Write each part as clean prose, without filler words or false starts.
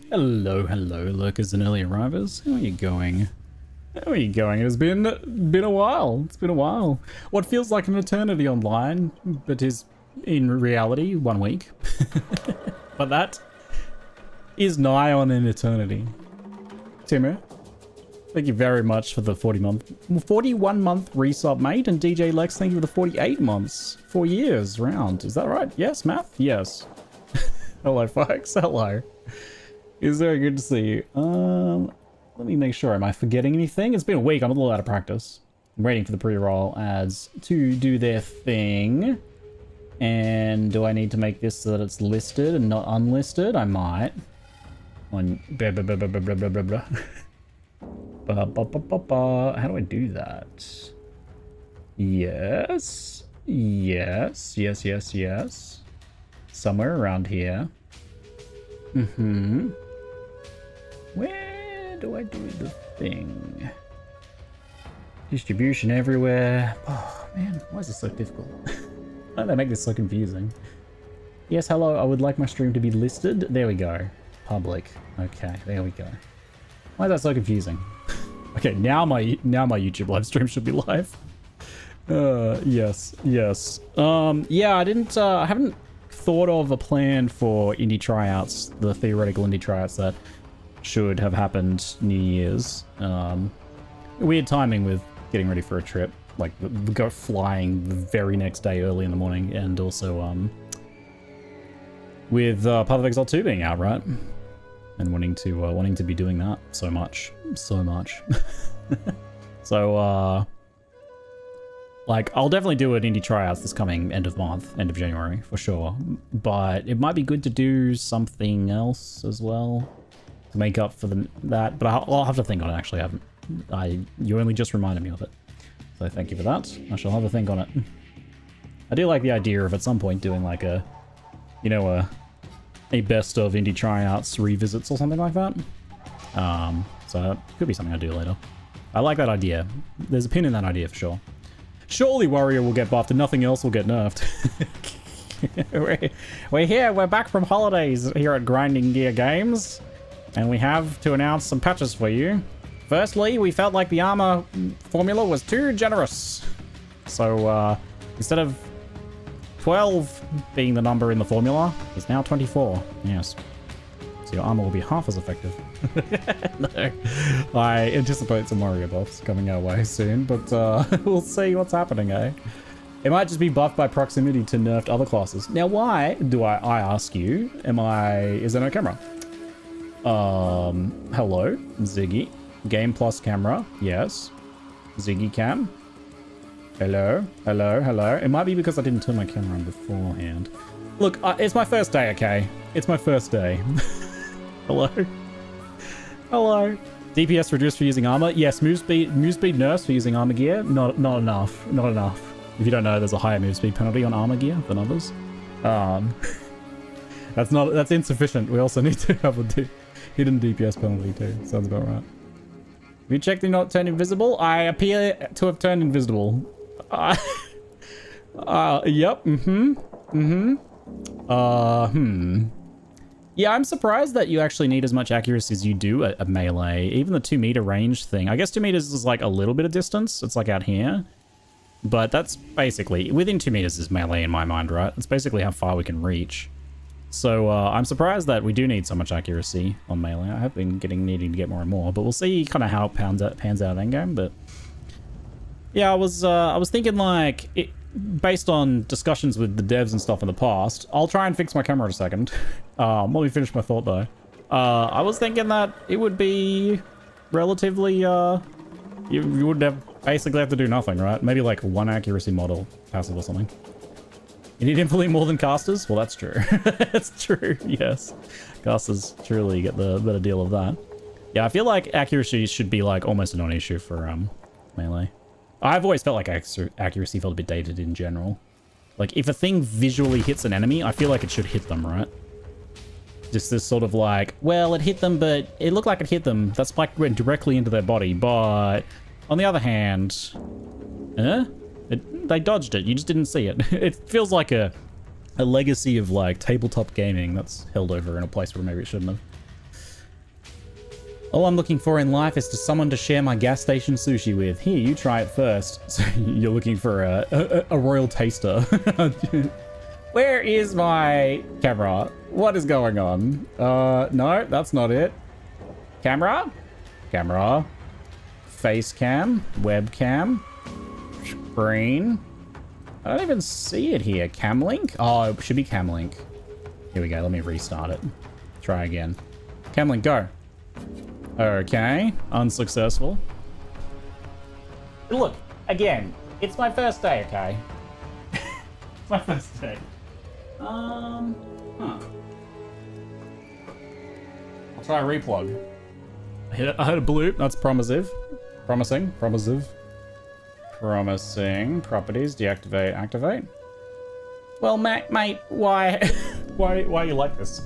Hello, hello, lurkers and early arrivers. How are you going? How are you going? It's been a while. It's been a while. What feels like an eternity online, but is in reality 1 week. But that is nigh on an eternity. Timur, thank you very much for the 41 month resub, mate. And DJ Lex, thank you for the 48 months. 4 years round. Is that right? Yes, math? Yes. Hello, folks. Hello. It's very good to see you. Let me make sure. Am I forgetting anything? It's been a week. I'm a little out of practice. I'm waiting for the pre-roll ads to do their thing. And do I need to make this so that it's listed and not unlisted? I might. On blah, blah, blah, blah, blah, blah, blah, blah. How do I do that? Yes. Yes. Yes, yes, yes. Somewhere around here. Where do I do the thing? Distribution everywhere. Oh, man. Why is this so difficult? Why do they make this so confusing? Yes, hello. I would like my stream to be listed. There we go. Public. Okay, there we go. Why is that so confusing? Okay, now my YouTube live stream should be live. Yes. Yeah, I haven't thought of a plan for indie tryouts, the theoretical indie tryouts that should have happened New Year's. Weird timing with getting ready for a trip. Like, we go flying the very next day early in the morning, and also with Path of Exile 2 being out, right? And wanting to be doing that so much. So like, I'll definitely do an indie tryouts this coming end of January for sure. But it might be good to do something else as well to make up for that. But I'll have to think on it. Actually, you only just reminded me of it. So thank you for that. I shall have a think on it. I do like the idea of at some point doing like a best of indie tryouts revisits or something like that. So it could be something I do later. I like that idea. There's a pin in that idea for sure. Surely Warrior will get buffed and nothing else will get nerfed. We're here. We're back from holidays here at Grinding Gear Games. And we have to announce some patches for you. Firstly, we felt like the armor formula was too generous. So instead of 12 being the number in the formula, it's now 24. Yes. So your armor will be half as effective. No. I anticipate some Warrior buffs coming our way soon, but we'll see what's happening, eh? It might just be buffed by proximity to nerfed other classes. Now, why do I ask you, is there no camera? Hello, Ziggy. Game plus camera, yes. Ziggy cam. Hello. It might be because I didn't turn my camera on beforehand. Look, it's my first day, okay? It's my first day. Hello. DPS reduced for using armor. Yes, move speed nerfs for using armor gear. Not enough. If you don't know, there's a higher move speed penalty on armor gear than others. That's insufficient. We also need to have a hidden DPS penalty too. Sounds about right. Have you checked to not turn invisible? I appear to have turned invisible. Yep. Yeah, I'm surprised that you actually need as much accuracy as you do at melee. Even the 2 meter range thing. I guess 2 meters is like a little bit of distance. It's like out here. But that's basically, within 2 meters is melee in my mind, right? It's basically how far we can reach. So I'm surprised that we do need so much accuracy on melee. I have been needing to get more and more, but we'll see kind of how it pans out endgame. But yeah, I was thinking like, based on discussions with the devs and stuff in the past, I'll try and fix my camera in a second. Let me finish my thought though. I was thinking that it would be relatively, you would basically have to do nothing, right? Maybe like 1 accuracy model passive or something. You need infinitely more than casters? Well, that's true. That's true, yes. Casters truly get the better deal of that. Yeah, I feel like accuracy should be like almost a non-issue for melee. I've always felt like accuracy felt a bit dated in general. Like, if a thing visually hits an enemy, I feel like it should hit them, right? Just this sort of like, well, it hit them, but it looked like it hit them. That spike went directly into their body, but on the other hand... They dodged it. You just didn't see it. It feels like a legacy of like tabletop gaming that's held over in a place where maybe it shouldn't have. All I'm looking for in life is someone to share my gas station sushi with. Here, you try it first. So you're looking for a royal taster. Where is my camera? What is going on? No, that's not it. Camera? Camera. Face cam. Webcam. Screen. I don't even see it here. Cam link? Oh, it should be cam link. Here we go. Let me restart it. Try again. Cam link, go. Okay. Unsuccessful. Look, again, it's my first day, okay? It's my first day. Huh. I'll try a replug. I heard a bloop. That's promising. Promising. Properties. Deactivate. Activate. Well, mate, why? why you like this?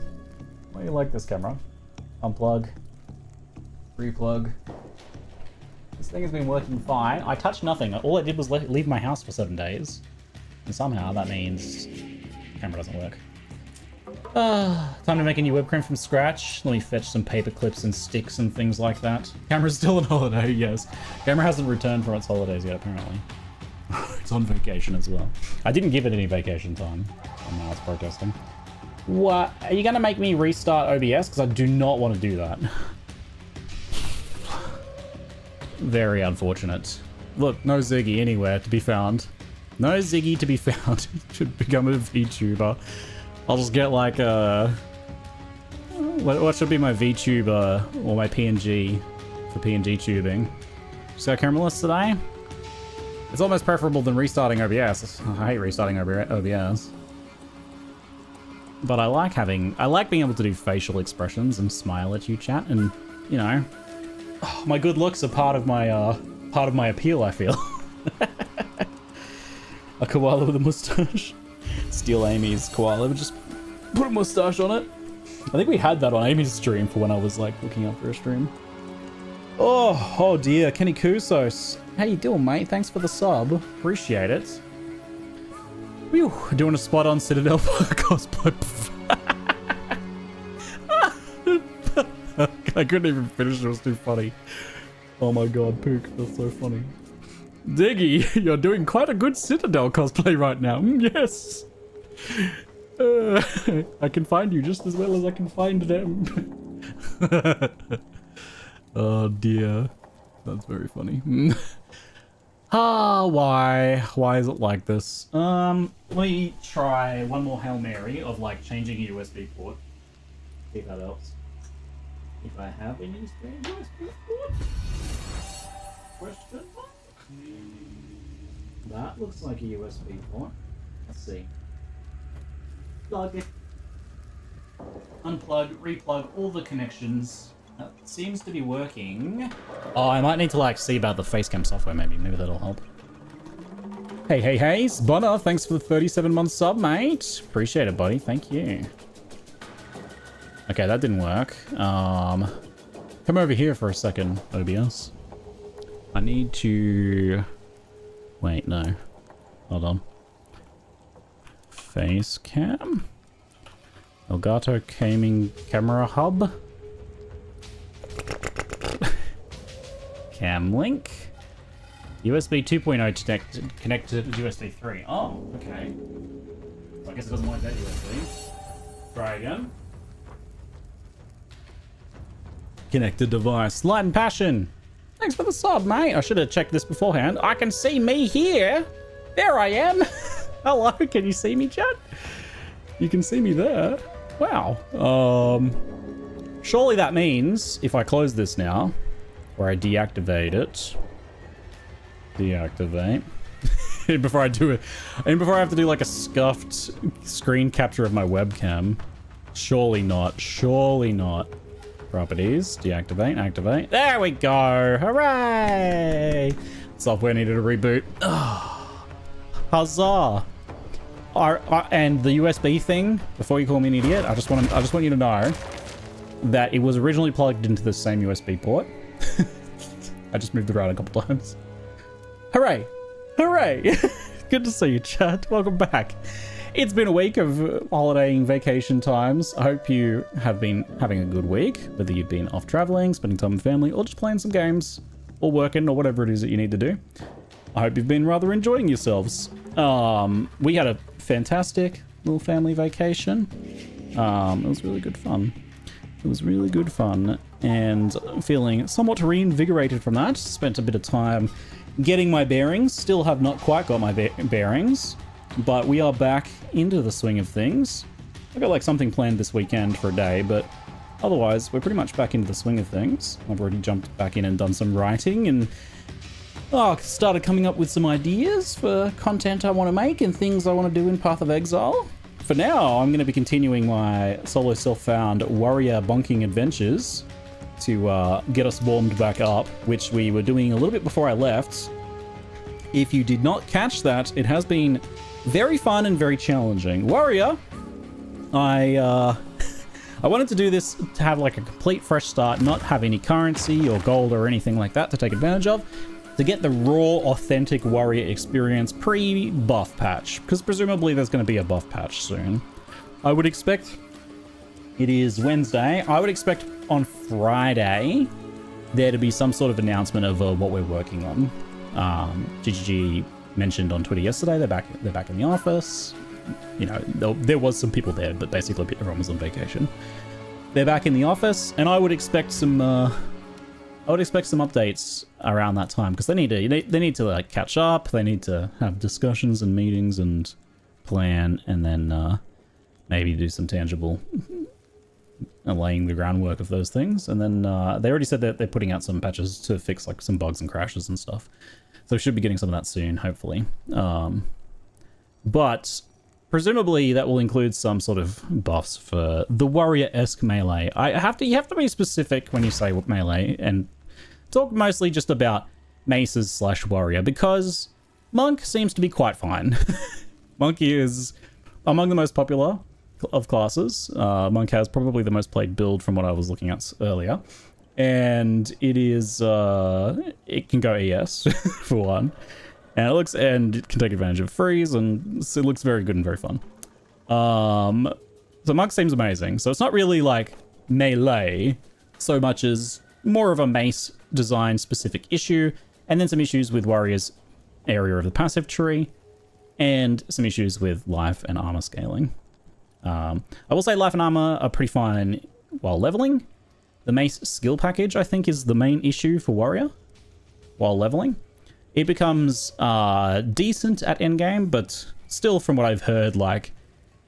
Why you like this camera? Unplug. Replug. This thing has been working fine. I touched nothing. All I did was leave my house for 7 days. And somehow that means the camera doesn't work. Time to make a new webcam from scratch. Let me fetch some paper clips and sticks and things like that. Camera's still on holiday, yes. Camera hasn't returned from its holidays yet, apparently. It's on vacation as well. I didn't give it any vacation time. And now it's protesting. What? Are you going to make me restart OBS? Because I do not want to do that. Very unfortunate. Look, no Ziggy anywhere to be found. No Ziggy to be found. Should become a VTuber. I'll just get like a... What should be my VTuber or my PNG for PNG tubing? Just got cameraless today? It's almost preferable than restarting OBS. I hate restarting OBS. But I like being able to do facial expressions and smile at you, chat, and, you know, my good looks are part of my appeal, I feel. A koala with a mustache. Steal Amy's koala, but just put a mustache on it. I think we had that on Amy's stream for when I was like looking up for a stream. Oh dear, Kenny Kusos. How you doing, mate? Thanks for the sub. Appreciate it. Whew, doing a spot on Citadel cosplay. I couldn't even finish, it was too funny. Oh my god, Pook, that's so funny. Diggy, you're doing quite a good Citadel cosplay right now. Yes. I can find you just as well as I can find them. Oh dear. That's very funny. Why? Why is it like this? Let me try one more Hail Mary of like changing a USB port. See if that helps. If I have any spare USB port? Question mark? That looks like a USB port. Let's see. Plug it. Unplug, replug all the connections. That seems to be working. Oh, I might need to like see about the facecam software maybe. Maybe that'll help. Hey, Bonner, thanks for the 37-month sub, mate. Appreciate it, buddy. Thank you. Okay, that didn't work. Come over here for a second, OBS. I need to... Wait, no. Hold on. Facecam. Elgato Gaming Camera Hub. Cam link. USB 2.0 connected to USB 3. Oh, okay. So I guess it doesn't like that USB. Try again. Connected device. Light and Passion. Thanks for the sub, mate. I should have checked this beforehand. I can see me here. There I am. Hello, can you see me, chat? You can see me there. Wow. Surely that means if I close this now, or I deactivate it. Deactivate. Before I do it. And before I have to do like a scuffed screen capture of my webcam. Surely not. Surely not. Properties. Deactivate. Activate. There we go. Hooray! Software needed a reboot. Oh, huzzah! And the USB thing, before you call me an idiot, I just want you to know that it was originally plugged into the same USB port. I just moved it around a couple times. Hooray! Hooray! Good to see you, chat. Welcome back. It's been a week of holidaying vacation times. I hope you have been having a good week, whether you've been off traveling, spending time with family, or just playing some games, or working, or whatever it is that you need to do. I hope you've been rather enjoying yourselves. We had a fantastic little family vacation. It was really good fun. It was really good fun, and feeling somewhat reinvigorated from that. Spent a bit of time getting my bearings. Still have not quite got my bearings, but we are back into the swing of things. I've got like something planned this weekend for a day, but otherwise we're pretty much back into the swing of things. I've already jumped back in and done some writing, and started coming up with some ideas for content I want to make and things I want to do in Path of Exile. For now, I'm going to be continuing my solo self-found warrior bonking adventures to get us warmed back up, which we were doing a little bit before I left. If you did not catch that, it has been very fun and very challenging. Warrior, I wanted to do this to have like a complete fresh start, not have any currency or gold or anything like that to take advantage of, to get the raw, authentic warrior experience pre-buff patch, because presumably there's going to be a buff patch soon. I would expect, it is Wednesday, I would expect on Friday there to be some sort of announcement of what we're working on. GGG mentioned on Twitter yesterday they're back in the office. You know, there was some people there, but basically everyone was on vacation. They're back in the office, and I would expect some updates around that time, because they need to like catch up. They need to have discussions and meetings and plan, and then maybe do some tangible laying the groundwork of those things. And then they already said that they're putting out some patches to fix like some bugs and crashes and stuff, so we should be getting some of that soon, hopefully. But presumably that will include some sort of buffs for the warrior-esque melee. You have to be specific when you say melee, and talk mostly just about maces / warrior, because monk seems to be quite fine. Monk is among the most popular of classes. Monk has probably the most played build from what I was looking at earlier, and it is it can go ES for one. And it can take advantage of freeze, and it looks very good and very fun. So Monk seems amazing. So it's not really like melee so much as more of a mace design specific issue, and then some issues with warriors area of the passive tree, and some issues with life and armor scaling. I will say life and armor are pretty fine while leveling. The mace skill package, I think, is the main issue for warrior while leveling. It becomes decent at endgame, but still, from what I've heard, like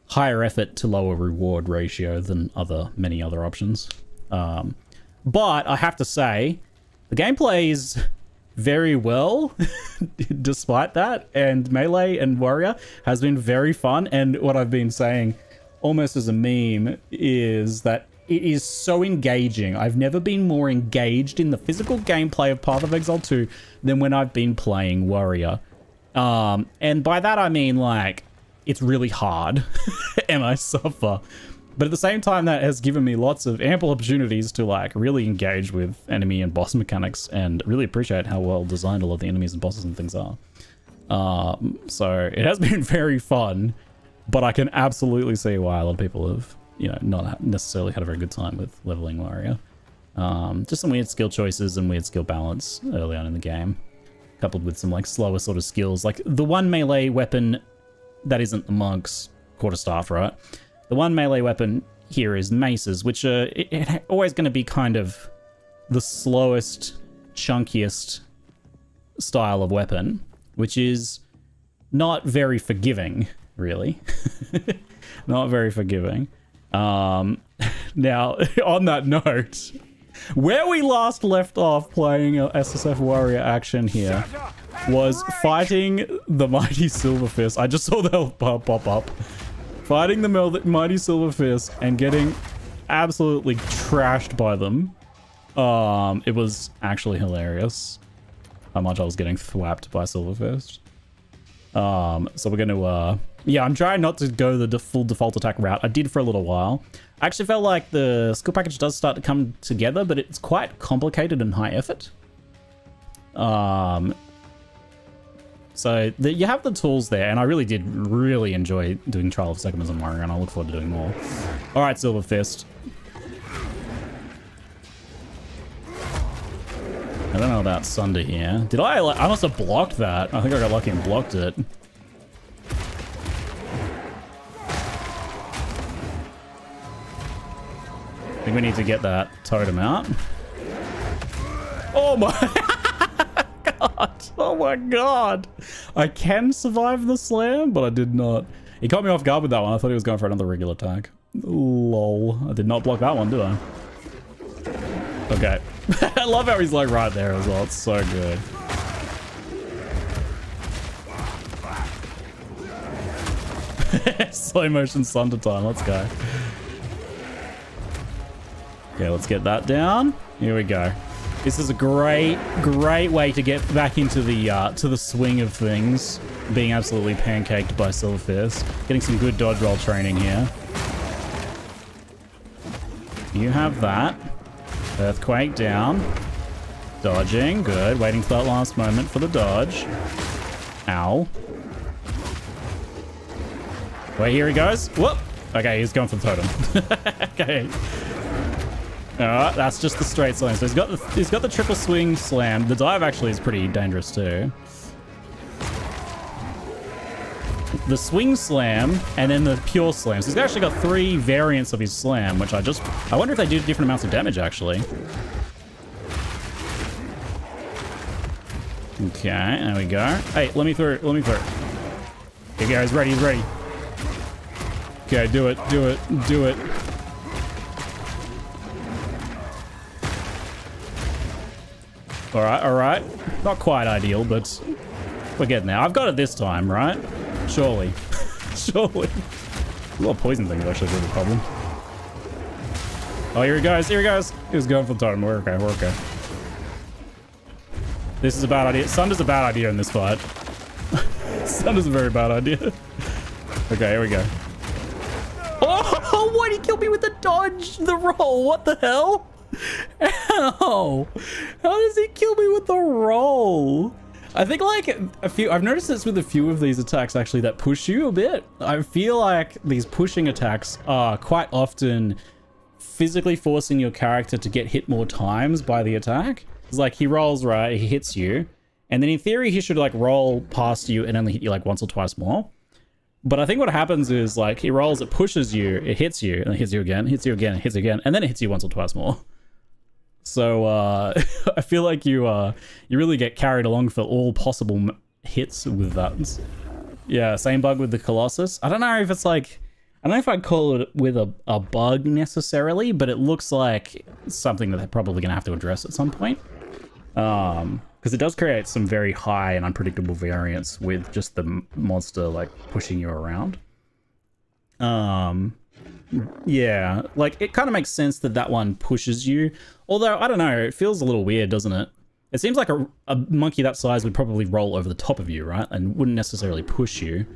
higher effort to lower reward ratio than many other options. But I have to say, the game plays very well despite that, and melee and warrior has been very fun. And what I've been saying almost as a meme is that it is so engaging. I've never been more engaged in the physical gameplay of Path of Exile 2 than when I've been playing warrior. And by that I mean, like, it's really hard and I suffer. But at the same time, that has given me lots of ample opportunities to like really engage with enemy and boss mechanics, and really appreciate how well designed all of the enemies and bosses and things are. So it has been very fun, but I can absolutely see why a lot of people have, you know, not necessarily had a very good time with leveling warrior. Just some weird skill choices and weird skill balance early on in the game, coupled with some like slower sort of skills. Like the one melee weapon that isn't the monk's quarterstaff, right? The one melee weapon here is maces, which are always going to be kind of the slowest, chunkiest style of weapon, which is not very forgiving, really. Not very forgiving. Now, on that note, where we last left off playing SSF Warrior action here was fighting the Mighty Silverfist. I just saw the pop up. Fighting the Mighty Silverfist and getting absolutely trashed by them. It was actually hilarious how much I was getting thwapped by Silverfist. So we're going to... yeah, I'm trying not to go the full default attack route. I did for a little while. I actually felt like the skill package does start to come together, but it's quite complicated and high effort. So you have the tools there, and I really did enjoy doing Trial of Secumus and Mario, and I look forward to doing more. All right, Silver Fist. I don't know about Sunder here. Did I must have blocked that. I think I got lucky and blocked it. I think we need to get that totem out. Oh my god. Oh my god. I can survive the slam, but I did not. He caught me off guard with that one. I thought he was going for another regular attack. Lol. I did not block that one, did I? Okay. I love how he's like right there as well. It's so good. Slow motion Sunder time. Let's go. Okay, let's get that down. Here we go. This is a great way to get back into the swing of things. Being absolutely pancaked by Silverfist. Getting some good dodge roll training here. You have that. Earthquake down. Dodging. Good. Waiting for that last moment for the dodge. Ow. Wait, here he goes. Whoop. Okay, he's going for the totem. Okay. Alright, that's just the straight slam. So he's got the triple swing slam. The dive actually is pretty dangerous too. The swing slam and then the pure slam. So he's actually got 3 variants of his slam, which I wonder if they do different amounts of damage actually. Okay, there we go. Hey, let me through. Here you go, he's ready. Okay, do it. Alright. Not quite ideal, but we're getting there. I've got it this time, right? Surely. Surely. A lot of poison things actually is a problem. Oh, here he goes. He was going for the totem. We're okay. This is a bad idea. Sunder's a bad idea in this fight. Sunder's a very bad idea. Okay, here we go. Oh, why did he kill me with the dodge? The roll. What the hell? Ow! How does he kill me with the roll? I think like I've noticed this with a few of these attacks actually that push you a bit. I feel like these pushing attacks are quite often physically forcing your character to get hit more times by the attack. It's like he rolls right, he hits you, and then in theory he should like roll past you and only hit you like once or twice more. But I think what happens is like he rolls, it pushes you, it hits you, and it hits you again, hits you again, hits you again, and then it hits you once or twice more. So I feel like you really get carried along for all possible hits with that. Yeah, same bug with the Colossus. I don't know if it's like, I don't know if I'd call it with a bug necessarily, but it looks like something that they're probably gonna have to address at some point. Because it does create some very high and unpredictable variance with just the monster like pushing you around. Yeah, like it kind of makes sense that one pushes you. Although, I don't know, it feels a little weird, doesn't it? It seems like a monkey that size would probably roll over the top of you, right? And wouldn't necessarily push you.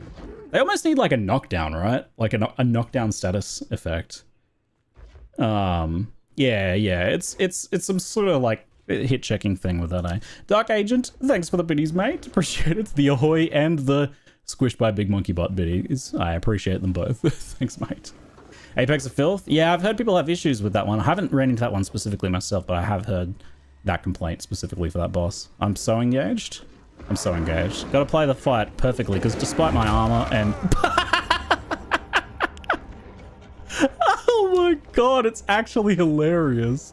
They almost need like a knockdown, right? Like a knockdown status effect. Yeah, it's some sort of like hit checking thing with that, eh? Dark Agent, thanks for the biddies, mate. Appreciate it. The ahoy and the squished by big monkey butt biddies. I appreciate them both. Thanks, mate. Apex of Filth? Yeah, I've heard people have issues with that one. I haven't ran into that one specifically myself, but I have heard that complaint specifically for that boss. I'm so engaged. Gotta play the fight perfectly, because despite my armor and... Oh my god, it's actually hilarious.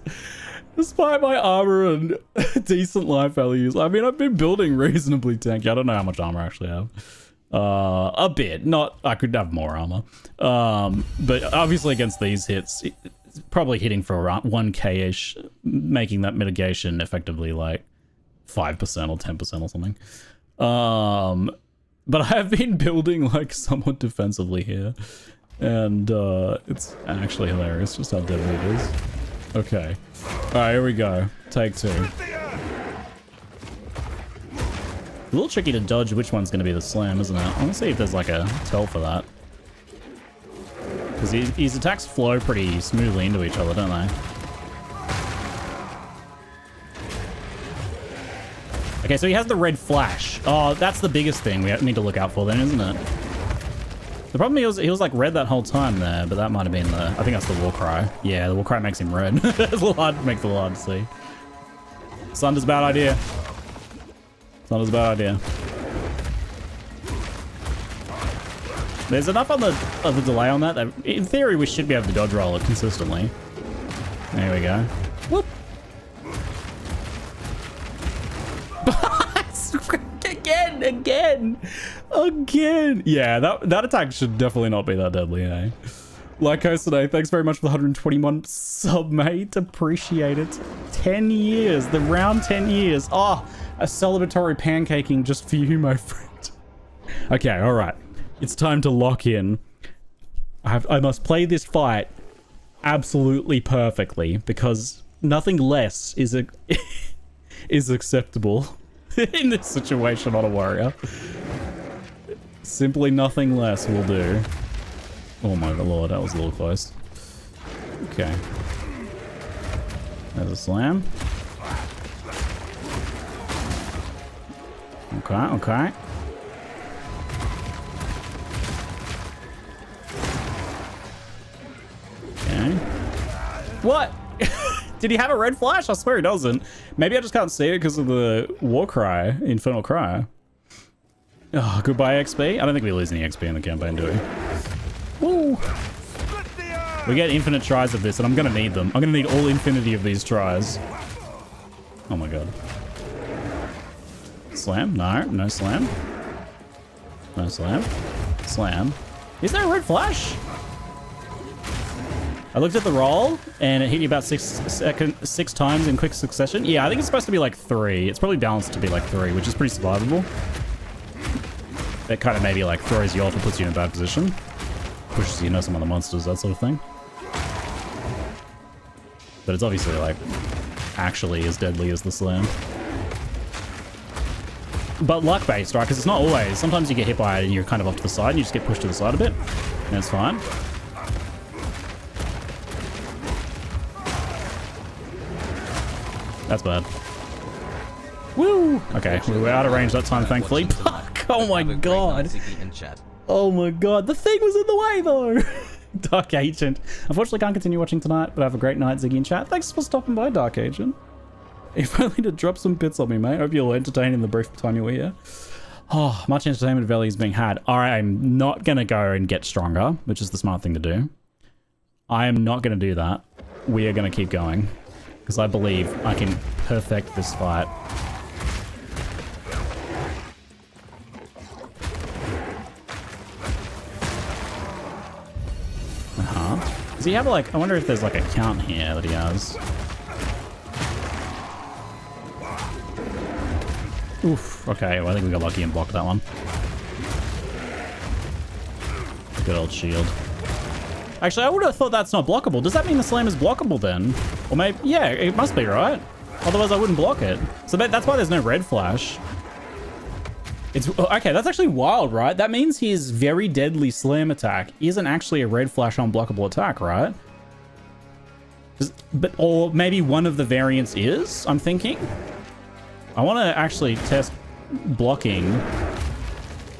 Despite my armor and decent life values. I mean, I've been building reasonably tanky. I don't know how much armor I actually have. A bit. Not, I could have more armor. But obviously against these hits, it's probably hitting for around 1k-ish, making that mitigation effectively like 5% or 10% or something. But I have been building like somewhat defensively here. And it's actually hilarious just how deadly it is. Okay. Alright, here we go. Take 2. A little tricky to dodge which one's going to be the slam, isn't it? I want to see if there's like a tell for that. Because his attacks flow pretty smoothly into each other, don't they? Okay, so he has the red flash. Oh, that's the biggest thing we need to look out for then, isn't it? The problem he was like red that whole time there, but that might have been the... I think that's the war cry. Yeah, the war cry makes him red. It's a little hard, makes it a little hard to see. Thunder's a bad idea. Thunder's a bad idea. There's enough of the delay on that in theory we should be able to dodge roll it consistently. There we go. Whoop. Again. Yeah, that attack should definitely not be that deadly, eh? Lycos today, thanks very much for the 121 sub, mate. Appreciate it. 10 years, the round 10 years. Oh, a celebratory pancaking just for you, my friend. Okay, all right. It's time to lock in. I must play this fight absolutely perfectly because nothing less is acceptable in this situation on a warrior. Simply nothing less will do. Oh my lord, that was a little close. Okay. There's a slam. Okay, okay. Okay. What? Did he have a red flash? I swear he doesn't. Maybe I just can't see it because of the war cry, infernal cry. Oh, goodbye XP. I don't think we lose any XP in the campaign, do we? Woo. We get infinite tries of this, and I'm gonna need them. I'm gonna need all infinity of these tries. Oh my god. Slam? No, no slam. No slam. Slam. Is there a red flash? I looked at the roll, and it hit you about 6 times in quick succession. Yeah, I think it's supposed to be like 3. It's probably balanced to be like 3, which is pretty survivable. It kind of maybe like throws you off and puts you in a bad position. Pushes you, some other monsters, that sort of thing. But it's obviously like actually as deadly as the slam. But luck based, right? Because it's not always. Sometimes you get hit by it and you're kind of off to the side and you just get pushed to the side a bit. And it's fine. That's bad. Woo! Okay, we were out of range that time, thankfully. Oh my god. Oh my god. The thing was in the way, though. Dark Agent. Unfortunately, can't continue watching tonight, but have a great night, Ziggy in chat. Thanks for stopping by, Dark Agent. If only to drop some bits on me, mate. Hope you'll entertain in the brief time you were here. Oh, much entertainment value is being had. I'm not going to go and get stronger, which is the smart thing to do. I am not going to do that. We are going to keep going. Because I believe I can perfect this fight. Does he have like, I wonder if there's like a count here that he has. Oof, okay, well I think we got lucky and blocked that one. Good old shield. Actually, I would have thought that's not blockable. Does that mean the slam is blockable then? Or maybe, yeah, it must be, right? Otherwise I wouldn't block it. So that's why there's no red flash. It's okay, that's actually wild, right? That means his very deadly slam attack isn't actually a red flash unblockable attack, right? Or maybe one of the variants is, I'm thinking. I want to actually test blocking.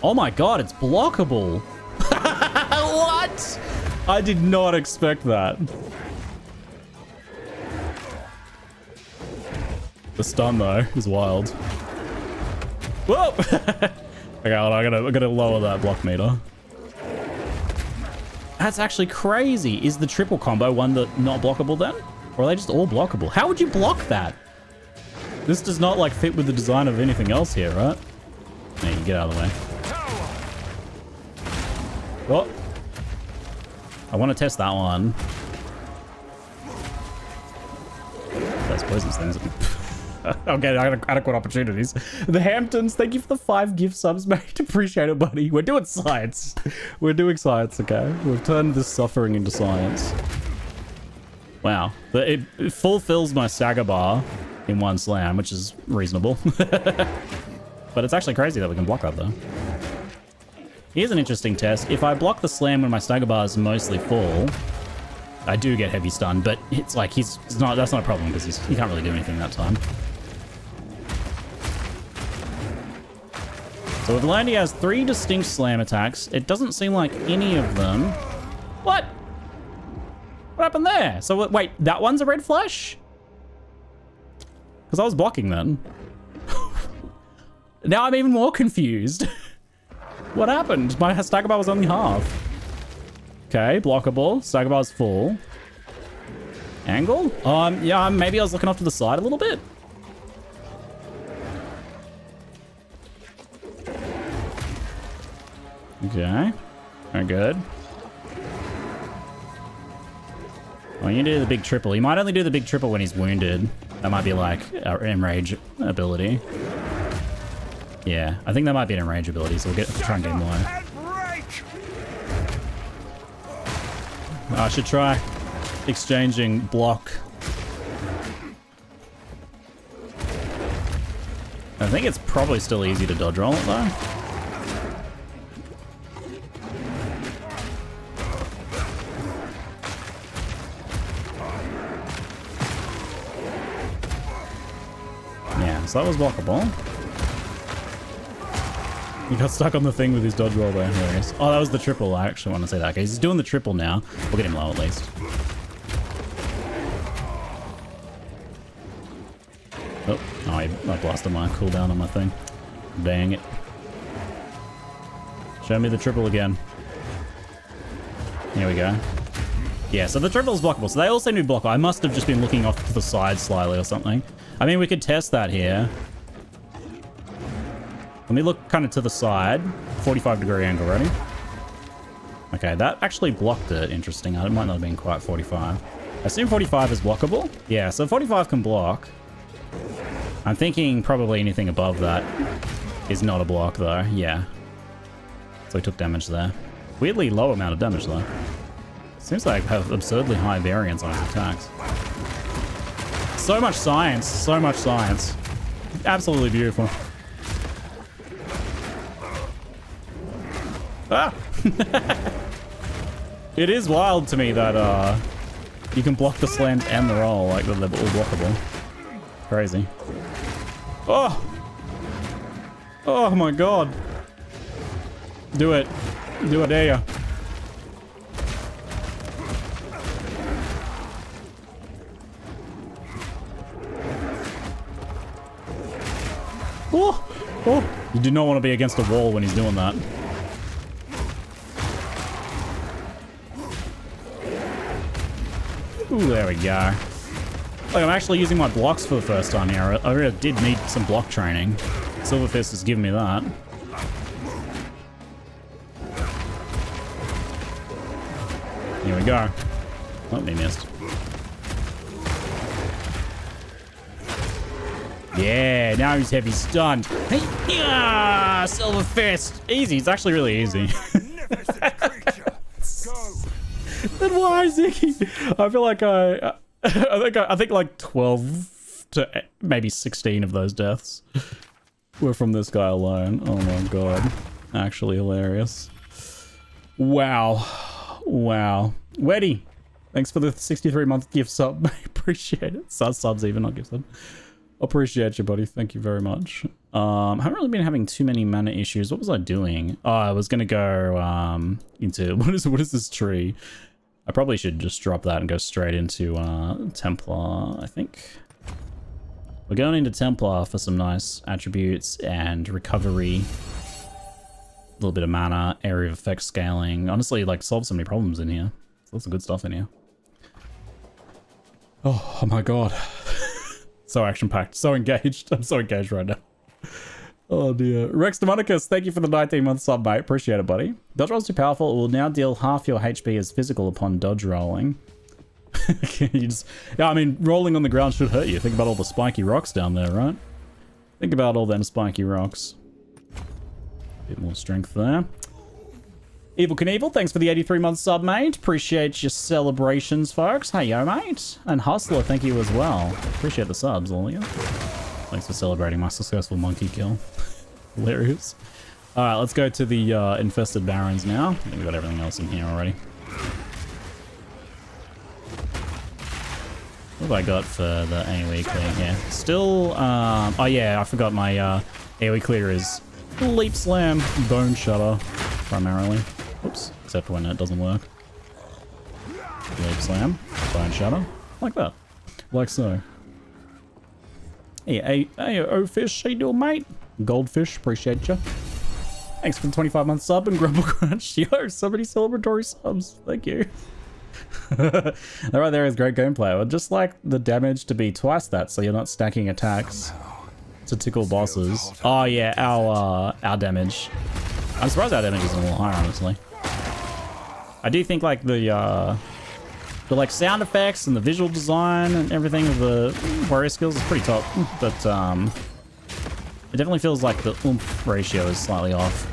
Oh my god, it's blockable. What? I did not expect that. The stun though is wild. Whoa! Okay, hold on, I gotta lower that block meter. That's actually crazy. Is the triple combo one that not blockable then? Or are they just all blockable? How would you block that? This does not like fit with the design of anything else here, right? No, you can get out of the way. What? I want to test that one. Those poisons things. I'll get adequate opportunities. The Hamptons, thank you for the 5 gift subs, mate. Appreciate it, buddy. We're doing science. We're doing science, okay? We've turned this suffering into science. Wow. It fulfills my Saga bar in one slam, which is reasonable. But it's actually crazy that we can block that, though. Here's an interesting test. If I block the slam when my stagger bars mostly full, I do get heavy stun, but it's like that's not a problem because he can't really do anything that time. So we've learned he has 3 distinct slam attacks. It doesn't seem like any of them... What? What happened there? So wait, that one's a red flash? Because I was blocking then. Now I'm even more confused. What happened? My stagger bar was only half. Okay, blockable. Stagger bar's full. Angle? Yeah, maybe I was looking off to the side a little bit. Okay. Very good. Well, you do the big triple. He might only do the big triple when he's wounded. That might be like our enrage ability. Yeah, I think that might be an enrage ability, so we'll try and get him low. I should try exchanging block. I think it's probably still easy to dodge roll it though. Yeah, so that was blockable. He got stuck on the thing with his dodge roll there. There he is. Oh, that was the triple. I actually want to say that. Okay, he's doing the triple now. We'll get him low at least. Oh, I blasted my cooldown on my thing. Dang it. Show me the triple again. Here we go. Yeah, so the triple is blockable. So they all seem to be blockable. I must have just been looking off to the side slightly or something. I mean, we could test that here. Let me look kind of to the side. 45-degree angle, ready? Okay, that actually blocked it. Interesting. It might not have been quite 45. I assume 45 is blockable? Yeah, so 45 can block. I'm thinking probably anything above that is not a block, though. Yeah. So he took damage there. Weirdly low amount of damage, though. Seems like I have absurdly high variance on his attacks. So much science. So much science. Absolutely beautiful. Ah! It is wild to me that you can block the slams and the roll, like they're all blockable. Crazy. Oh! Oh my god. Do it. Do it, dare ya. Oh! Oh! You do not want to be against a wall when he's doing that. Ooh, there we go. Like, I'm actually using my blocks for the first time here. I really did need some block training. Silverfist has given me that. Here we go. Oh, he missed. Yeah, now he's heavy stunned. Hey, yeah, Silverfist. Easy. It's actually really easy. Then why is he? I feel like I think like 12 to maybe 16 of those deaths were from this guy alone. Oh my god. Actually hilarious. Wow. Wow. Weddy, thanks for the 63-month gift sub. Appreciate it. Subs even, not gift sub. Appreciate you, buddy. Thank you very much. Haven't really been having too many mana issues. What was I doing? Oh, I was gonna go into what is this tree? I probably should just drop that and go straight into Templar, I think. We're going into Templar for some nice attributes and recovery. A little bit of mana, area of effect scaling. Honestly, like, solve so many problems in here. Lots of good stuff in here. Oh my god. So action-packed, so engaged. I'm so engaged right now. Oh dear. Rex Demonicus, thank you for the 19-month sub, mate. Appreciate it, buddy. Dodge roll's too powerful. It will now deal half your HP as physical upon dodge rolling. Yeah, I mean, rolling on the ground should hurt you. Think about all the spiky rocks down there, right? Think about all them spiky rocks. Bit more strength there. Evil Knievel, thanks for the 83-month sub, mate. Appreciate your celebrations, folks. Hey, yo, mate. And Hustler, thank you as well. Appreciate the subs, all of you. Thanks for celebrating my successful monkey kill. Hilarious. Alright, let's go to the infested barrens now. I think we've got everything else in here already. What have I got for the AoE clear here? Still, oh yeah, I forgot my AoE clear is Leap Slam, Bone Shutter, primarily. Oops, except when it doesn't work. Leap Slam, Bone Shutter, like that. Like so. Hey, oh fish, how you doing, mate? Goldfish, appreciate you. Thanks for the 25 month sub and Grumble Crunch. Yo, so many celebratory subs. Thank you. That right there is great gameplay. I would just like the damage to be twice that, so you're not stacking attacks to tickle bosses. Oh yeah, our damage. I'm surprised our damage isn't a little higher, honestly. I do think like the like sound effects and the visual design and everything of the warrior skills is pretty top, but it definitely feels like the oomph ratio is slightly off.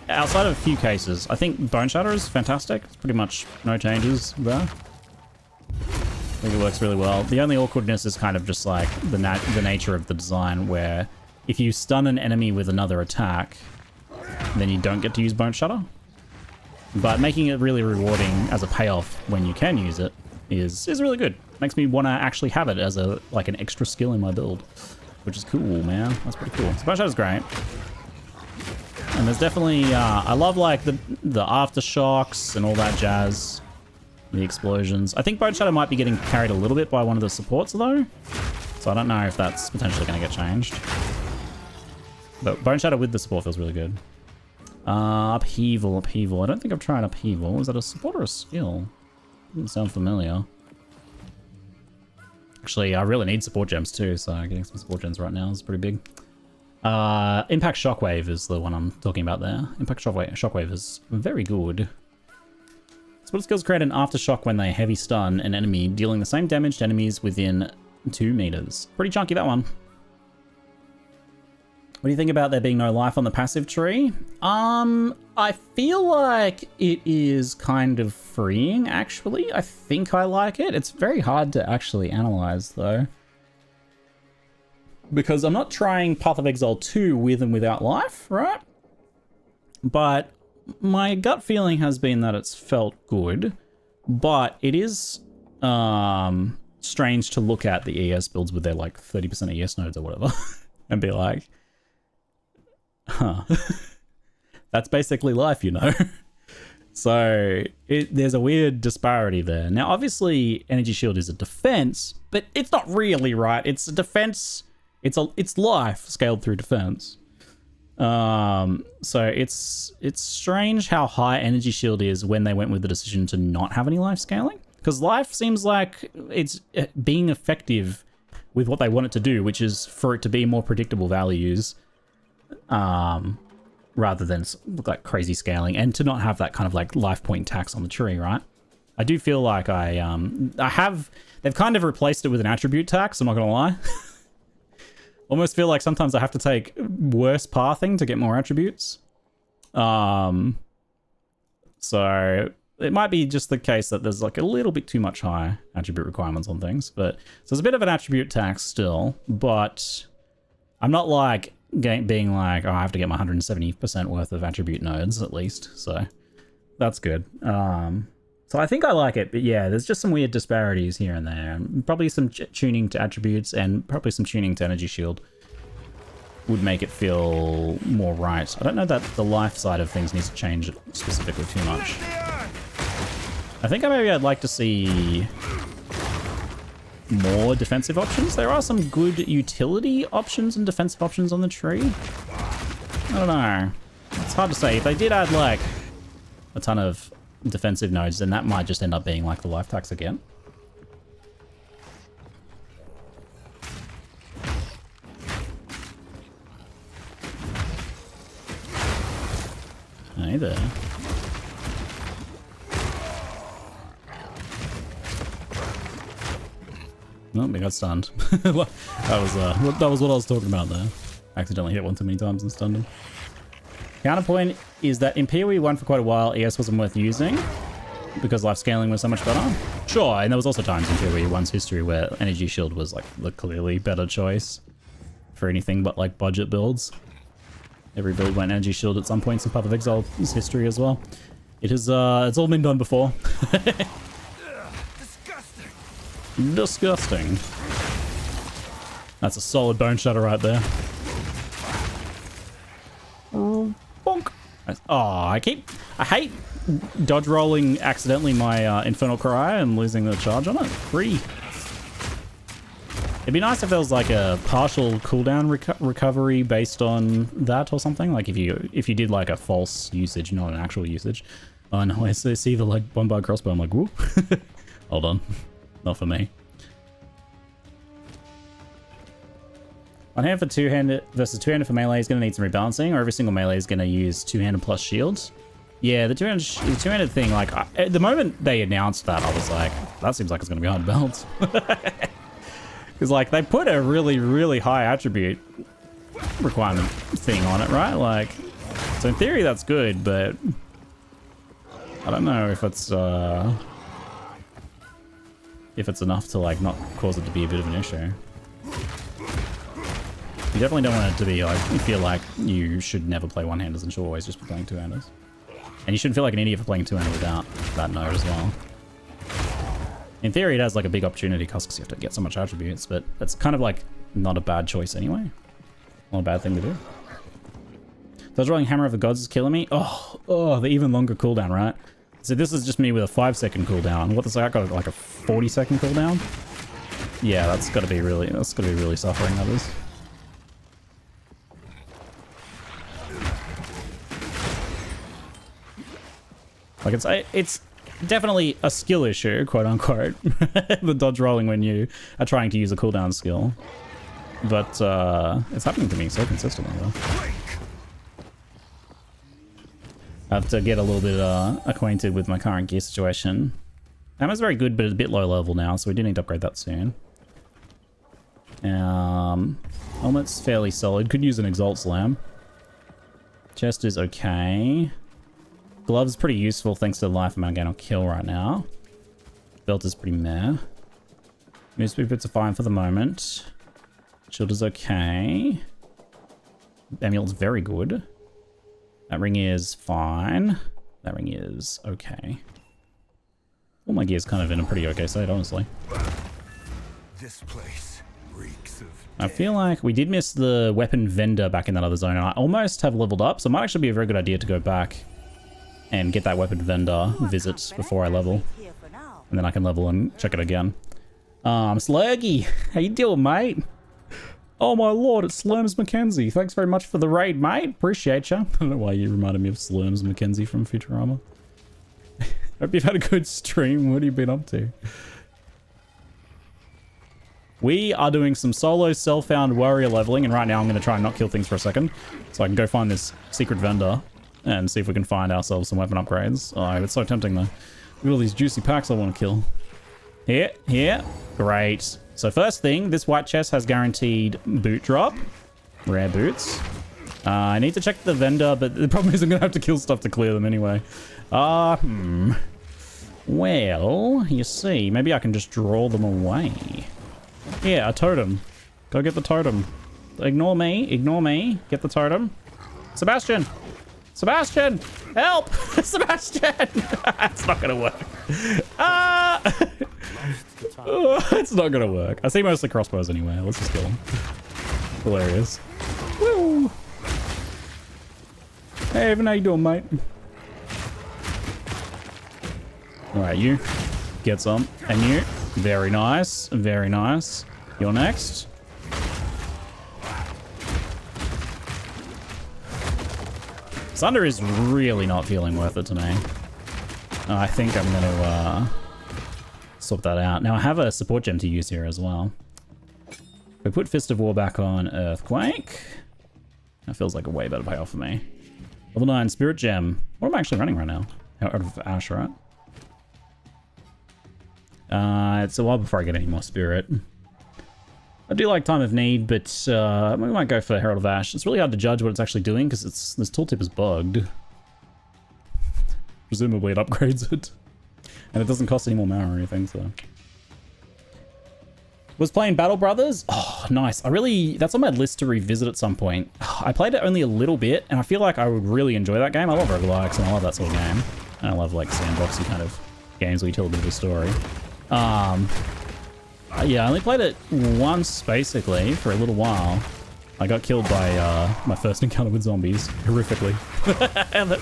Outside of a few cases, I think Bone Shatter is fantastic. It's pretty much no changes there. I think it works really well. The only awkwardness is kind of just like the nature of the design, where if you stun an enemy with another attack, then you don't get to use Bone Shatter. But making it really rewarding as a payoff when you can use it is really good. Makes me want to actually have it as an extra skill in my build, which is cool, man. That's pretty cool. So Bone Shatter's great. And there's definitely, I love like the aftershocks and all that jazz. The explosions. I think Bone Shatter might be getting carried a little bit by one of the supports though. So I don't know if that's potentially going to get changed. But Bone Shatter with the support feels really good. Upheaval. I don't think I've tried Upheaval. Is that a support or a skill? Doesn't sound familiar. Actually, I really need support gems too, so getting some support gems right now is pretty big. Impact Shockwave is the one I'm talking about there. Impact Shockwave is very good. Support skills create an aftershock when they heavy stun an enemy, dealing the same damage to enemies within 2 meters. Pretty chunky, that one. What do you think about there being no life on the passive tree? I feel like it is kind of freeing, actually. I think I like it. It's very hard to actually analyze, though. Because I'm not trying Path of Exile 2 with and without life, right? But my gut feeling has been that it's felt good. But it is strange to look at the ES builds with their like 30% ES nodes or whatever and be like, huh, that's basically life, you know? So there's a weird disparity there. Now, obviously, Energy Shield is a defense, but it's not really, right? It's a defense. It's life scaled through defense. So it's strange how high Energy Shield is when they went with the decision to not have any life scaling. Because life seems like it's being effective with what they want it to do, which is for it to be more predictable values. Rather than look like crazy scaling, and to not have that kind of like life point tax on the tree, right? I do feel like they've kind of replaced it with an attribute tax, I'm not gonna lie. Almost feel like sometimes I have to take worse pathing to get more attributes. So it might be just the case that there's like a little bit too much high attribute requirements on things, but so there's a bit of an attribute tax still, but I'm not like being like, oh, I have to get my 170% worth of attribute nodes at least, so that's good. So I think I like it, but yeah, there's just some weird disparities here and there. Probably some tuning to attributes and probably some tuning to Energy Shield would make it feel more right. I don't know that the life side of things needs to change specifically too much. I think maybe I'd like to see more defensive options. There are some good utility options and defensive options on the tree. I don't know. It's hard to say. If they did add like a ton of defensive nodes, then that might just end up being like the life tax again. Hey there. Nope, we got stunned. that was what I was talking about there. Accidentally hit one too many times and stunned him. Counterpoint is that in PoE 1 for quite a while, ES wasn't worth using because life scaling was so much better. Sure, and there was also times in PoE 1's history where Energy Shield was like the clearly better choice for anything but like budget builds. Every build went Energy Shield at some points in Path of Exile's history as well. It has, it's all been done before. Disgusting. That's a solid Bone Shatter right there. Oh, I hate dodge rolling accidentally my Infernal Cry and losing the charge on it. Free. It'd be nice if there was like a partial cooldown recovery based on that or something. Like if you did like a false usage, not an actual usage. Oh no, I see the like bombard crossbow. I'm like, whoop. Hold on, not for me. One hand for two-handed versus two-handed for melee is going to need some rebalancing, or every single melee is going to use two-handed plus shields. Yeah, the two-handed thing, like, at the moment they announced that, I was like, that seems like it's going to be hard to balance. Because, like, they put a really, really high attribute requirement thing on it, right? Like, so in theory that's good, but I don't know if it's enough to, like, not cause it to be a bit of an issue. You definitely don't want it to be like, you feel like you should never play one-handers and should always just be playing two-handers. And you shouldn't feel like an idiot for playing two-handed without that node as well. In theory, it has like a big opportunity cost because you have to get so much attributes, but that's kind of like not a bad choice anyway. Not a bad thing to do. Dodge rolling Hammer of the Gods is killing me. Oh, the even longer cooldown, right? So this is just me with a 5-second cooldown. What does that got? Like a 40-second cooldown? Yeah, that's gotta be really suffering, that is. Like it's definitely a skill issue, quote unquote, the dodge rolling when you are trying to use a cooldown skill. But it's happening to me so consistently though. I have to get a little bit acquainted with my current gear situation. Ammo's very good, but it's a bit low level now, so we do need to upgrade that soon. Helmet's fairly solid. Could use an Exalt Slam. Chest is okay. Gloves pretty useful thanks to the life amount gain on kill right now. Belt is pretty meh. Moose boots are fine for the moment. Shield is okay. Amulet's very good. That ring is fine. That ring is okay. All my gear's kind of in a pretty okay state, honestly. This place reeks of I feel like we did miss the weapon vendor back in that other zone. I almost have leveled up, so it might actually be a very good idea to go back and get that weapon vendor visit before I level. And then I can level and check it again. Slurgy, how you doing, mate? Oh my lord, it's Slurms Mackenzie. Thanks very much for the raid, mate. Appreciate ya. I don't know why you reminded me of Slurms Mackenzie from Futurama. Hope you've had a good stream. What have you been up to? We are doing some solo self-found warrior leveling, and right now I'm going to try and not kill things for a second, so I can go find this secret vendor and see if we can find ourselves some weapon upgrades. Oh, it's so tempting though. Look at all these juicy packs I want to kill. Here. Great. So first thing, this white chest has guaranteed boot drop. Rare boots. I need to check the vendor, but the problem is I'm going to have to kill stuff to clear them anyway. Well, you see, maybe I can just draw them away. Yeah, a totem. Go get the totem. Ignore me. Get the totem. Sebastian, help! Sebastian! It's not gonna work. It's not gonna work. I see mostly crossbows anyway. Let's just kill them. Hilarious. Woo! Hey, Evan, how you doing, mate? Alright, you. Get some. And you. Very nice. Very nice. You're next. Thunder is really not feeling worth it to me. I think I'm going to sort that out. Now I have a support gem to use here as well. We put Fist of War back on Earthquake. That feels like a way better payoff for me. Level 9 Spirit Gem. What am I actually running right now? Out of Ash, right? It's a while before I get any more Spirit. I do like Time of Need, but we might go for Herald of Ash. It's really hard to judge what it's actually doing because this tooltip is bugged. Presumably it upgrades it. And it doesn't cost any more mana or anything, so. Was playing Battle Brothers? Oh, nice. That's on my list to revisit at some point. I played it only a little bit, and I feel like I would really enjoy that game. I love roguelikes, and I love that sort of game. And I love, like, sandboxy kind of games where you tell a bit of a story. Yeah, I only played it once, basically, for a little while. I got killed by my first encounter with zombies, horrifically. And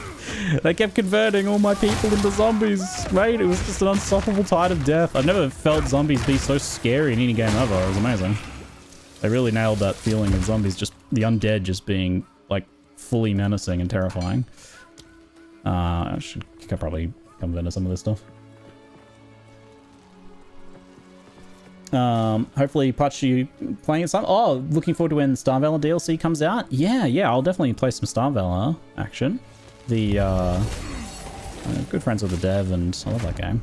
they kept converting all my people into zombies, mate. It was just an unstoppable tide of death. I've never felt zombies be so scary in any game ever. It was amazing. They really nailed that feeling of zombies, just the undead just being like fully menacing and terrifying. I could probably come into some of this stuff. Hopefully Patch, you playing some. Oh, looking forward to when Star Valor DLC comes out. Yeah, I'll definitely play some Star Valor action. The good friends with the dev, and I love that game.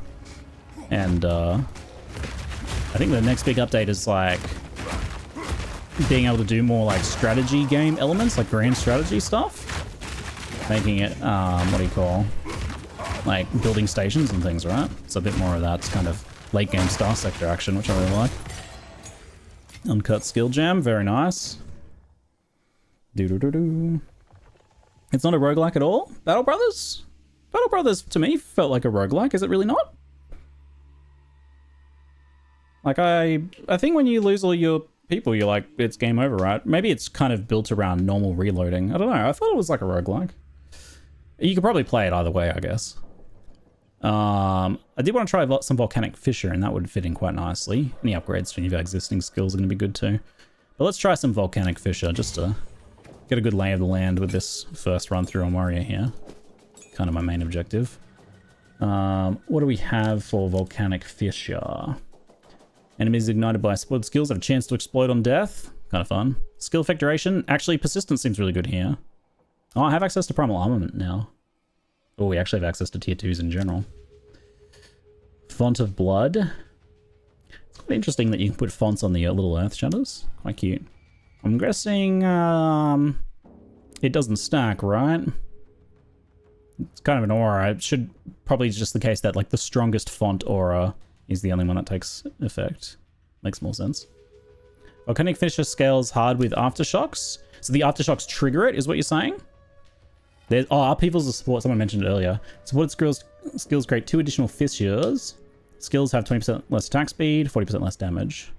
And I think the next big update is like being able to do more like strategy game elements, like grand strategy stuff, making it what do you call, like building stations and things, right? It's a bit more of that kind of late game star sector action, which I really like. Uncut skill gem, very nice. Doo-doo-doo-doo. It's not a roguelike at all. Battle Brothers? Battle Brothers to me felt like a roguelike. Is it really not? Like I think when you lose all your people, you're like, it's game over, right? Maybe it's kind of built around normal reloading. I don't know. I thought it was like a roguelike. You could probably play it either way, I guess. I did want to try some Volcanic Fissure, and that would fit in quite nicely. Any upgrades to any of our existing skills are going to be good too. But let's try some Volcanic Fissure just to get a good lay of the land with this first run through on Warrior here. Kind of my main objective. What do we have for Volcanic Fissure? Enemies ignited by spoiled skills have a chance to explode on death. Kind of fun. Skill effect duration. Actually, persistence seems really good here. Oh, I have access to Primal Armament now. Oh, we actually have access to tier 2s in general. Font of Blood. It's quite interesting that you can put fonts on the little earth shadows. Quite cute. I'm guessing it doesn't stack, right? It's kind of an aura. It should probably just the case that like the strongest font aura is the only one that takes effect. Makes more sense. Volcanic Fissure scales hard with aftershocks. So the aftershocks trigger it, is what you're saying? There's, oh, upheavals of support, someone mentioned it earlier. Supported skills create 2 additional fissures. Skills have 20% less attack speed, 40% less damage.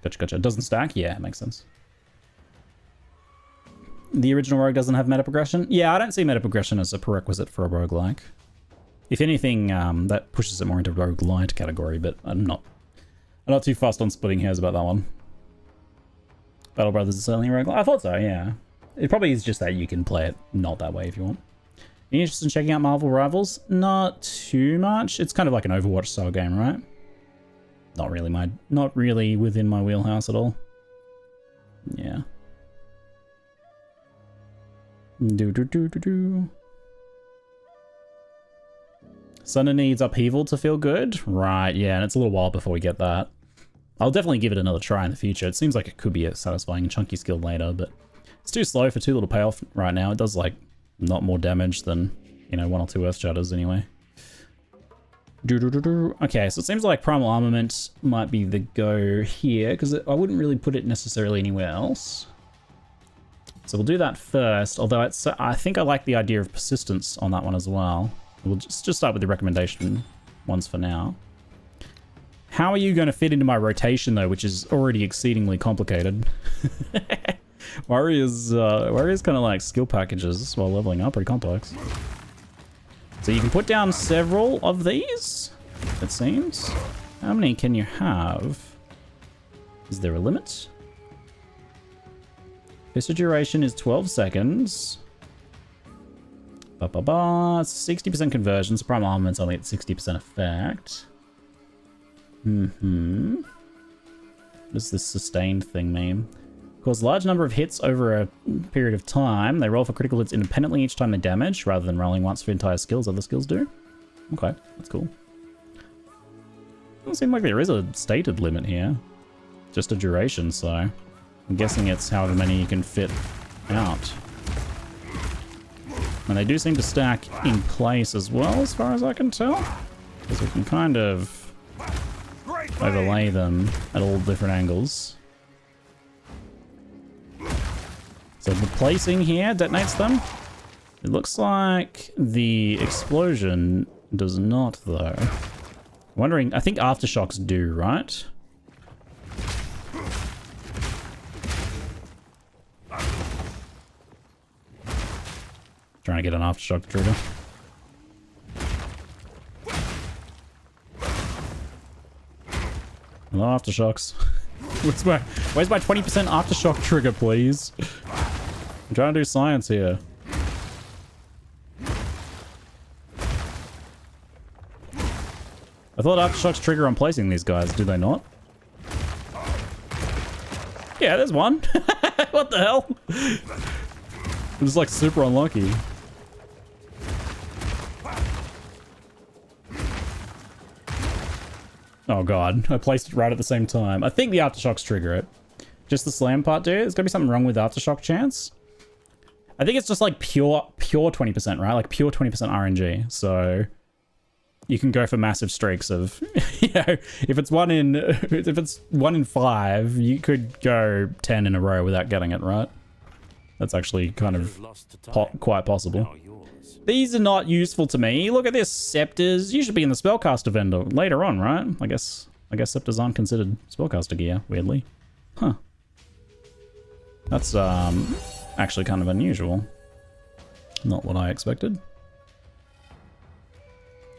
Gotcha. It doesn't stack? Yeah, it makes sense. The original rogue doesn't have meta progression? Yeah, I don't see meta progression as a prerequisite for a roguelike. If anything, that pushes it more into roguelite category, but I'm not too fussed on splitting hairs about that one. Battle Brothers is certainly a roguelike. I thought so, yeah. It probably is just that you can play it not that way if you want. Are you interested in checking out Marvel Rivals? Not too much. It's kind of like an Overwatch style game, right? Not really within my wheelhouse at all. Yeah. Sunder needs upheaval to feel good? Right, yeah, and it's a little while before we get that. I'll definitely give it another try in the future. It seems like it could be a satisfying and chunky skill later, but it's too slow for too little payoff right now. It does like not more damage than, you know, 1 or 2 Earth Shatters anyway. Okay, so it seems like Primal Armament might be the go here, because I wouldn't really put it necessarily anywhere else. So we'll do that first, although I think I like the idea of persistence on that one as well. We'll just start with the recommendation ones for now. How are you going to fit into my rotation though, which is already exceedingly complicated? Warriors kind of like skill packages while leveling up, pretty complex. So you can put down several of these, it seems. How many can you have? Is there a limit? Fissure duration is 12 seconds. 60% conversion, so Primal Armament's only at 60% effect. What does this sustained thing mean? Cause a large number of hits over a period of time. They roll for critical hits independently each time they damage, rather than rolling once for entire skills other skills do. Okay, that's cool. Doesn't seem like there is a stated limit here. Just a duration, so I'm guessing it's however many you can fit out. And they do seem to stack in place as well, as far as I can tell. Because we can kind of overlay them at all different angles. So the placing here detonates them. It looks like the explosion does not, though. I'm wondering, I think aftershocks do, right? Trying to get an aftershock trigger. Hello, aftershocks. Where's my 20% aftershock trigger, please? I'm trying to do science here. I thought aftershocks trigger on placing these guys, do they not? Yeah, there's one. What the hell? I'm just like super unlucky. Oh god, I placed it right at the same time. I think the aftershocks trigger it. Just the slam part, dude. There's gotta be something wrong with aftershock chance. I think it's just like pure 20%, right? Like pure 20% RNG. So you can go for massive streaks of, you know, if it's 1 in 5, you could go 10 in a row without getting it, right? That's actually kind of quite possible. These are not useful to me. Look at this, scepters. You should be in the spellcaster vendor later on, right? I guess scepters aren't considered spellcaster gear, weirdly. Huh. That's actually kind of unusual. Not what I expected.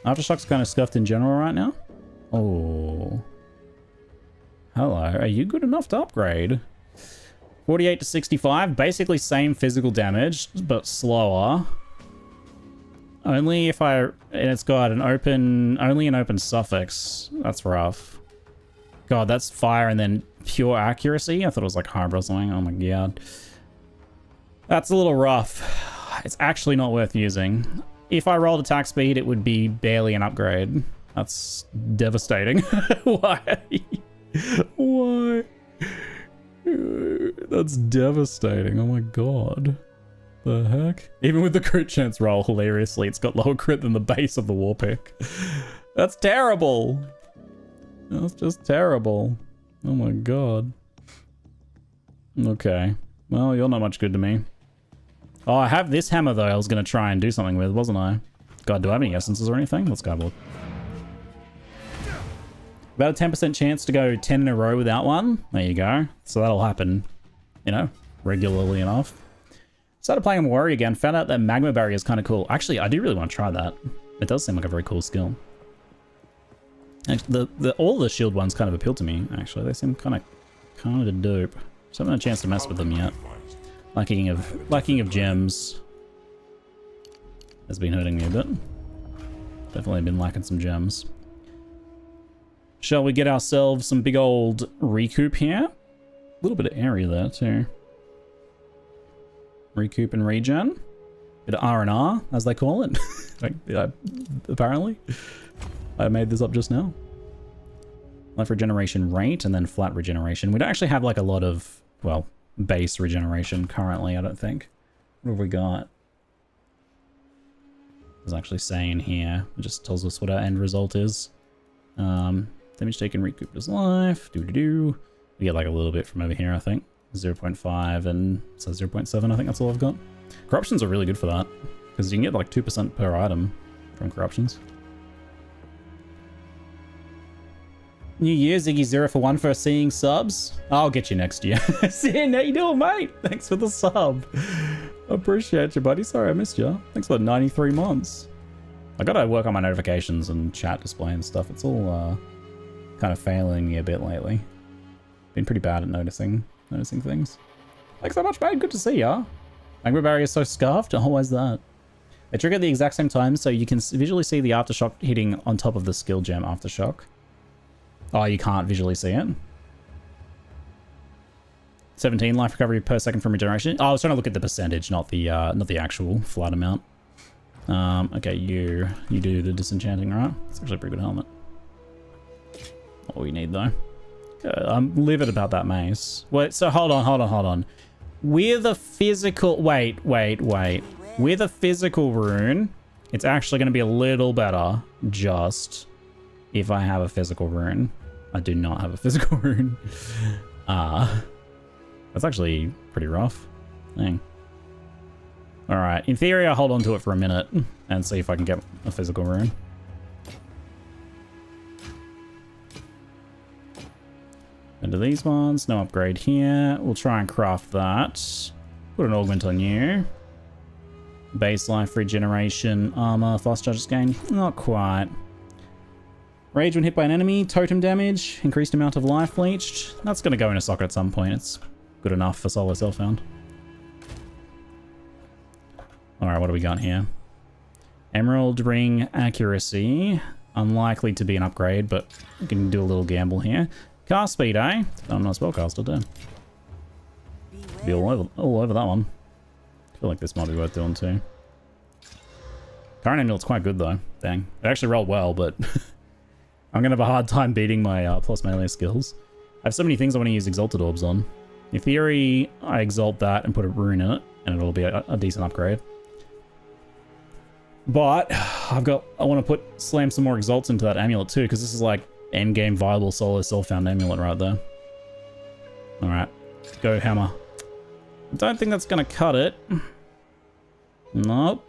Aftershock's kind of scuffed in general right now. Oh. Hello, are you good enough to upgrade? 48 to 65, basically same physical damage, but slower. Only if and it's got only an open suffix. That's rough. God, that's fire and then pure accuracy? I thought it was like harbor or something. Oh my god. That's a little rough. It's actually not worth using. If I rolled attack speed, it would be barely an upgrade. That's devastating. Why? Why? That's devastating. Oh my god. The heck? Even with the crit chance roll, hilariously, it's got lower crit than the base of the war pick. That's terrible. That's just terrible. Oh my god. Okay. Well, you're not much good to me. Oh, I have this hammer, though, I was going to try and do something with, wasn't I? God, do I have any essences or anything? Let's go have a look. About a 10% chance to go 10 in a row without one. There you go. So that'll happen, you know, regularly enough. Started playing Warrior again. Found out that Magma Barrier is kind of cool. Actually, I do really want to try that. It does seem like a very cool skill. Actually, all the shield ones kind of appeal to me, actually. They seem kind of dope. Just haven't had a chance to mess with them yet. Lacking of gems has been hurting me a bit. Definitely been lacking some gems. Shall we get ourselves some big old recoup here? A little bit of area there too. Recoup and regen. Bit of R&R, as they call it. Apparently. I made this up just now. Life regeneration rate and then flat regeneration. We don't actually have like a lot of, well, base regeneration currently, I don't think. What have we got? It's actually saying here. It just tells us what our end result is. Damage taken recouped as life. We get like a little bit from over here, I think. 0.5 and so 0.7, I think that's all I've got. Corruptions are really good for that. Because you can get like 2% per item from corruptions. New Year, Ziggy 0 for 1 for seeing subs. I'll get you next year. Sin, how you doing, mate? Thanks for the sub. Appreciate you, buddy. Sorry I missed you. Thanks for 93 months. I gotta work on my notifications and chat display and stuff. It's all kind of failing me a bit lately. Been pretty bad at noticing things. Thanks so much, mate. Good to see ya. Magma Barrier is so scarfed. Oh, why's that? They trigger at the exact same time, so you can visually see the aftershock hitting on top of the skill gem aftershock. Oh, you can't visually see it. 17 life recovery per second from regeneration. Oh, I was trying to look at the percentage, not the actual flat amount. Okay, you do the disenchanting, right? It's actually a pretty good helmet. Not what we need though. I'm livid about that mace. Wait, so hold on. With a physical, wait. With a physical rune, it's actually going to be a little better just if I have a physical rune. I do not have a physical rune. That's actually pretty rough. Dang. Alright, in theory I'll hold on to it for a minute and see if I can get a physical rune. Into these ones, no upgrade here. We'll try and craft that. Put an augment on you. Base life regeneration, armor, fast charges gain. Not quite. Rage when hit by an enemy, totem damage, increased amount of life leached. That's going to go in a socket at some point. It's good enough for solo self-found. Alright, what do we got here? Emerald ring accuracy. Unlikely to be an upgrade, but we can do a little gamble here. Cast speed, eh? I'm not a spellcaster, damn. Be all over that one. I feel like this might be worth doing too. Current amulet's quite good though. Dang. It actually rolled well, but I'm gonna have a hard time beating my plus melee skills. I have so many things I want to use exalted orbs on. In theory, I exalt that and put a rune in it, and it'll be a decent upgrade. But I want to slam some more exalts into that amulet too, because this is like endgame viable solo self-found amulet right there. Alright, go hammer. I don't think that's going to cut it. Nope.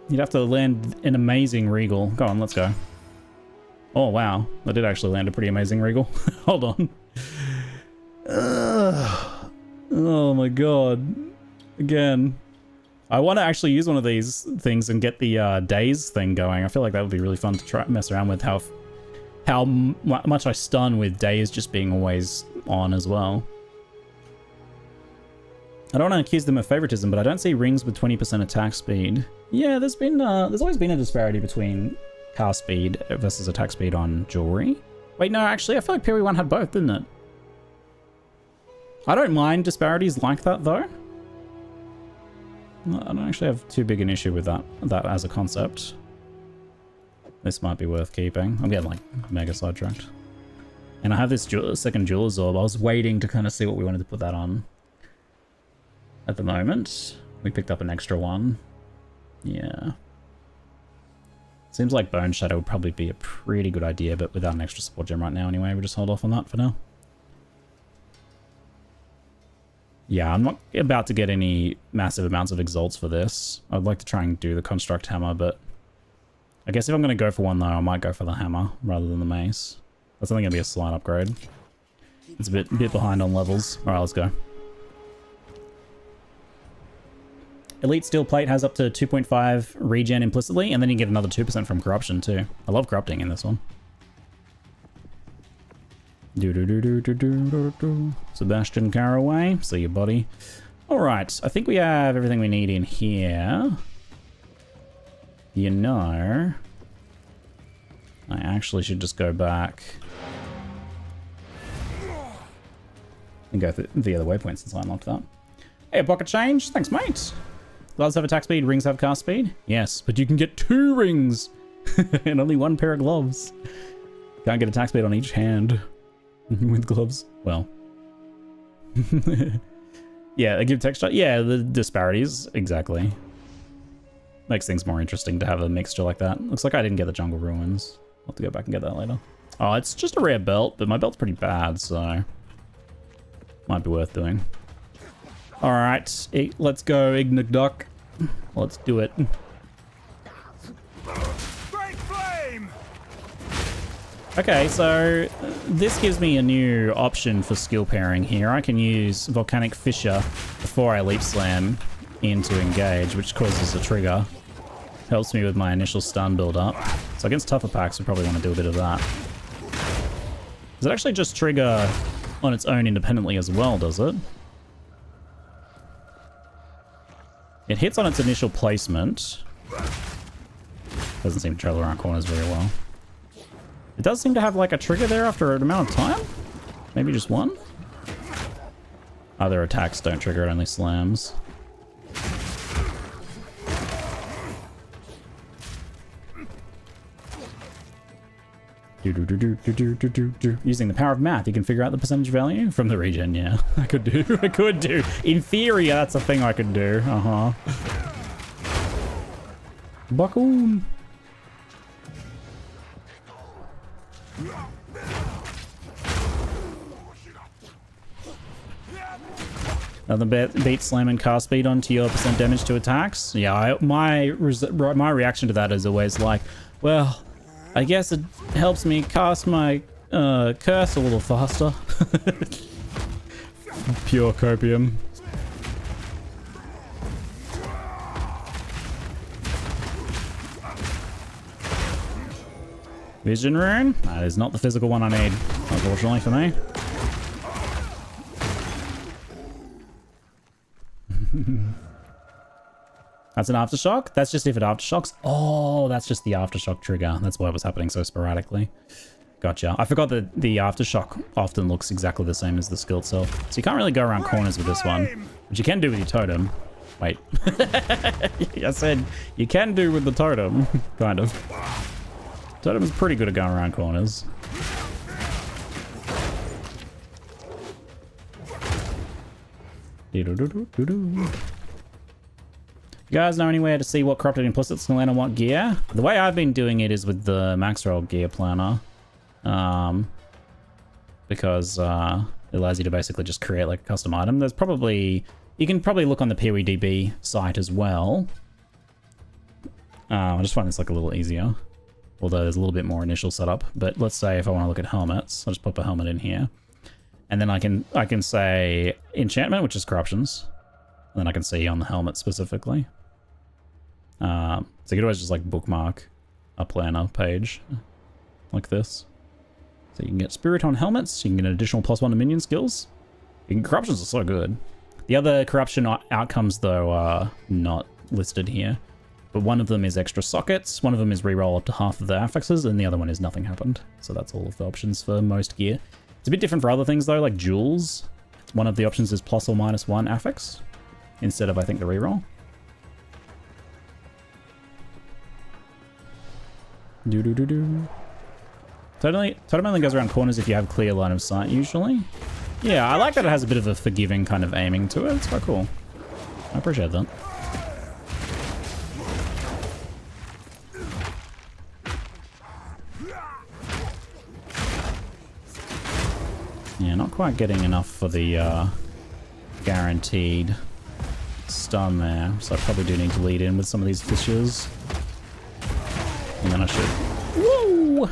You'd have to land an amazing regal. Go on, let's go. Oh wow, I did actually land a pretty amazing regal. Hold on. Oh my god. Again. I want to actually use one of these things and get the daze thing going. I feel like that would be really fun to try mess around with. How much I stun with daze just being always on as well. I don't want to accuse them of favoritism, but I don't see rings with 20% attack speed. Yeah, there's always been a disparity between cast speed versus attack speed on jewelry. Wait, no, actually, I feel like PoE1 had both, didn't it? I don't mind disparities like that though. I don't actually have too big an issue with that as a concept. This might be worth keeping. I'm getting like mega sidetracked. And I have this second jeweler's orb. I was waiting to kind of see what we wanted to put that on. At the moment, we picked up an extra one. Yeah. Seems like Bone Shadow would probably be a pretty good idea, but without an extra support gem right now anyway, we'll just hold off on that for now. Yeah, I'm not about to get any massive amounts of exalts for this. I'd like to try and do the construct hammer, but I guess if I'm going to go for one though, I might go for the hammer rather than the mace. That's only going to be a slight upgrade. It's a bit behind on levels. Alright, let's go. Elite Steel Plate has up to 2.5 regen implicitly, and then you get another 2% from corruption too. I love corrupting in this one. Sebastian Caraway, see your body. Alright, I think we have everything we need in here. You know, I actually should just go back and go through the other waypoints since I unlocked that. Hey, a pocket change. Thanks, mate. Gloves have attack speed, rings have cast speed. Yes, but you can get 2 rings and only 1 pair of gloves. Can't get attack speed on each hand with gloves. Well. Yeah, they give texture. Yeah, the disparities. Exactly. Makes things more interesting to have a mixture like that. Looks like I didn't get the Jungle Ruins. I'll have to go back and get that later. Oh, it's just a rare belt, but my belt's pretty bad, so might be worth doing. Alright, let's go, Ignagduck. Let's do it. Great flame! Okay, so this gives me a new option for skill pairing here. I can use Volcanic Fissure before I Leap Slam into engage, which causes a trigger. Helps me with my initial stun build up. So against tougher packs, we probably want to do a bit of that. Does it actually just trigger on its own independently as well, does it? It hits on its initial placement. Doesn't seem to travel around corners very well. It does seem to have like a trigger there after an amount of time. Maybe just one? Other attacks don't trigger, it only slams. Using the power of math, you can figure out the percentage value from the regen. Yeah, I could do. In theory, that's a thing I could do. Buckle. Another beat slam and cast speed onto your percent damage to attacks. Yeah, my reaction to that is always like, well, I guess it helps me cast my curse a little faster. Pure copium. Vision rune. That is not the physical one I need, unfortunately for me. That's an aftershock? That's just if it aftershocks? Oh, that's just the aftershock trigger. That's why it was happening so sporadically. Gotcha. I forgot that the aftershock often looks exactly the same as the skill itself. So you can't really go around corners with this one, which you can do with your totem. Wait. I said you can do with the totem, kind of. Totem is pretty good at going around corners. You guys know anywhere to see what corrupted implicits can land on what gear? The way I've been doing it is with the Maxroll gear planner. Because it allows you to basically just create like a custom item. There's probably... You can probably look on the PWDB site as well. I just find this like a little easier. Although there's a little bit more initial setup. But let's say if I want to look at helmets, I'll just pop a helmet in here. And then I can say enchantment, which is corruptions. And then I can see on the helmet specifically. So you could always just like bookmark a planner page like this. So you can get spirit on helmets, you can get an additional +1 to minion skills. Corruptions are so good. The other corruption outcomes though are not listed here. But one of them is extra sockets, one of them is reroll up to half of the affixes, and the other one is nothing happened. So that's all of the options for most gear. It's a bit different for other things though, like jewels. One of the options is +or -1 affix, instead of I think the reroll. Totem only goes around corners if you have clear line of sight usually. Yeah, I like that it has a bit of a forgiving kind of aiming to it. It's quite cool. I appreciate that. Yeah, not quite getting enough for the guaranteed stun there. So I probably do need to lead in with some of these fissures. And then I should... Woo!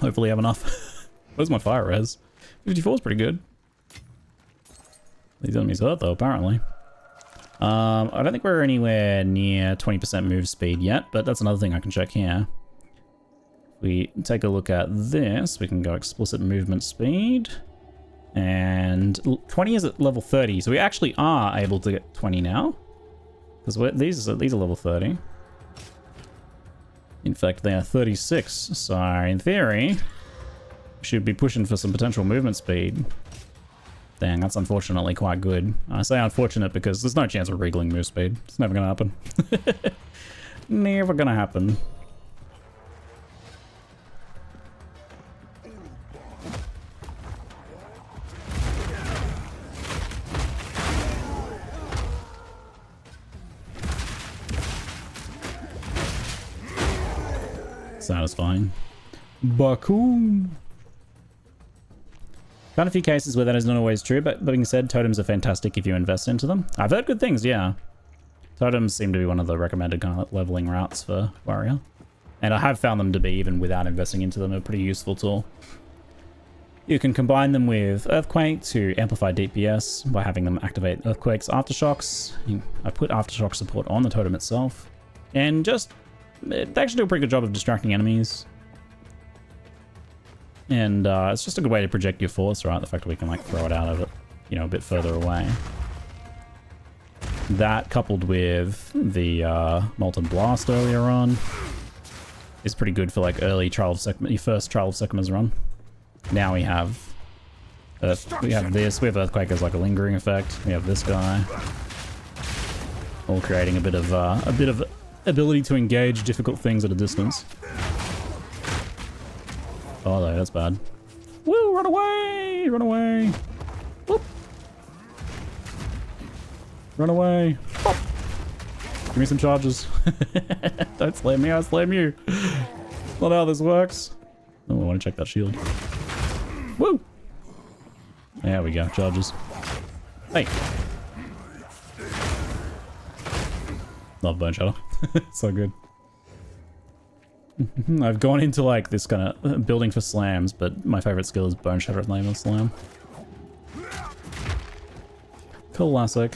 Hopefully have enough. Where's my fire res? 54 is pretty good. These enemies hurt though, apparently. I don't think we're anywhere near 20% move speed yet, but that's another thing I can check here. If we take a look at this, we can go explicit movement speed. And 20 is at level 30, so we actually are able to get 20 now. Because these are level 30. In fact, they are 36, so in theory, we should be pushing for some potential movement speed. Dang, that's unfortunately quite good. I say unfortunate because there's no chance of regling move speed. It's never gonna happen. Never gonna happen. Satisfying. Bakun. Found a few cases where that is not always true, but being said, totems are fantastic if you invest into them. I've heard good things, yeah. Totems seem to be one of the recommended kind of leveling routes for warrior. And I have found them to be, even without investing into them, a pretty useful tool. You can combine them with Earthquake to amplify DPS by having them activate Earthquake's aftershocks. I put aftershock support on the totem itself. And just... they actually do a pretty good job of distracting enemies. And it's just a good way to project your force, right? The fact that we can like throw it out of it, you know, a bit further away. That coupled with the Molten Blast earlier on is pretty good for like early Trial of Sekhmet, your first Trial of Sekhmet's run. Now we have this, we have Earthquake as like a lingering effect. We have this guy, all creating a bit of ability to engage difficult things at a distance. Oh, no, that's bad. Woo, run away! Run away! Whoop. Run away! Whoop. Give me some charges. Don't slam me, I slam you. Not how this works. Oh, I want to check that shield. Woo! There we go, charges. Hey! Love Bone Shatter. So good. I've gone into like this kind of building for slams, but my favorite skill is Bone Shatter with Name of Slam. Classic.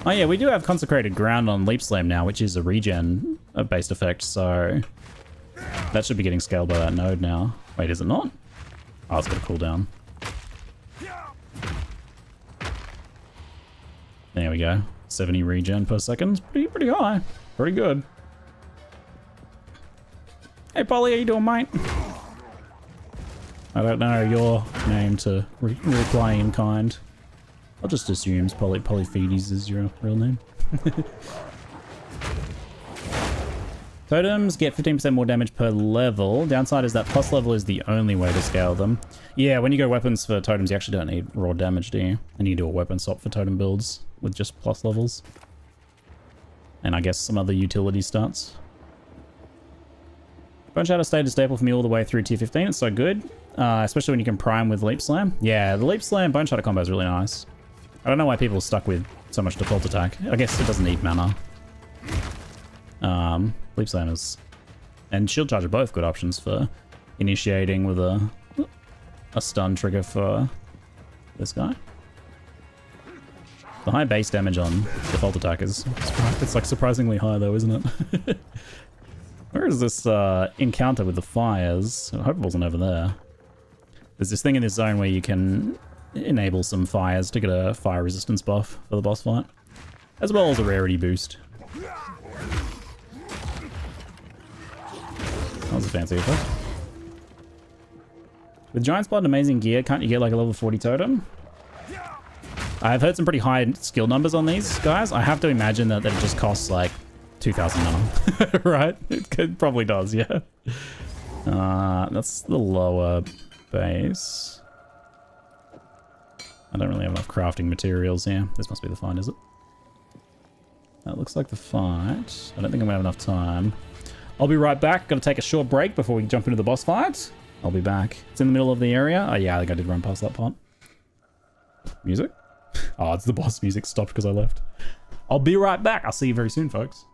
Oh yeah, we do have Consecrated Ground on Leap Slam now, which is a regen of based effect, so that should be getting scaled by that node now. Wait, is it not? Oh, it's got a cooldown. There we go. 70 regen per second. Pretty high. Pretty good. Hey, Polly, how you doing, mate? I don't know your name to reply in kind. I'll just assume Polyphedes is your real name. Totems get 15% more damage per level. Downside is that plus level is the only way to scale them. Yeah, when you go weapons for totems, you actually don't need raw damage, do you? And you do a weapon swap for totem builds with just plus levels. And I guess some other utility stats. Bone Shatter stayed a staple for me all the way through tier 15. It's so good. Especially when you can prime with Leap Slam. Yeah, the Leap Slam Bone Shatter combo is really nice. I don't know why people are stuck with so much default attack. I guess it doesn't need mana. Leap Slam is... and Shield Charge are both good options for initiating with a stun trigger for this guy. The high base damage on default attack is... it's like surprisingly high though, isn't it? Where is this encounter with the fires? I hope it wasn't over there. There's this thing in this zone where you can enable some fires to get a fire resistance buff for the boss fight, as well as a rarity boost. That was a fancy effect. With Giant's Blood and Amazing Gear, can't you get like a level 40 totem? I've heard some pretty high skill numbers on these guys. I have to imagine that it just costs like 2,000 mana, right? It probably does, yeah. That's the lower base. I don't really have enough crafting materials here. This must be the fight, is it? That looks like the fight. I don't think I'm gonna have enough time. I'll be right back. Gotta take a short break before we jump into the boss fight. I'll be back. It's in the middle of the area. Oh yeah, I think I did run past that part. Music? Oh, it's the boss music stopped because I left. I'll be right back. I'll see you very soon, folks.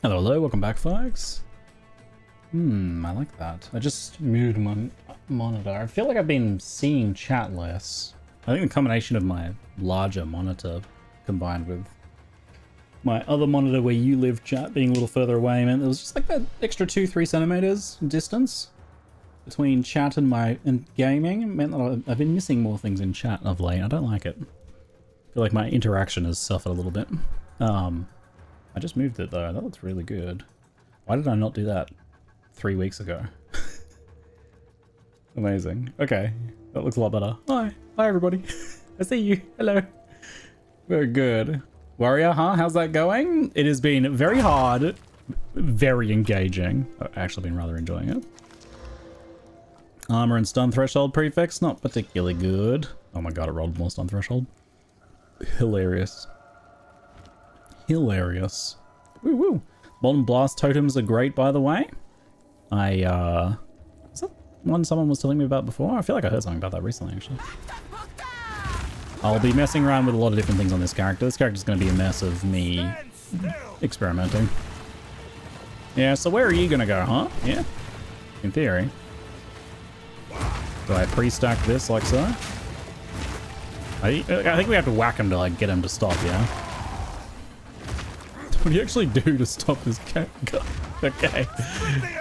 Hello, hello, welcome back, folks. I like that. I just moved my monitor. I feel like I've been seeing chat less. I think the combination of my larger monitor combined with my other monitor where you live, chat, being a little further away, meant there was just like that extra 2-3 centimeters distance between chat and gaming. It meant that I've been missing more things in chat of late. I don't like it. I feel like my interaction has suffered a little bit. I just moved it though. That looks really good. Why did I not do that 3 weeks ago? Amazing. Okay, that looks a lot better. Hi everybody. I see you. Hello. Very good. Warrior, huh? How's that going? It has been very hard, very engaging. I've actually been rather enjoying it. Armor and stun threshold prefix, not particularly good. Oh my god, it rolled more stun threshold. Hilarious. Hilarious. Woo woo. Molten blast totems are great, by the way. Is that one someone was telling me about before? I feel like I heard something about that recently, actually. I'll be messing around with a lot of different things on this character. This character's going to be a mess of me experimenting. Yeah, so where are you going to go, huh? Yeah, in theory. Do I pre-stack this like so? I think we have to whack him to like get him to stop, yeah? What do you actually do to stop this cat? Okay.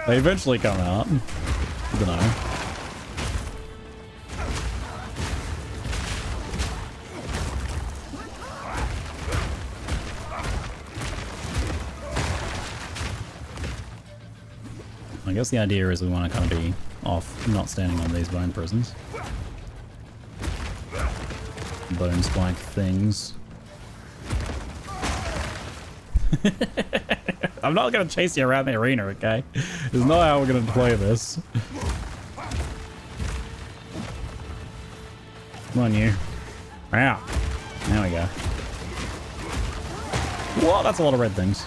They eventually come out. I don't know. I guess the idea is we want to kind of be off, not standing on these bone prisons. Bone spike things. I'm not going to chase you around the arena, okay? This is not how we're going to play this. Come on, you. Wow. There we go. Whoa, that's a lot of red things.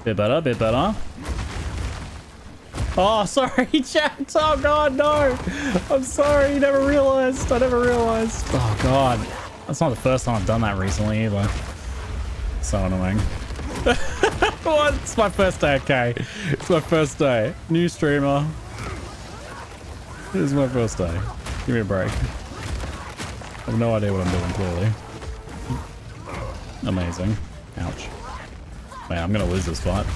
Bit better, bit better. Oh, sorry, chat. Oh, God, no. I'm sorry. You never realized. I never realized. Oh, God. That's not the first time I've done that recently either. So annoying. What? It's my first day, okay. It's my first day. New streamer. This is my first day. Give me a break. I have no idea what I'm doing, clearly. Amazing. Ouch. Man, I'm going to lose this fight.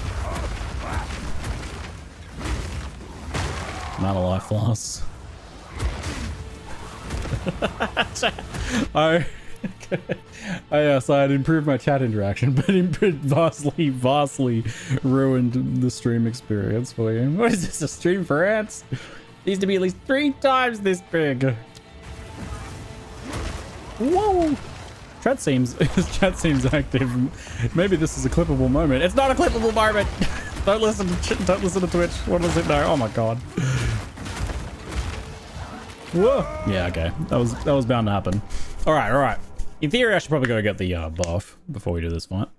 Not a life loss. So I'd improved my chat interaction, but it vastly ruined the stream experience for you. What is this, a stream for ants? It needs to be at least 3 times this big. Whoa! Chat seems active. Maybe this is a clippable moment. It's not a clippable moment. Don't listen to Twitch. What was it now? Oh my god. Whoa. Yeah, okay. That was bound to happen. All right. In theory, I should probably go get the buff before we do this fight.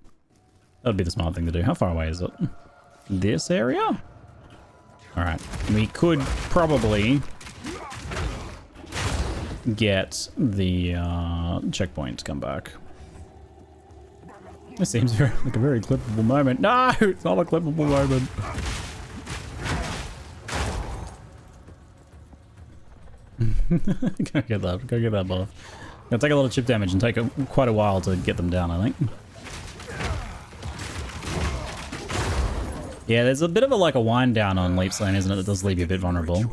That'd be the smart thing to do. How far away is it? This area? All right. We could probably get the checkpoint to come back. This seems like a very clippable moment. No, it's not a clippable moment. Go get that buff. Gonna take a lot of chip damage and take quite a while to get them down, I think. Yeah, there's a bit of a wind down on Leap Lane, isn't it? That does leave you a bit vulnerable.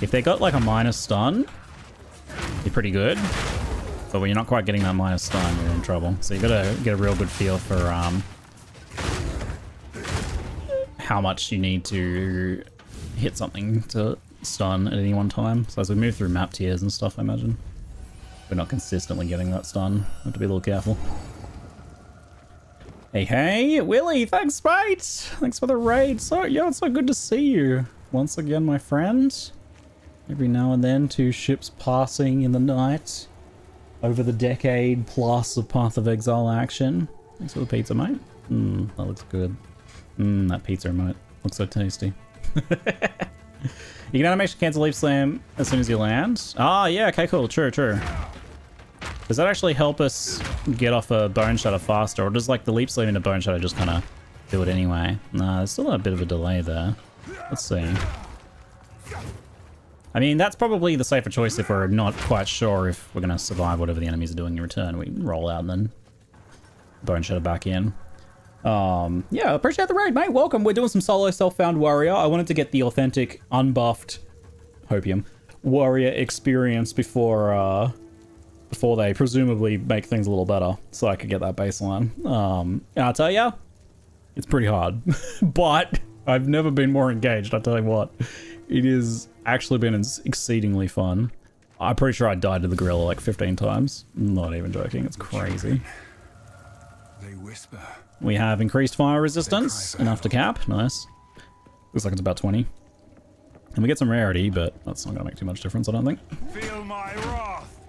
If they got like a minus stun, you're pretty good. But when you're not quite getting that minus stun, you're in trouble. So you gotta get a real good feel for how much you need to hit something to stun at any one time. So as we move through map tiers and stuff, I imagine we're not consistently getting that stun. Have to be a little careful. Hey, Willie, thanks, mate. Thanks for the raid. So yeah, it's so good to see you once again, my friend. Every now and then, 2 ships passing in the night over the decade plus of Path of Exile action. Thanks for the pizza, mate. That looks good. That pizza emote. Looks so tasty. You can animation cancel leap slam as soon as you land. Ah, yeah, okay, cool, true. Does that actually help us get off a bone shatter faster, or does like the leap slam into bone shatter just kind of do it anyway? Nah, there's still a bit of a delay there. Let's see. I mean, that's probably the safer choice if we're not quite sure if we're going to survive whatever the enemies are doing in return. We roll out and then bone shatter back in. Yeah, appreciate the raid, mate. Welcome. We're doing some solo self-found warrior. I wanted to get the authentic, unbuffed hopium warrior experience before they presumably make things a little better, so I could get that baseline. And I'll tell ya, it's pretty hard, but I've never been more engaged. I tell you what, it has actually been exceedingly fun. I'm pretty sure I died to the gorilla like 15 times. Not even joking. It's crazy. They whisper. We have increased fire resistance, enough to cap. Nice. Looks like it's about 20. And we get some rarity, but that's not going to make too much difference, I don't think. Feel my wrath.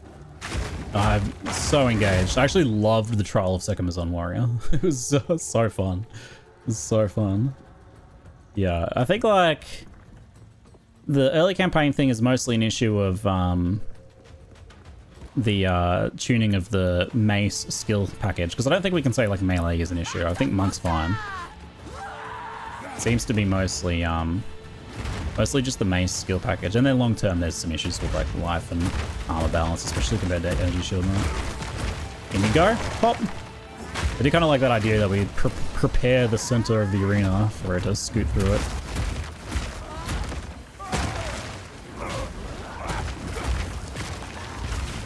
I'm so engaged. I actually loved the trial of Sekim's on Warrior. It was so fun. It was so fun. Yeah, I think like the early campaign thing is mostly an issue of the tuning of the mace skill package, because I don't think we can say like melee is an issue. I think monk's fine. Seems to be mostly just the mace skill package, and then long term there's some issues with like life and armor balance, especially compared to energy shield now. In you go, pop. I do kind of like that idea that we prepare the center of the arena for it to scoot through it.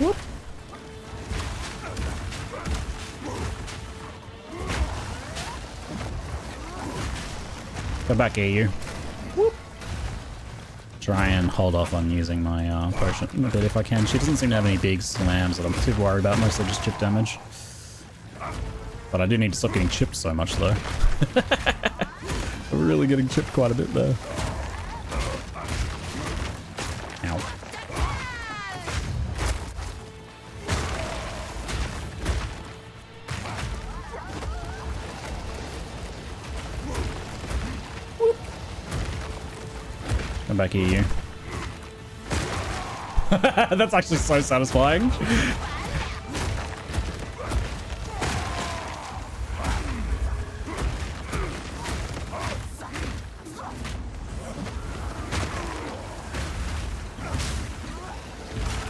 Whoop. Go back at you. Whoop. Try and hold off on using my potion a bit if I can. She doesn't seem to have any big slams that I'm too worried about, mostly just chip damage. But I do need to stop getting chipped so much though. I'm really getting chipped quite a bit there. Ow. Whoop. Come back here, you. That's actually so satisfying.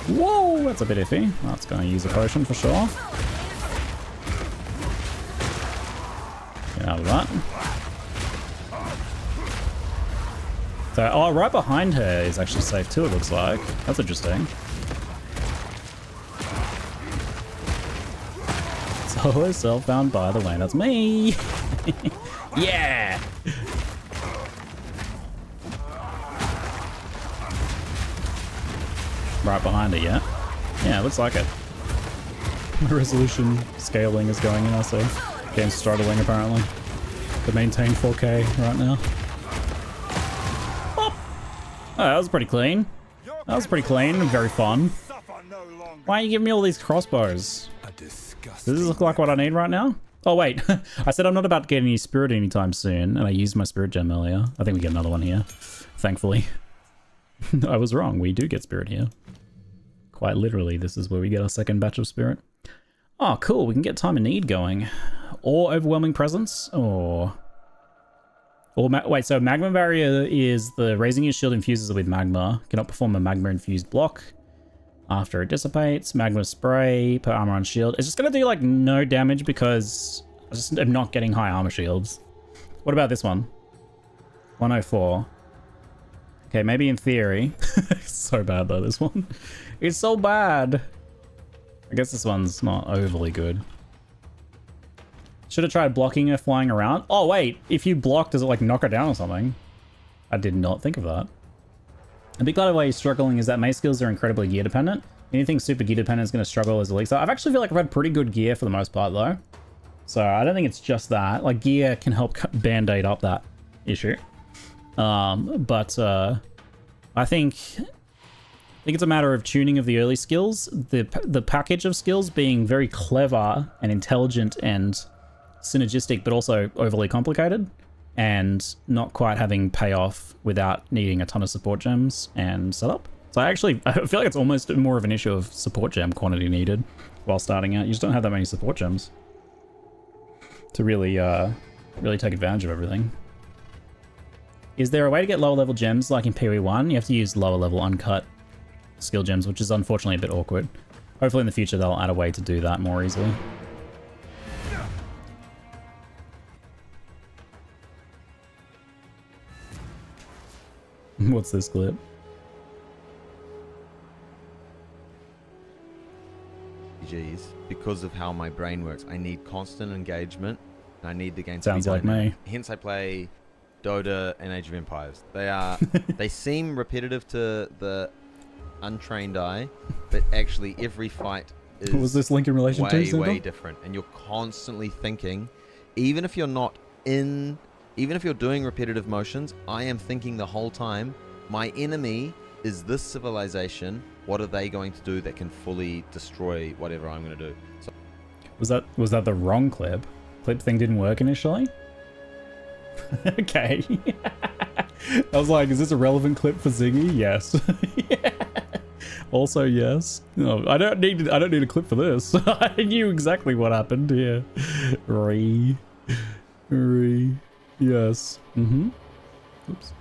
Whoa, that's a bit iffy. That's going to use a potion for sure. Get out of that. So, oh, right behind her is actually safe too, it looks like. That's interesting. Solo self-found by the way, that's me! Yeah! Right behind it, yeah? Yeah, looks like it. The resolution scaling is going in, I see. Game's struggling, apparently. To maintain 4K right now. Oh, that was pretty clean. That was pretty clean and very fun. Why are you giving me all these crossbows? Does this look like what I need right now? Oh, wait. I said I'm not about to get any spirit anytime soon, and I used my spirit gem earlier. I think we get another one here, thankfully. I was wrong. We do get spirit here. Quite literally, this is where we get our second batch of spirit. Oh, cool. We can get time of need going. Or overwhelming presence. Or wait, so magma barrier is the raising your shield infuses it with magma. Cannot perform a magma infused block after it dissipates. Magma spray per armor on shield. It's just going to do like no damage because I just am not getting high armor shields. What about this one? 104. Okay, maybe in theory. It's so bad though, this one. It's so bad. I guess this one's not overly good. Should have tried blocking her flying around. Oh wait, if you block, does it like knock her down or something? I did not think of that. A big part of why you're struggling is that mace skills are incredibly gear dependent. Anything super gear dependent is going to struggle as a league. So I've actually feel like I've had pretty good gear for the most part though. So I don't think it's just that. Like gear can help band-aid up that issue. I think it's a matter of tuning of the early skills, the package of skills being very clever and intelligent and synergistic, but also overly complicated. and not quite having payoff without needing a ton of support gems and setup. So I feel like it's almost more of an issue of support gem quantity needed while starting out. You just don't have that many support gems to really take advantage of everything. Is there a way to get lower level gems like in PoE1? You have to use lower level uncut skill gems, which is unfortunately a bit awkward. Hopefully in the future they'll add a way to do that more easily. What's this clip? Because of how my brain works, I need constant engagement. And I need the game to Sounds be like dynamic. me. Hence I play Dota and Age of Empires. They seem repetitive to the untrained eye, but actually every fight is What was this link in relation to? way different, and you're constantly thinking, even if you're doing repetitive motions, I am thinking the whole time, my enemy is this civilization. What are they going to do that can fully destroy whatever I'm going to do? So Was that the wrong clip? Clip thing didn't work initially? Okay. I was like, is this a relevant clip for Ziggy? Yes. Yeah. Also, yes. No, I don't need a clip for this. I knew exactly what happened here. Yes. Mm-hmm. Oops.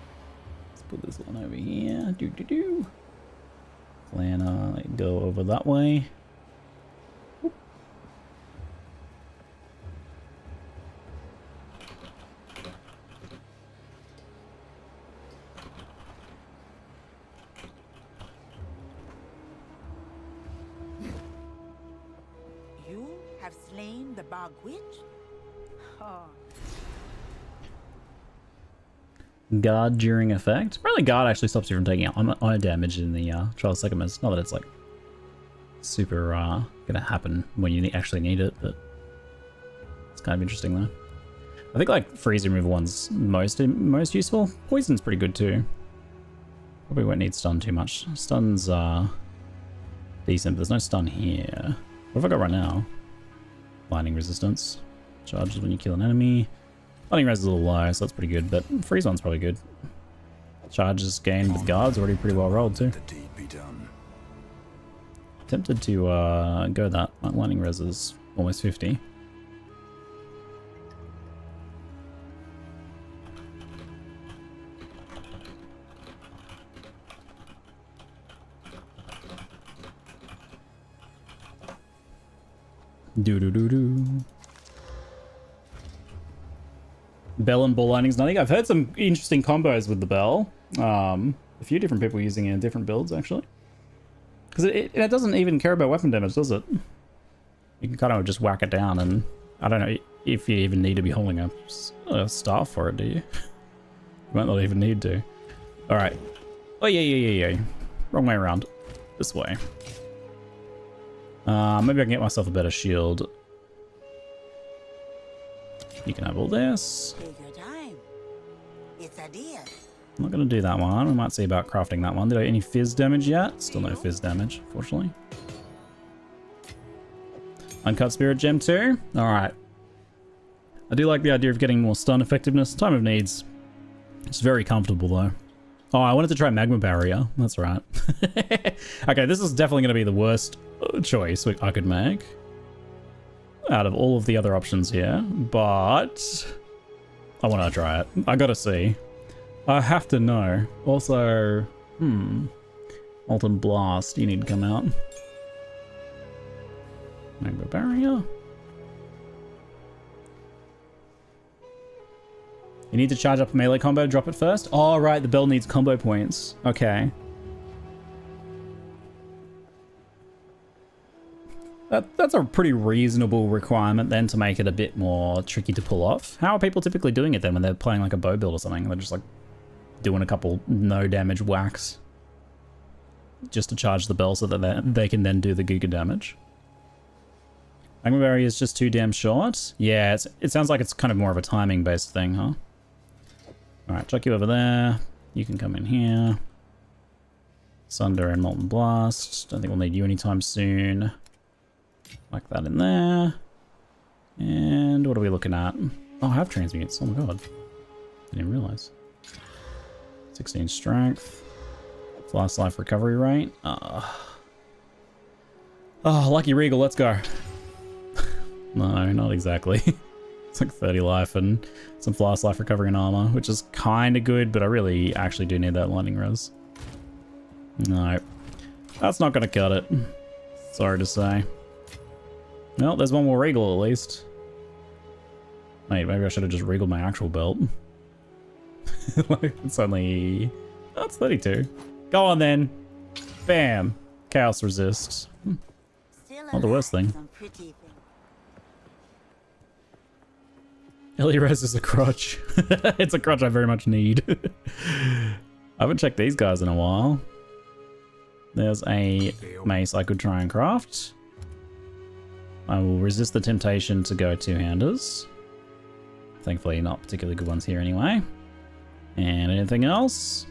Let's put this one over here. Planner, go over that way. Whoop. You have slain the Bog Witch? Oh. Guard during effect. Apparently guard actually stops you from taking honor damage in the Trial of Sycamus. Not that it's like super gonna happen when you actually need it, but it's kind of interesting though. I think like freeze removal one's most useful. Poison's pretty good too. Probably won't need stun too much. Stun's decent, but there's no stun here. What have I got right now? Blinding resistance. Charges when you kill an enemy. Blinding res is a little low, so that's pretty good, but freeze one's probably good. Charges gained with guards already pretty well rolled too. The deed be done. Tempted to go that. My blinding res is almost 50. Do. Bell and ball lightning's nothing. I've heard some interesting combos with the bell. A few different people using it in different builds actually. Because it doesn't even care about weapon damage, does it? You can kind of just whack it down, and I don't know if you even need to be holding a staff for it, do you? You might not even need to. Alright. Oh yeah. Wrong way around. This way. Maybe I can get myself a better shield. You can have all this. Take your time. It's a deal. I'm not going to do that one. We might see about crafting that one. Did I get any fizz damage yet? Still no fizz damage, fortunately. Uncut Spirit Gem too? Alright. I do like the idea of getting more stun effectiveness. Time of Needs. It's very comfortable though. Oh, I wanted to try Magma Barrier. That's right. Okay, this is definitely going to be the worst choice I could make out of all of the other options here, but I want to try it. I gotta see. I have to know. Also, Molten Blast, you need to come out. Magma Barrier. You need to charge up a melee combo, drop it first? Oh, right, the bell needs combo points. Okay. That's a pretty reasonable requirement then to make it a bit more tricky to pull off. How are people typically doing it then when they're playing like a bow build or something? They're just like doing a couple no damage whacks just to charge the bell so that they can then do the Giga damage. Magma Barrier is just too damn short. Yeah, it sounds like it's kind of more of a timing based thing, huh? Alright, chuck you over there. You can come in here. Sunder and Molten Blast. Don't think we'll need you anytime soon. Like that in there. And what are we looking at? Oh, I have transmutes. Oh my god. Didn't even realize. 16 strength. Fast life recovery rate. Oh, lucky Regal, let's go. No, not exactly. It's like 30 life and some fast life recovery and armor, which is kind of good, but I really actually do need that lightning res. No, that's not going to cut it. Sorry to say. Well, there's one more Regal at least. Wait, maybe I should have just regaled my actual belt. Like, it's only... Oh, it's 32. Go on then. Bam. Chaos resist. Not the worst thing. Ellie res is a crutch. It's a crutch I very much need. I haven't checked these guys in a while. There's a mace I could try and craft. I will resist the temptation to go two-handers. Thankfully, not particularly good ones here anyway. And anything else?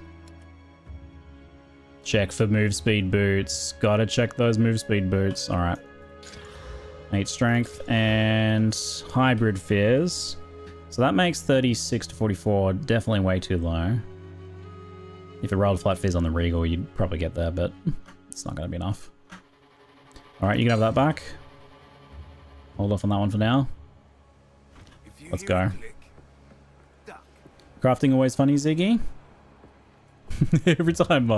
Check for move speed boots. Gotta check those move speed boots. Alright. 8 strength and hybrid fears. So that makes 36 to 44 definitely way too low. If it rolled flat fears on the Regal, you'd probably get there, but it's not going to be enough. Alright, you can have that back. Hold off on that one for now. Let's go. Crafting always funny, Ziggy. every time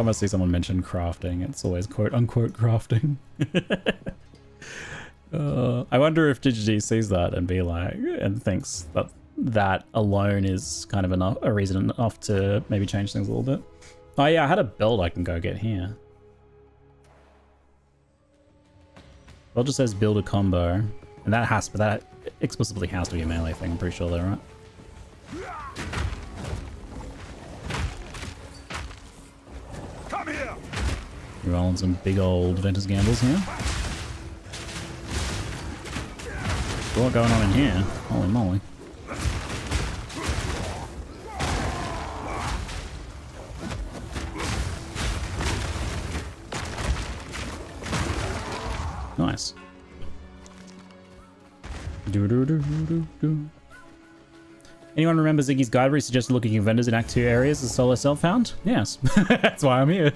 I see someone mention crafting, it's always quote unquote crafting. I wonder if Digity sees that and be like, and thinks that that alone is kind of enough, a reason enough to maybe change things a little bit. Oh yeah, I had a belt I can go get here. Belt just says build a combo, and that explicitly has to be a melee thing. I'm pretty sure they're right. Come here. You're rolling some big old Ventus gambles here. There's a lot going on in here. Holy moly. Nice. Anyone remember Ziggy's guide where he suggested looking at vendors in Act 2 areas as solo self-found? Yes. That's why I'm here.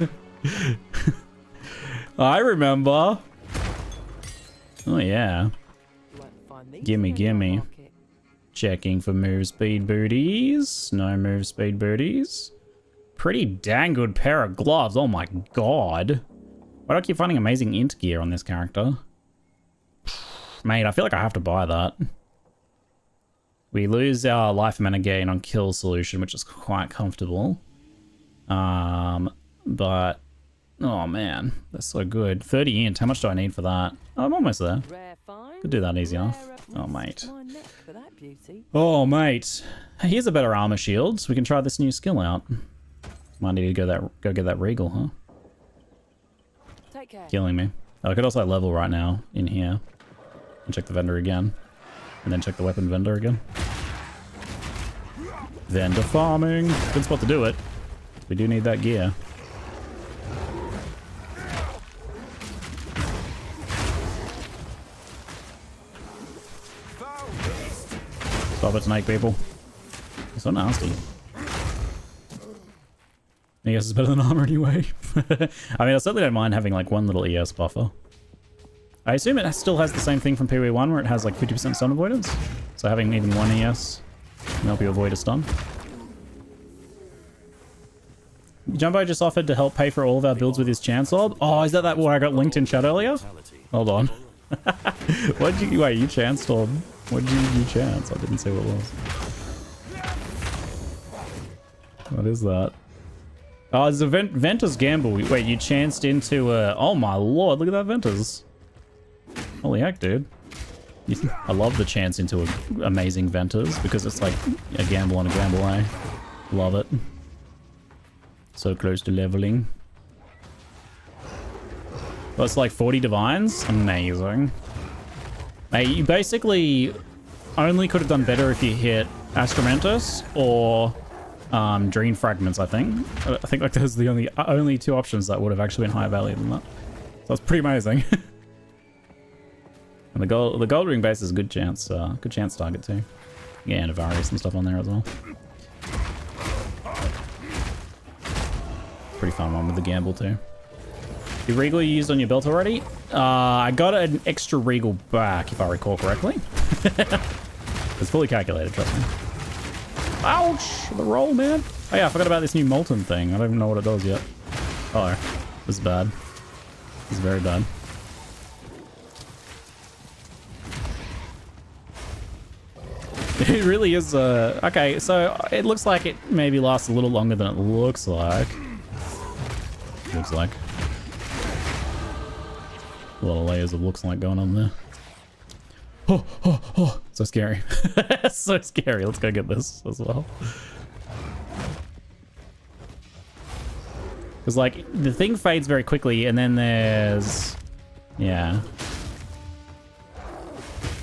I remember. Oh yeah. Gimme. Checking for move speed booties. No move speed booties. Pretty dang good pair of gloves. Oh my god. Why do I keep finding amazing int gear on this character? Mate, I feel like I have to buy that. We lose our life mana gain on kill solution, which is quite comfortable. But, oh man, that's so good. 30 int, how much do I need for that? Oh, I'm almost there. Could do that easy enough. Oh, mate. Oh, mate. Here's a better armor shield, so we can try this new skill out. Might need to go get that Regal, huh? Killing me. Oh, I could also level right now in here. And check the vendor again. And then check the weapon vendor again. Vendor farming. Good spot to do it. We do need that gear. Stop it, snake people. It's so nasty. ES is better than armor anyway. I mean, I certainly don't mind having like one little ES buffer. I assume it still has the same thing from PoE1 where it has like 50% stun avoidance. So having even one ES can help you avoid a stun. Jumbo just offered to help pay for all of our builds with his chance orb. Oh, is that where I got linked in chat earlier? Hold on. Wait, you chanced orb? What did you chance? I didn't see what it was. What is that? Oh, it's a Ventus gamble. Wait, you chanced into a... Oh my lord, look at that Ventus. Holy heck, dude. I love the chance into amazing Ventus because it's like a gamble on a gamble, eh? Love it. So close to leveling. Well, it's like 40 divines? Amazing. Hey, you basically only could have done better if you hit Astromantis or Dream Fragments, I think. I think like those are the only two options that would have actually been higher value than that. So it's pretty amazing. And the gold ring base is a good chance target too. Yeah, and Avarius and stuff on there as well. Pretty fun one with the gamble too. The Regal you used on your belt already? I got an extra Regal back, if I recall correctly. It's fully calculated, trust me. Ouch! The roll, man. Oh yeah, I forgot about this new Molten thing. I don't even know what it does yet. Oh, this is bad. This is very bad. It really is, okay, so it looks like it maybe lasts a little longer than it looks like. Looks like. A lot of layers of looks like going on there. Oh, oh, oh, so scary. So scary. Let's go get this as well. Because, like, the thing fades very quickly, and then there's... Yeah.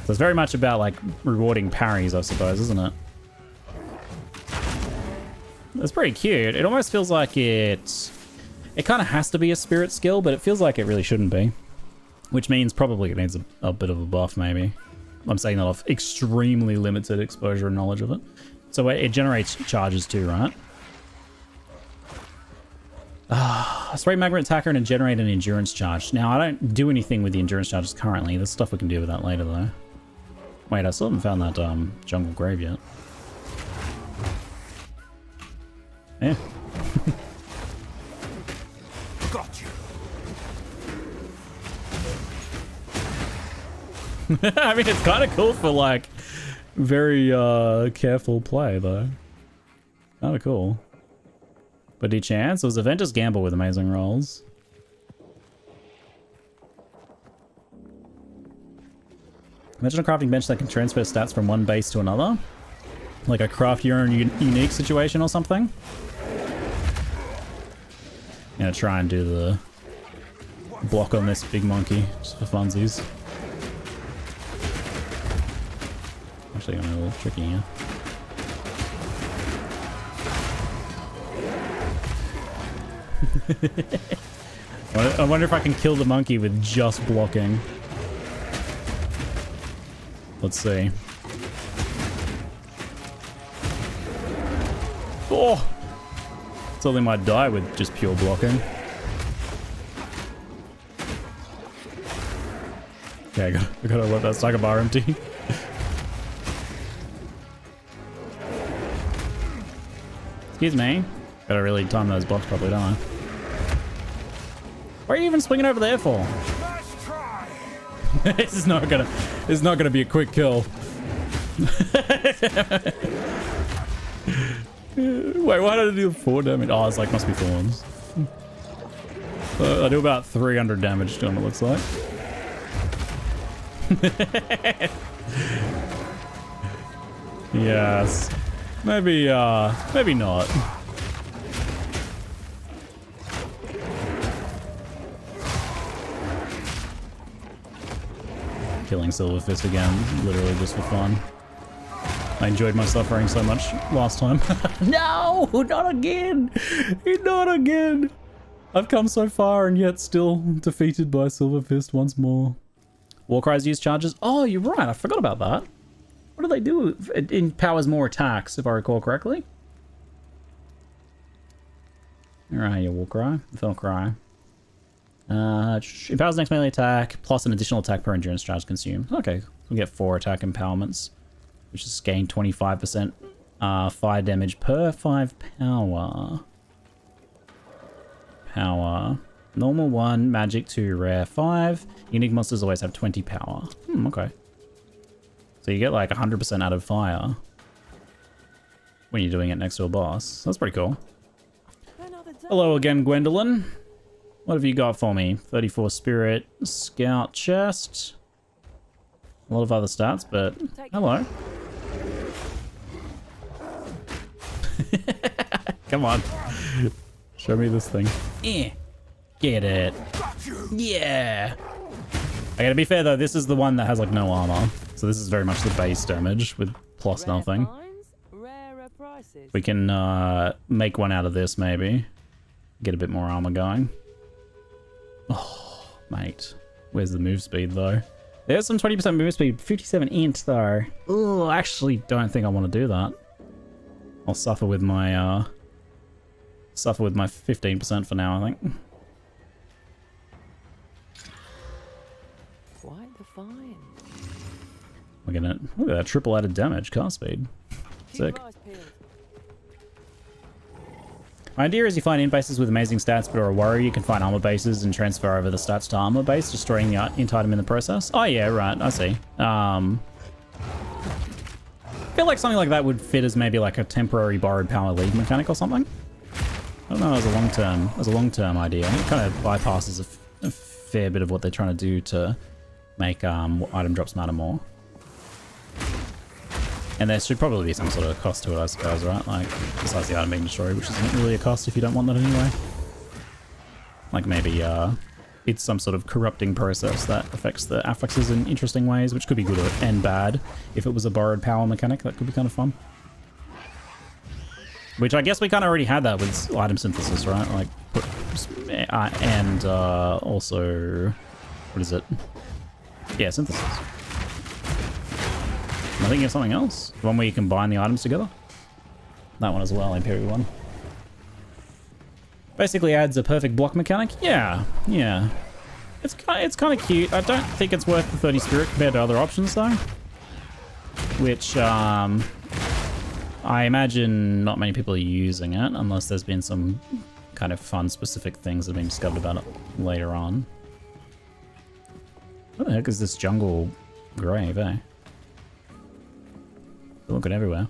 So it's very much about, like, rewarding parries, I suppose, isn't it? It's pretty cute. It almost feels like it kind of has to be a spirit skill, but it feels like it really shouldn't be. Which means probably it needs a bit of a buff, maybe. I'm saying that off extremely limited exposure and knowledge of it. So it generates charges too, right? Spray magma attacker and generate an endurance charge. Now, I don't do anything with the endurance charges currently. There's stuff we can do with that later, though. Wait, I still haven't found that jungle grave yet. Yeah. Got you. I mean, it's kind of cool for, like, very careful play, though. Kind of cool. But any chance? It was Aventus Gamble with amazing rolls. Imagine a crafting bench that can transfer stats from one base to another. Like a craft your own unique situation or something. Gonna try and do the block on this big monkey, just for funsies. Actually gonna be a little tricky here. I wonder if I can kill the monkey with just blocking. Let's see. Oh! Something might die with just pure blocking. Okay, I gotta let that Saga bar empty. Excuse me. Gotta really time those blocks properly, don't I? What are you even swinging over there for? Nice try. This is not gonna be a quick kill. Wait, why did I do 4 damage? Oh, it's like, must be thorns. I do about 300 damage to him, it looks like. Yes. Maybe not. Killing Silverfist again, literally just for fun. I enjoyed my suffering so much last time. No, not again! Not again! I've come so far and yet still defeated by Silverfist once more. Warcries use charges? Oh, you're right, I forgot about that. What do they do? It empowers more attacks, if I recall correctly. Alright, your Warcry. Felcry. Empowers next melee attack, plus an additional attack per endurance charge consumed. Okay, we get 4 attack empowerments, which is gain 25% fire damage per 5 power. Normal 1, magic 2, rare 5. Unique monsters always have 20 power. Okay. So you get like 100% out of fire when you're doing it next to a boss. That's pretty cool. Hello again, Gwendolyn. What have you got for me? 34 spirit, scout chest. A lot of other stats, but hello. Come on. Show me this thing. Yeah. Get it. Yeah. I gotta be fair though, this is the one that has like no armor. So this is very much the base damage with plus nothing. We can make one out of this maybe. Get a bit more armor going. Oh, mate. Where's the move speed though? There's some 20% movement speed, 57 int though. Oh, I actually don't think I want to do that. I'll suffer with my 15% for now, I think. Quite the find. We're gonna look at that triple added damage, cast speed. Sick. Keep your eyes peeled. My idea is you find int bases with amazing stats but are a worry. You can find armor bases and transfer over the stats to armor base, destroying the int item in the process. Oh yeah, right, I see. I feel like something like that would fit as maybe like a temporary borrowed power lead mechanic or something. I don't know, as a long-term idea. It kind of bypasses a fair bit of what they're trying to do to make item drops matter more. And there should probably be some sort of cost to it, I suppose, right? Like, besides the item being destroyed, which isn't really a cost if you don't want that anyway. Like maybe it's some sort of corrupting process that affects the affixes in interesting ways, which could be good and bad. If it was a borrowed power mechanic, that could be kind of fun. Which I guess we kind of already had that with item synthesis, right? Like, and also, what is it? Yeah, synthesis. I think of something else. The one where you combine the items together. That one as well, Imperial one. Basically adds a perfect block mechanic. Yeah, yeah. It's kind of cute. I don't think it's worth the 30 spirit compared to other options though. Which I imagine not many people are using it unless there's been some kind of fun specific things that have been discovered about it later on. What the heck is this jungle grave, eh? Looking everywhere.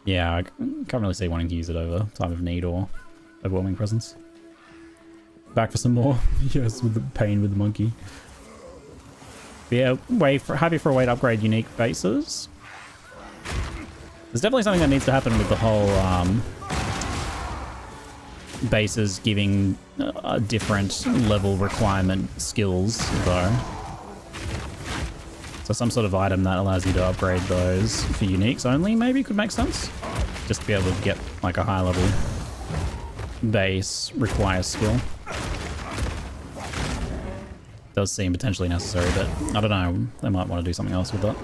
Yeah, I can't really see wanting to use it over time of need or overwhelming presence. Back for some more. Yes, with the pain with the monkey. But yeah, happy for a way to upgrade unique bases. There's definitely something that needs to happen with the whole bases giving different level requirement skills though. So some sort of item that allows you to upgrade those for uniques only maybe could make sense. Just to be able to get like a high level base requires skill. Does seem potentially necessary, but I don't know. They might want to do something else with that.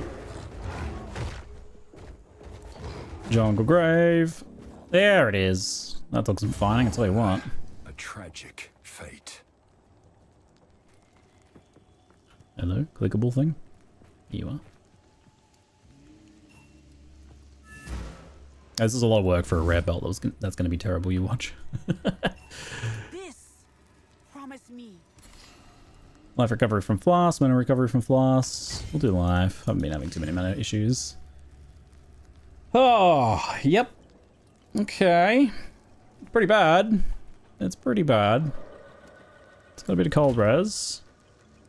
Jungle Grave. There it is. That took some finding, I'll tell you what. A tragic fate. Hello? Clickable thing? Here you are. This is a lot of work for a rare belt. That's going to be terrible, you watch. This, promise me. Life recovery from floss, mana recovery from floss. We'll do life. Haven't been having too many mana issues. Oh, yep. Okay. Pretty bad. It's pretty bad. It's got a bit of cold res.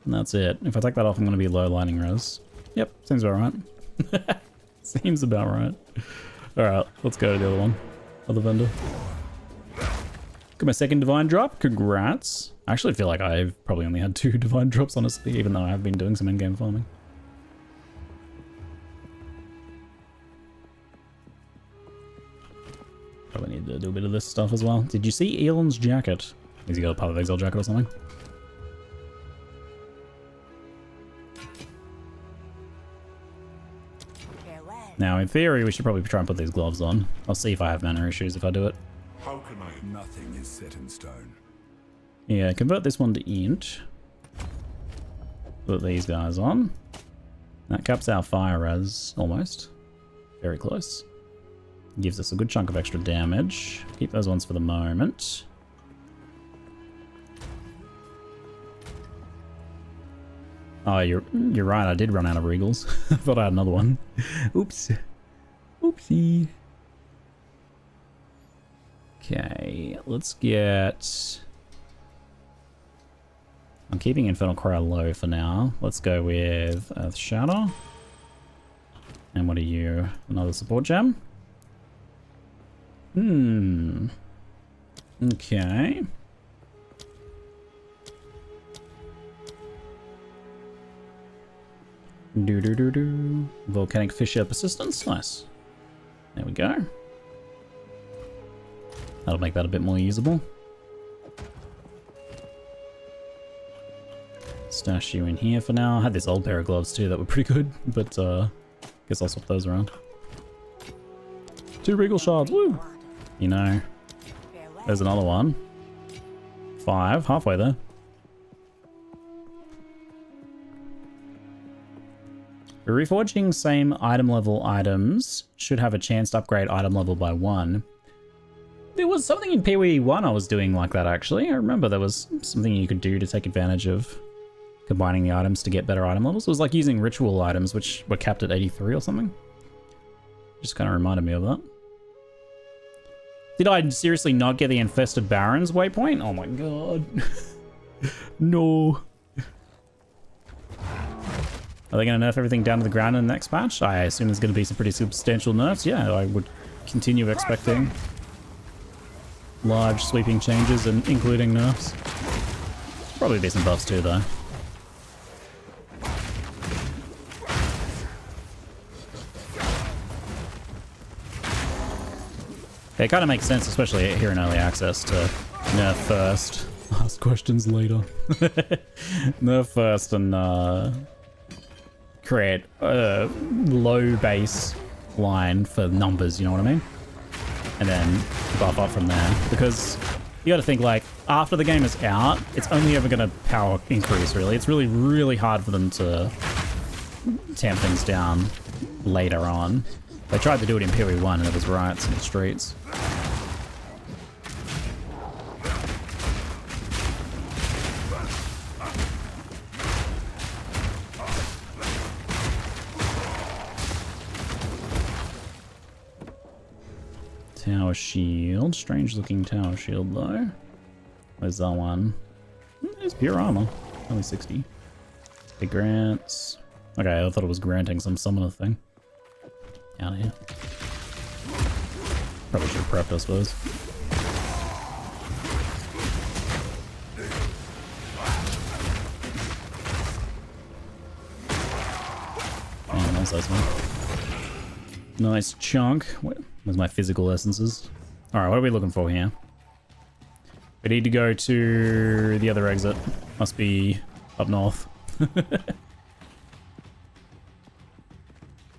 And that's it. If I take that off, I'm going to be low lining res. Yep, seems about right. Seems about right. Alright, let's go to the other one. Other vendor. Got my second divine drop. Congrats. I actually feel like I've probably only had 2 divine drops, honestly, even though I have been doing some in-game farming. Probably need to do a bit of this stuff as well. Did you see Elon's jacket? Has he got a Path of Exile jacket or something? Now, in theory, we should probably try and put these gloves on. I'll see if I have mana issues if I do it. How can I? Nothing is set in stone. Yeah, convert this one to int. Put these guys on. That caps our fire res, almost. Very close. Gives us a good chunk of extra damage. Keep those ones for the moment. Oh, you're right. I did run out of regals. I thought I had another one. Oops. Oopsie. Okay, let's get... I'm keeping Infernal Cry low for now. Let's go with Earth Shatter. And what are you? Another support gem? Okay. Volcanic Fissure Persistence. Nice. There we go. That'll make that a bit more usable. Let's Stash you in here for now. I had this old pair of gloves too that were pretty good, but guess I'll swap those around. 2 regal shards, woo! You know, there's another one. 5, halfway there. Reforging same item level items should have a chance to upgrade item level by 1. There was something in PoE 1 I was doing like that actually. I remember there was something you could do to take advantage of combining the items to get better item levels. It was like using ritual items which were capped at 83 or something. Just kind of reminded me of that. Did I seriously not get the Infested Barons waypoint? Oh my god. No. Are they going to nerf everything down to the ground in the next patch? I assume there's going to be some pretty substantial nerfs. Yeah, I would continue expecting large sweeping changes, and including nerfs. Probably be some buffs too, though. It kind of makes sense, especially here in early access, to nerf first, ask questions later. Nerf first and create a low base line for numbers, you know what I mean? And then buff up from there. Because you gotta think, like, after the game is out, it's only ever gonna power increase, really. It's really, really hard for them to tamp things down later on. They tried to do it in PoE 1 and it was riots in the streets. Tower shield. Strange looking tower shield though. Where's that one? It's pure armor. Only 60. It grants. Okay, I thought it was granting some summoner thing. Out here. Probably should have prepped, I suppose. Oh, nice one. Nice chunk. Where's my physical essences? Alright, what are we looking for here? We need to go to the other exit. Must be up north.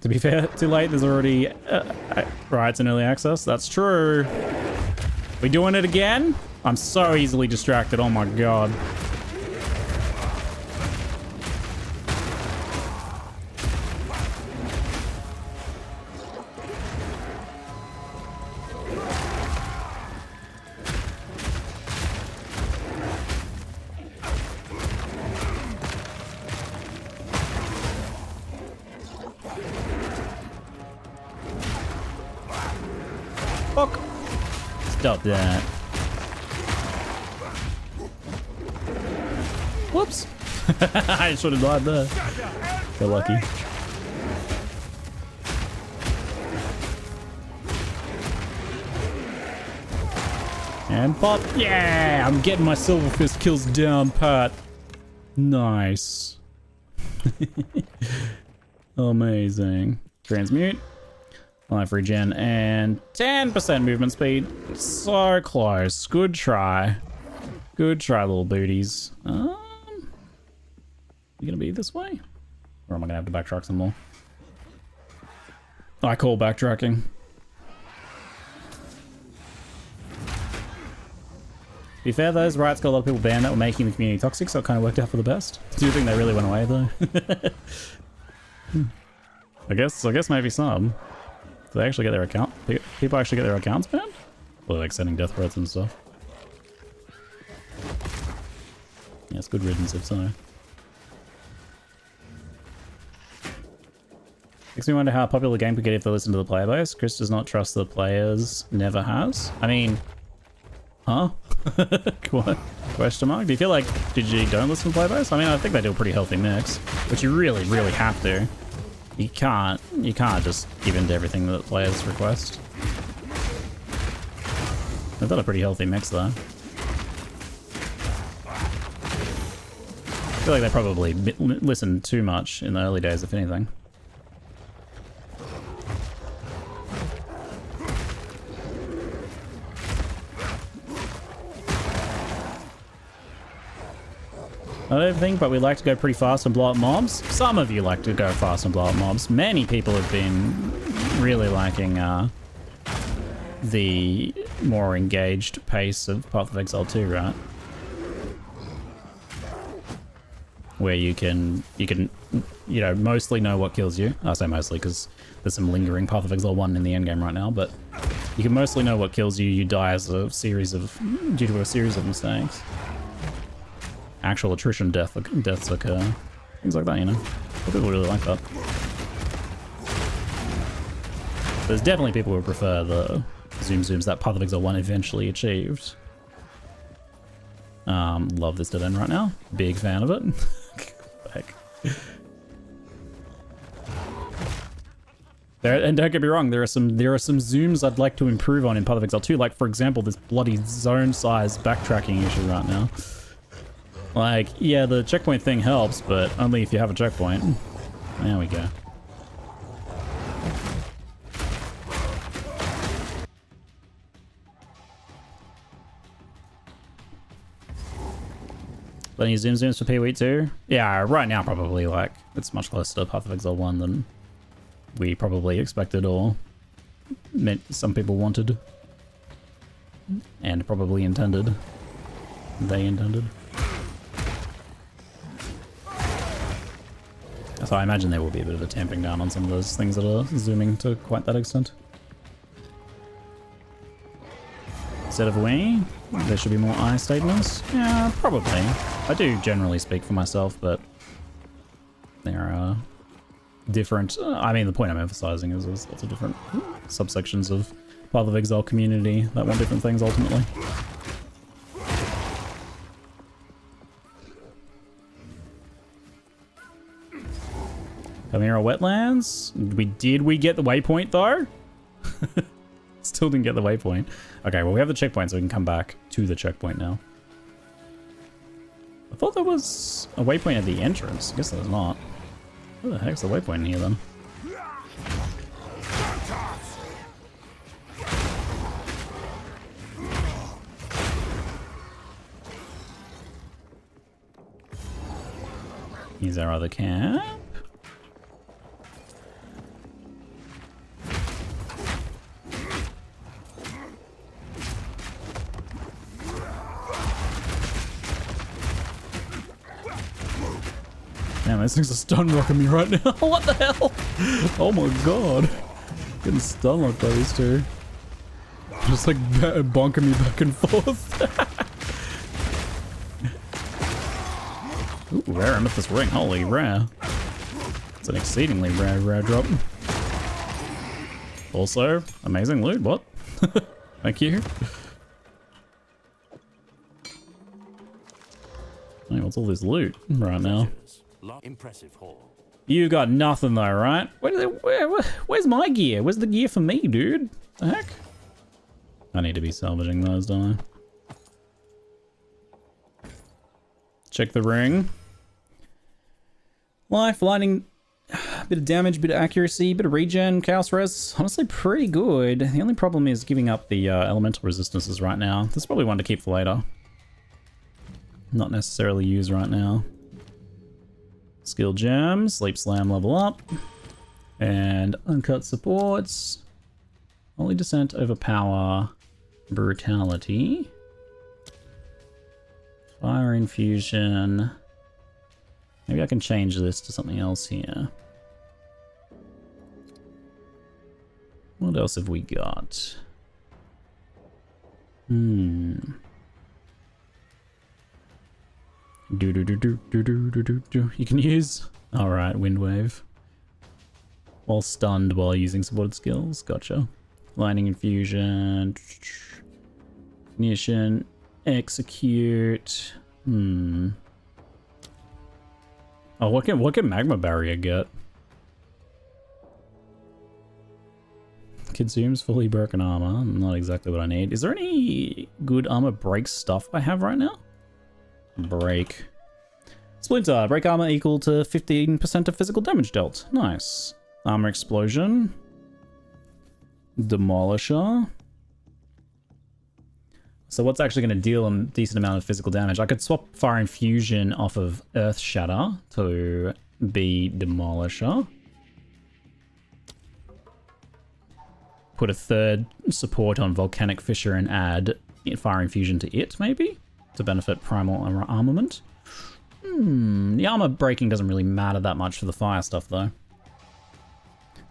To be fair, too late. There's already riots in early access. That's true. We doing it again? I'm so easily distracted. Oh my god. Fuck. Stop that. Whoops. I should have died there. Feel lucky. And pop. Yeah, I'm getting my silver fist kills down, Pat. Nice. Amazing. Transmute. Life regen and 10% movement speed. So close. Good try. Good try, little booties. You gonna be this way? Or am I gonna have to backtrack some more? I call backtracking. To be fair, those riots got a lot of people banned that were making the community toxic, so it kind of worked out for the best. Do you think they really went away though? I guess maybe some. Do they actually get their account? People actually get their accounts banned? Or like sending death threats and stuff? Yeah, it's good riddance if so. Makes me wonder how popular a game could get if they listen to the player base. Chris does not trust the players. Never has. I mean... Huh? What? Question mark? Do you feel like GG don't listen to player base? I mean, I think they do a pretty healthy mix. But you really, really have to. You can't just give in to everything that players request. They've got a pretty healthy mix though. I feel like they probably listened too much in the early days, if anything. I don't think, but we like to go pretty fast and blow up mobs. Some of you like to go fast and blow up mobs. Many people have been really liking the more engaged pace of Path of Exile 2, right? Where you can, you know, mostly know what kills you. I say mostly because there's some lingering Path of Exile 1 in the endgame right now, but you can mostly know what kills you. You die as a series of, due to a series of mistakes. Actual attrition deaths occur. Things like that, you know. People really like that. There's definitely people who prefer the zooms that Path of Exile 1 eventually achieved. Love this dead end right now. Big fan of it. Heck. And don't get me wrong, there are some zooms I'd like to improve on in Path of Exile 2. Like, for example, this bloody zone size backtracking issue right now. Like, yeah, the checkpoint thing helps, but only if you have a checkpoint. There we go. Any zooms for P-Wheat too? Yeah, right now probably, like, it's much closer to Path of Exile 1 than we probably expected or meant some people wanted. And probably intended. They intended. So I imagine there will be a bit of a tamping down on some of those things that are zooming to quite that extent. Instead of we, there should be more I statements. Yeah, probably. I do generally speak for myself, but there are different... I mean, the point I'm emphasizing is there's lots of different subsections of Path of Exile community that want different things ultimately. Chimera Wetlands. Did we get the waypoint though? Still didn't get the waypoint. Okay, well we have the checkpoint so we can come back to the checkpoint now. I thought there was a waypoint at the entrance. I guess there's not. What the heck's the waypoint in here then? Here's our other camp. Damn, those things are stun rocking me right now. What the hell? Oh my god. Getting stun locked by these two. Just like bonking me back and forth. Ooh, rare amethyst ring. Holy rare. It's an exceedingly rare drop. Also, amazing loot. What? Thank you. Hey, what's all this loot right now? Impressive haul. You got nothing though, right? Where's my gear? Where's the gear for me, dude? The heck? I need to be salvaging those, don't I? Check the ring. Life, lightning, bit of damage, bit of accuracy, bit of regen, chaos res. Honestly, pretty good. The only problem is giving up the elemental resistances right now. This is probably one to keep for later. Not necessarily use right now. Skill gem, sleep slam level up, and uncut supports. Holy descent, overpower, brutality, fire infusion. Maybe I can change this to something else here. What else have we got? You can use... Alright, wind wave. While stunned while using supported skills. Gotcha. Lightning infusion. Ignition. Execute. Oh, what can magma barrier get? Consumes fully broken armor. Not exactly what I need. Is there any good armor break stuff I have right now? Break. Splinter. Break armor equal to 15% of physical damage dealt. Nice. Armor explosion. Demolisher. So what's actually going to deal a decent amount of physical damage? I could swap Fire Infusion off of Earth Shatter to be Demolisher. Put a third support on Volcanic Fissure and add Fire Infusion to it, maybe? To benefit Primal Armament. The armor breaking doesn't really matter that much for the fire stuff, though.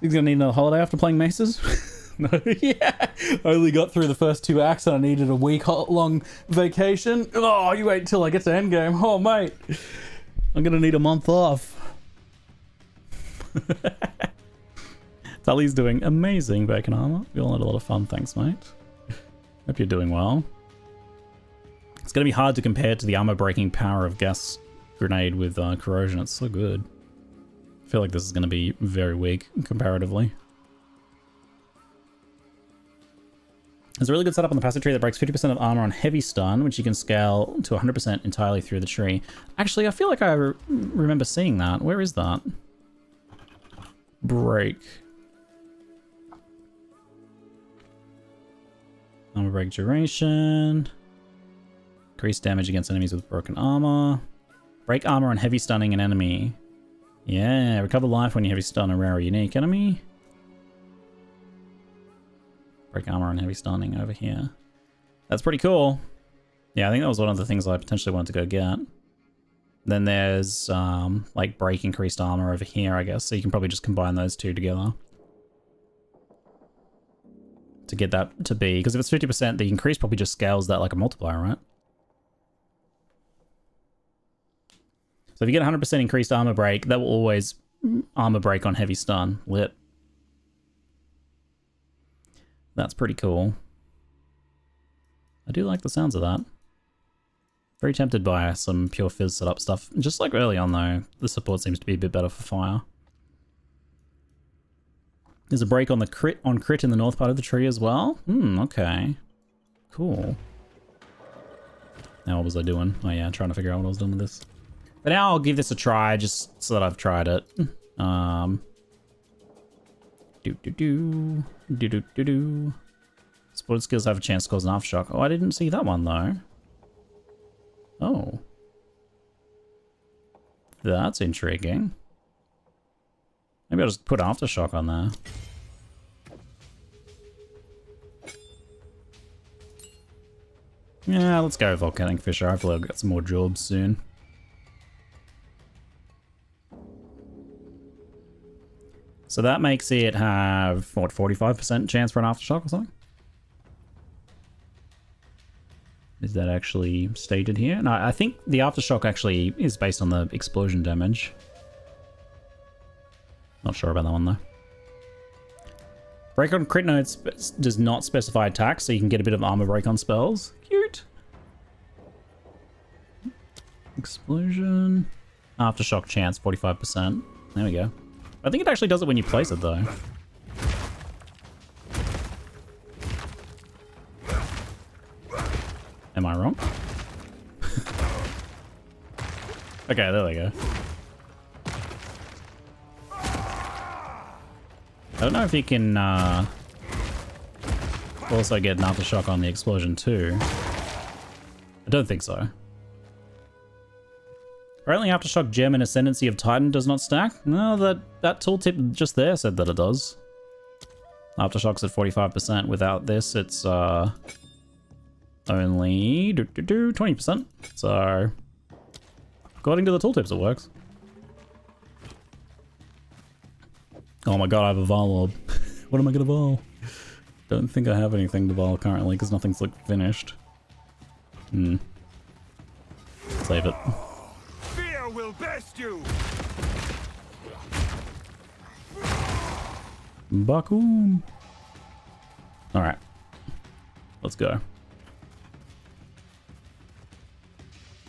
He's gonna need another holiday after playing Maces? No, yeah. I only got through the first 2 acts and I needed a week-long vacation. Oh, you wait till I get to endgame. Oh, mate. I'm gonna need a month off. Tully's doing amazing, Bacon Armor. We all had a lot of fun, thanks, mate. Hope you're doing well. It's gonna be hard to compare to the armor-breaking power of Gas Grenade with Corrosion. It's so good. I feel like this is gonna be very weak, comparatively. There's a really good setup on the passive tree that breaks 50% of armor on heavy stun, which you can scale to 100% entirely through the tree. Actually, I feel like I remember seeing that. Where is that? Break. Armor break duration. Increase damage against enemies with broken armor. Break armor on heavy stunning an enemy. Yeah, recover life when you heavy stun a rare or unique enemy. Break armor and heavy stunning over here. That's pretty cool. Yeah, I think that was one of the things I potentially wanted to go get. Then there's like break increased armor over here, I guess. So you can probably just combine those two together to get that to be, because if it's 50%, the increase probably just scales that like a multiplier, right? So if you get 100% increased armor break, that will always armor break on heavy stun. Lit. That's pretty cool. I do like the sounds of that. Very tempted by some pure fizz setup stuff. Just like early on though, the support seems to be a bit better for fire. There's a break on the crit in the north part of the tree as well. Okay. Cool. Now what was I doing? Oh yeah, trying to figure out what I was doing with this. But now I'll give this a try just so that I've tried it. Supported skills have a chance to cause an aftershock. Oh, I didn't see that one though. Oh. That's intriguing. Maybe I'll just put aftershock on there. Yeah, let's go Volcanic Fissure. Hopefully I'll get some more jobs soon. So that makes it have, what, 45% chance for an aftershock or something? Is that actually stated here? No, I think the aftershock actually is based on the explosion damage. Not sure about that one though. Break on crit nodes does not specify attacks, so you can get a bit of armor break on spells. Cute. Explosion. Aftershock chance, 45%. There we go. I think it actually does it when you place it though. Am I wrong? Okay, there we go. I don't know if you can also get an aftershock on the explosion too. I don't think so. Apparently aftershock gem and Ascendancy of Titan does not stack. No, that tooltip just there said that it does. Aftershock's at 45%. Without this, it's only 20%. So according to the tooltips, it works. Oh my god, I have a Val orb. What am I gonna Val? Don't think I have anything to Val currently because nothing's like finished. Save it. Fear will best you. Bakum. Alright. Let's go.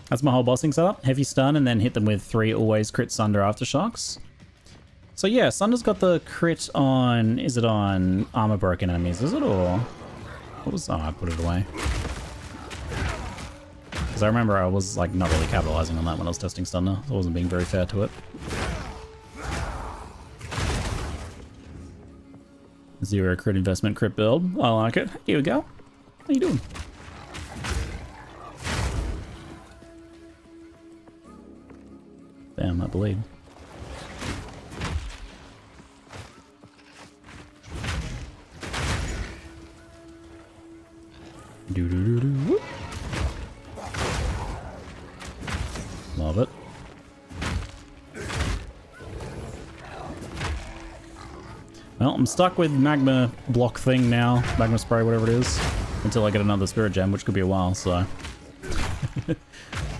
That's my whole bossing setup. Heavy stun and then hit them with 3 always crit Sunder aftershocks. So yeah, Sunder's got the crit on... Is it on armor broken enemies? Is it or... What was... Oh, I put it away. Because I remember I was like not really capitalizing on that when I was testing Sunder. I wasn't being very fair to it. Zero crit investment, crit build. I like it. Here we go. How you doing? Damn, that bleed. Doo-doo-doo-doo. Love it. Well, I'm stuck with magma block thing now. Magma spray, whatever it is. Until I get another spirit gem, which could be a while, so...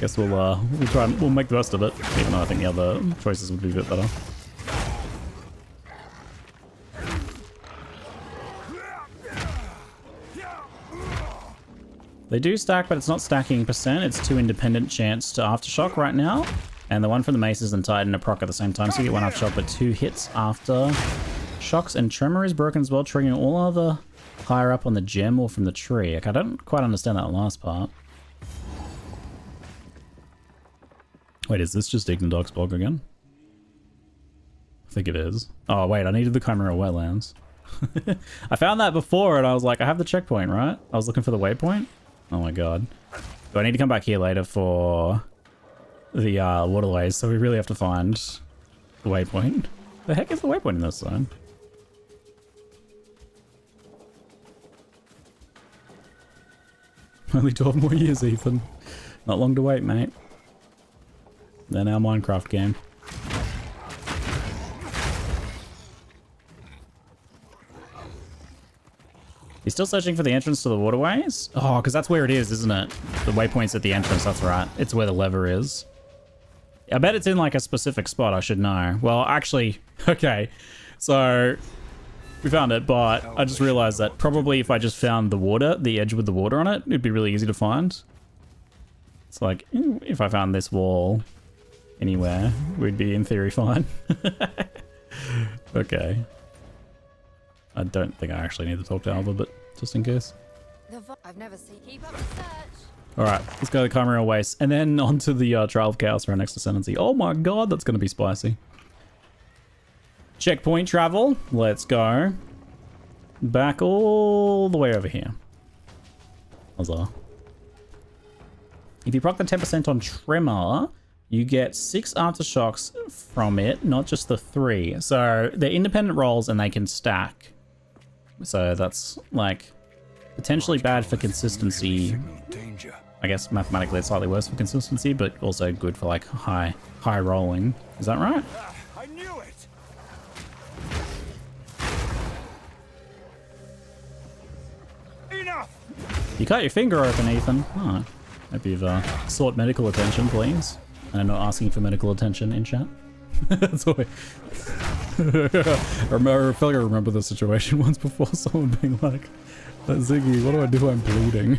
Guess we'll try and we'll make the best of it. Even though I think the other choices would be a bit better. They do stack, but it's not stacking percent. It's 2 independent chance to aftershock right now. And the one from the maces and Titan are proc at the same time, so you get 1 aftershock, but 2 hits after shocks. And Tremor is broken as well, triggering all other higher up on the gem or from the tree. Like, I don't quite understand that last part. Wait, is this just Ignadog's blog again? I think it is. Oh, wait, I needed the Chimera Wetlands. I found that before and I was like, I have the checkpoint, right? I was looking for the waypoint. Oh my god. Do I need to come back here later for the waterways? So we really have to find the waypoint. The heck is the waypoint in this zone? Only 12 more years, Ethan. Not long to wait, mate. Then our Minecraft game. He's still searching for the entrance to the waterways? Oh, because that's where it is, isn't it? The waypoint's at the entrance, that's right. It's where the lever is. I bet it's in like a specific spot, I should know. Well, actually, okay. So, we found it, but I just realized that probably if I just found the water, the edge with the water on it, it'd be really easy to find. It's like, if I found this wall anywhere, we'd be in theory fine. Okay. I don't think I actually need to talk to Alva, but just in case. I've never seen. Keep up the search. Alright, let's go to the Chimera Waste, and then onto the Trial of Chaos right next to Ascendancy. Oh my god, that's going to be spicy. Checkpoint travel. Let's go. Back all the way over here. Huzzah. If you proc the 10% on Tremor, you get 6 aftershocks from it, not just the 3. So they're independent rolls and they can stack. So that's like potentially bad for consistency. I guess mathematically it's slightly worse for consistency, but also good for like high rolling. Is that right? I knew it. Enough. You cut your finger open, Ethan. Oh, hope you've sought medical attention, please. And I'm not asking for medical attention in chat. That's all. I feel like I remember the situation once before, someone being like, Ziggy, what do I do? I'm bleeding.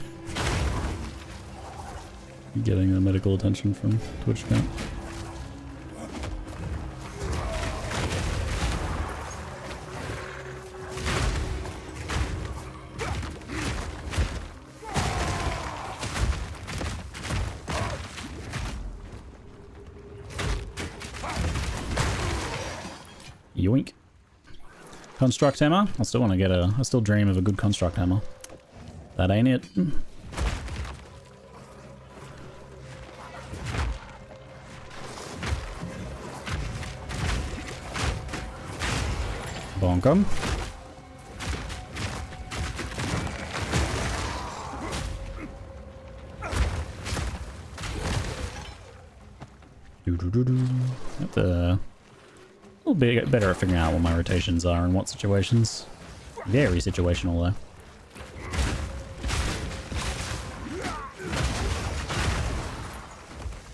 Getting the medical attention from Twitch chat. Yoink. Construct hammer. I still want to get I still dream of a good construct hammer. That ain't it. Bonkum. Have to a little bit better at figuring out what my rotations are and what situations. Very situational though.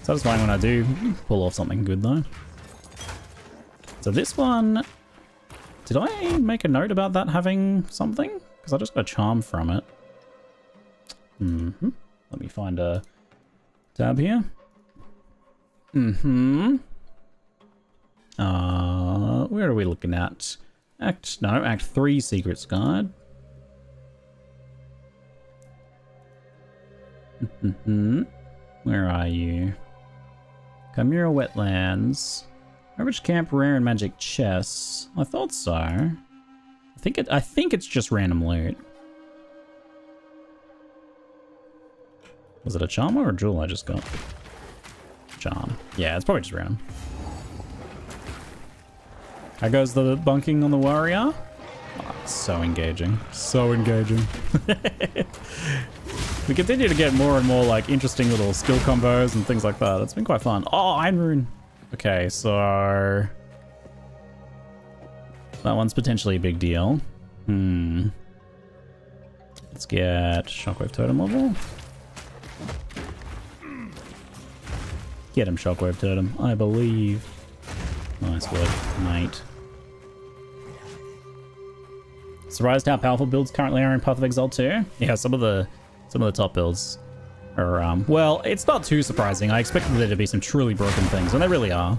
Satisfying when I do pull off something good though. So this one, did I make a note about that having something? Because I just got a charm from it. Let me find a tab here. Where are we looking at? Act 3 Secrets Guide. Where are you? Chimera Wetlands. Average camp, rare and magic chests. I thought so. I think it's just random loot. Was it a charm or a jewel I just got? Charm. Yeah, it's probably just random. How goes the bunking on the warrior? Oh, so engaging. So engaging. We continue to get more and more like interesting little skill combos and things like that. It's been quite fun. Oh, Iron Rune. Okay, so that one's potentially a big deal. Let's get Shockwave Totem level. Get him, Shockwave Totem, I believe. Nice work, mate. Surprised how powerful builds currently are in Path of Exile 2? Yeah, some of the top builds are, well, it's not too surprising. I expected there to be some truly broken things, and they really are.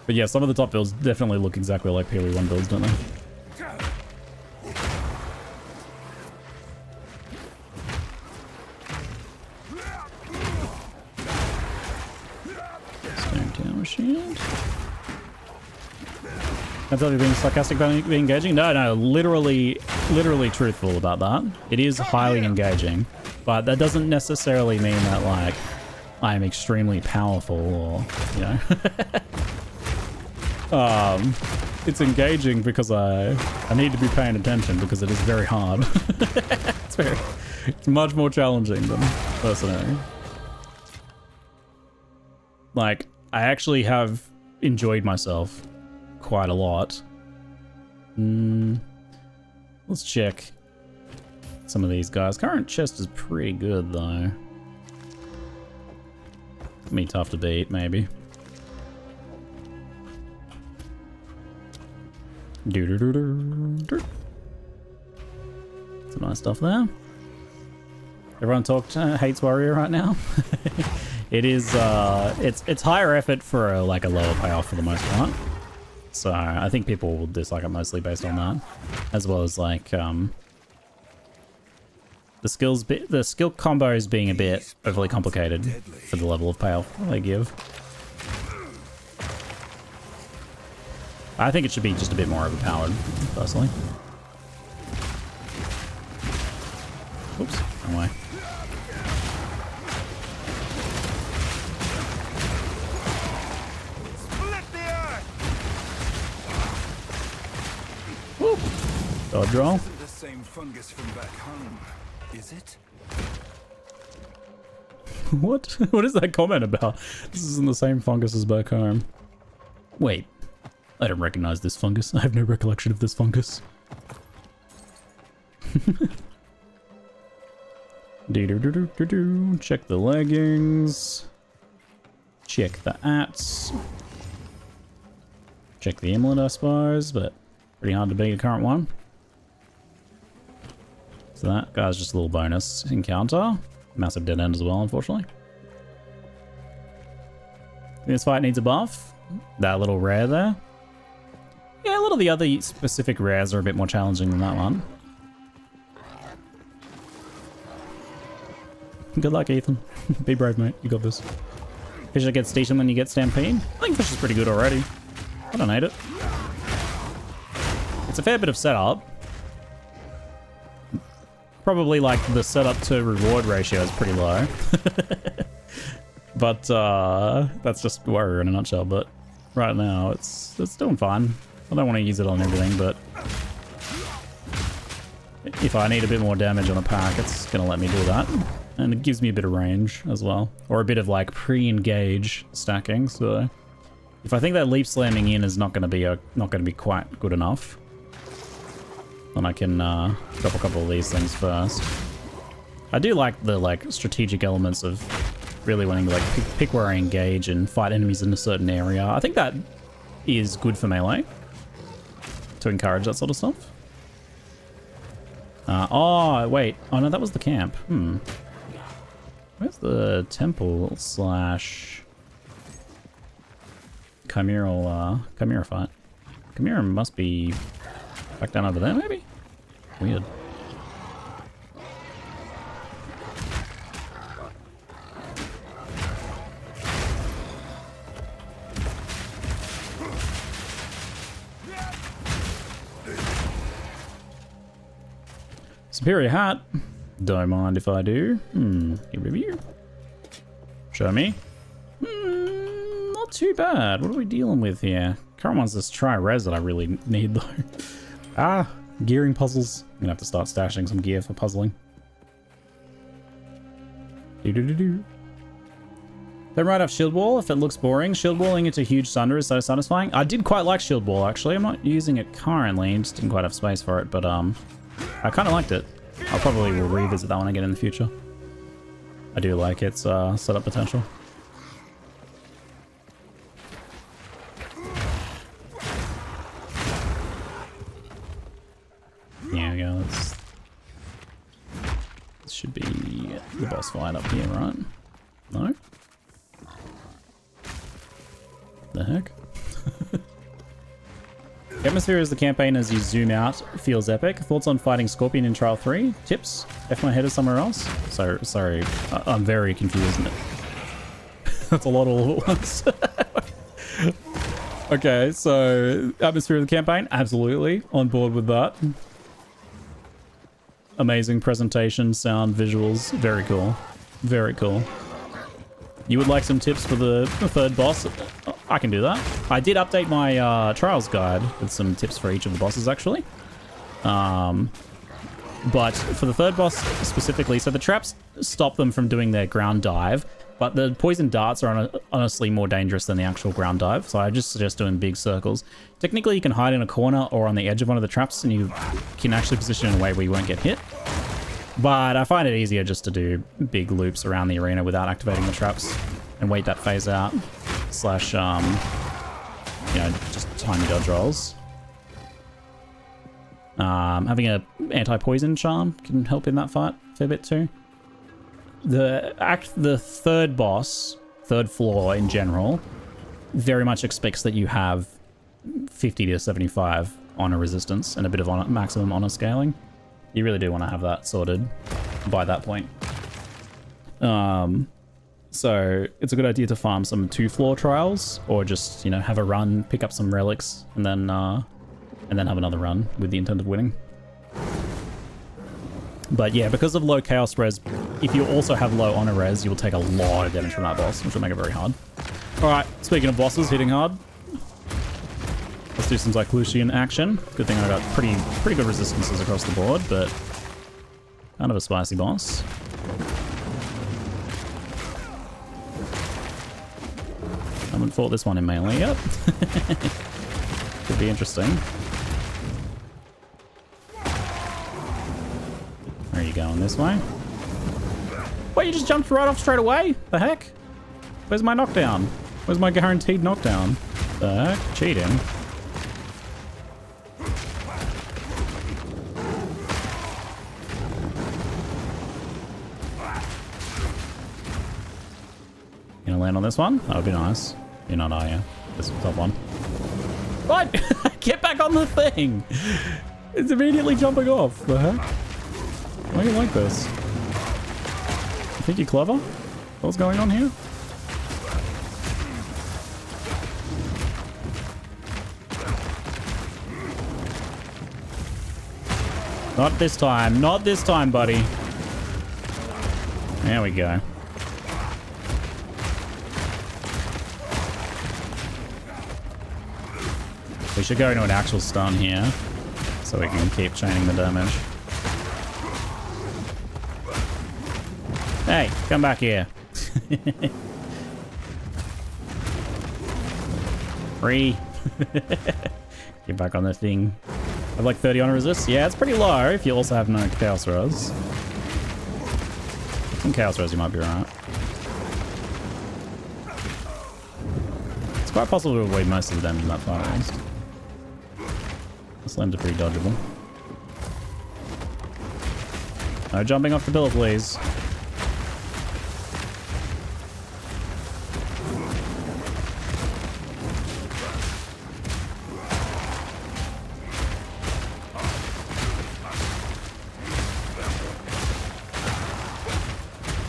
But yeah, some of the top builds definitely look exactly like PoE1 builds, don't they? Stone Tower Shield. I thought you were being sarcastic about being engaging? No, literally truthful about that. It is highly engaging, but that doesn't necessarily mean that, like, I am extremely powerful or, you know. It's engaging because I need to be paying attention because it is very hard. It's much more challenging than Mercenary. Like, I actually have enjoyed myself quite a lot. Let's check some of these guys. Current chest is pretty good though. Gonna be tough to beat, maybe. Some nice stuff there. Everyone hates Warrior right now. It is it's higher effort for a lower payoff for the most part. So I think people will dislike it mostly based on that, as well as like the skill combos being a bit overly complicated for the level of payoff they give. I think it should be just a bit more overpowered, personally. Oops, wrong way. Woo! Dodge roll. Isn't the same fungus from back home, is it? What? What is that comment about? This isn't the same fungus as back home. Wait. I don't recognize this fungus. I have no recollection of this fungus. Check the leggings. Check the ats. Check the amulet, I suppose, but pretty hard to beat a current one. So that guy's just a little bonus encounter. Massive dead end as well, unfortunately. This fight needs a buff. That little rare there. Yeah, a lot of the other specific rares are a bit more challenging than that one. Good luck, Ethan. Be brave, mate. You got this. Fish that gets decent when you get Stampede. I think Fish is pretty good already. I don't hate it. It's a fair bit of setup. Probably like the setup to reward ratio is pretty low. But that's just Warrior in a nutshell. But right now it's doing fine. I don't want to use it on everything, but if I need a bit more damage on a pack, it's going to let me do that. And it gives me a bit of range as well. Or a bit of like pre-engage stacking, so if I think that leap slamming in is not going to be quite good enough, then I can drop a couple of these things first. I do like the strategic elements of really wanting to pick where I engage and fight enemies in a certain area. I think that is good for melee, to encourage that sort of stuff. Oh, wait. Oh, no, that was the camp. Where's the temple slash Chimera fight? Chimera must be back down over there, maybe? Weird. Superior hat. Don't mind if I do. A review. Show me. Not too bad. What are we dealing with here? Current one's this tri-res that I really need though. Ah, gearing puzzles. I'm gonna have to start stashing some gear for puzzling. Do-do-do-do. Then right off shield wall if it looks boring. Shield walling into huge thunder is so satisfying. I did quite like shield wall actually. I'm not using it currently, just didn't quite have space for it, but I kind of liked it. I'll probably will revisit that one again in the future. I do like its setup potential. There we go. This should be the boss fight up here, right? No? The heck? The atmosphere as the campaign as you zoom out feels epic. Thoughts on fighting Scorpion in Trial 3? Tips? If my head is somewhere else? So, sorry, I'm very confused. That's a lot all at once. Okay, so atmosphere of the campaign? Absolutely. On board with that. Amazing presentation, sound, visuals. Very cool. Very cool. You would like some tips for the third boss? I can do that. I did update my trials guide with some tips for each of the bosses, actually. But for the third boss specifically, so the traps stop them from doing their ground dive, but the poison darts are honestly more dangerous than the actual ground dive, so I just suggest doing big circles. Technically, you can hide in a corner or on the edge of one of the traps, and you can actually position in a way where you won't get hit. But I find it easier just to do big loops around the arena without activating the traps and wait that phase out. Slash, you know, just tiny dodge rolls. Having a anti-poison charm can help in that fight a fair bit too. The third boss, third floor in general, very much expects that you have 50 to 75 honor resistance and a bit of maximum honor scaling. You really do want to have that sorted by that point. So it's a good idea to farm some 2-floor trials, or just, you know, have a run, pick up some relics, and then have another run with the intent of winning. But yeah, because of low chaos res, if you also have low honor res, you will take a lot of damage from that boss, which will make it very hard. All right, speaking of bosses hitting hard, let's do some Zyclusian action. Good thing I got pretty good resistances across the board, but kind of a spicy boss. Haven't fought this one in melee yet. Could be interesting. Where are you going, this way? Wait, you just jumped right off straight away? The heck? Where's my knockdown? Where's my guaranteed knockdown? The heck? Cheating. You gonna land on this one? That would be nice. You're not, are you? This top one. What? Get back on the thing! It's immediately jumping off. The heck? Why are you like this? You think you're clever? What's going on here? Not this time. Not this time, buddy. There we go. We should go into an actual stun here, so we can keep chaining the damage. Hey, come back here. Free. Get back on the thing. I have like 30 honor resist. Yeah, it's pretty low if you also have no chaos res. Some chaos res, you might be right. It's quite possible to avoid most of the damage in that fight, at least. This lanes are pretty dodgeable. No jumping off the pillar, please.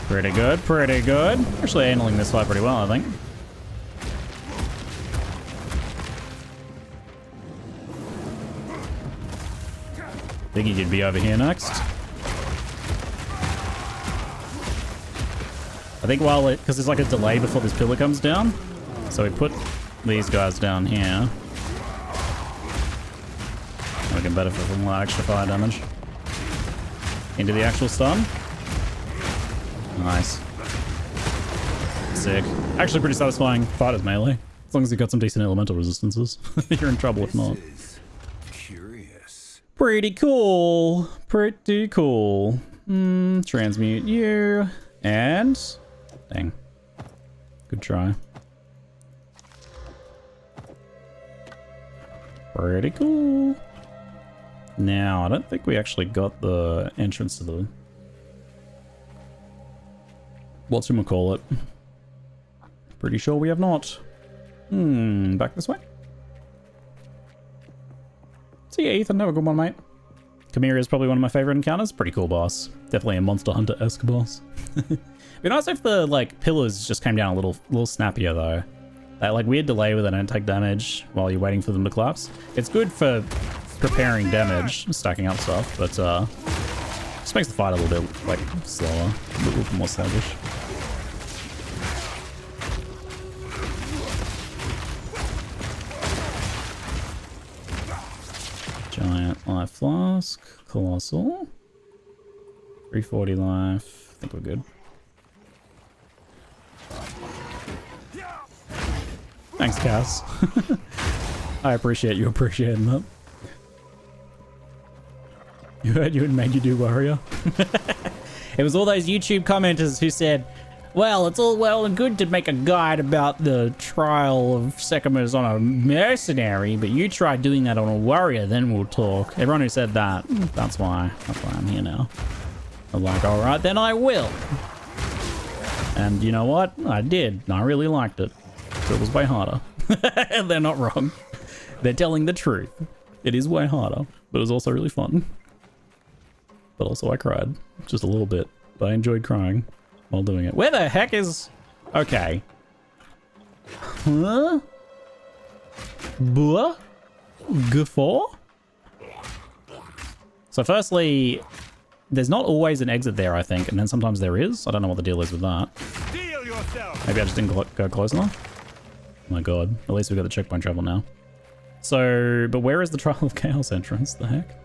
Pretty good, pretty good. Actually handling this fight pretty well, I think. Figured you'd be over here next. I think because there's like a delay before this pillar comes down, so we put these guys down here. benefit from that extra fire damage. Into the actual stun. Nice. Sick. Actually pretty satisfying fight as melee. As long as you've got some decent elemental resistances. You're in trouble if not. Curious. Pretty cool. Pretty cool. Transmute you. And... Dang. Good try. Pretty cool. Now, I don't think we actually got the entrance to the... Whatchamacallit. Pretty sure we have not. Back this way. See ya, Ethan. Have a good one, mate. Chimera is probably one of my favorite encounters. Pretty cool boss. Definitely a Monster Hunter-esque boss. It'd be nice if the, like, pillars just came down a little snappier, though. That, like, weird delay where they don't take damage while you're waiting for them to collapse. It's good for preparing damage, stacking up stuff, but, just makes the fight a little bit, like, slower. A little bit more sluggish. Giant life flask, colossal, 340 life. I think we're good. Thanks, Cass. I appreciate you appreciating that. You heard you and made you do warrior. It was all those YouTube commenters who said, well, it's all well and good to make a guide about the trial of Sekimus on a mercenary, but you try doing that on a warrior, then we'll talk. Everyone who said that, that's why I'm here now. I'm like, all right, then I will. And you know what? I did. I really liked it. It was way harder. And they're not wrong. They're telling the truth. It is way harder, but it was also really fun. But also I cried. Just a little bit. But I enjoyed crying while doing it. Where the heck is... Okay. Huh? Buh? Guffaw? So firstly, there's not always an exit there, I think. And then sometimes there is. I don't know what the deal is with that. Maybe I just didn't go close enough. Oh my god. At least we got the checkpoint travel now. So, but where is the Trial of Chaos entrance? The heck?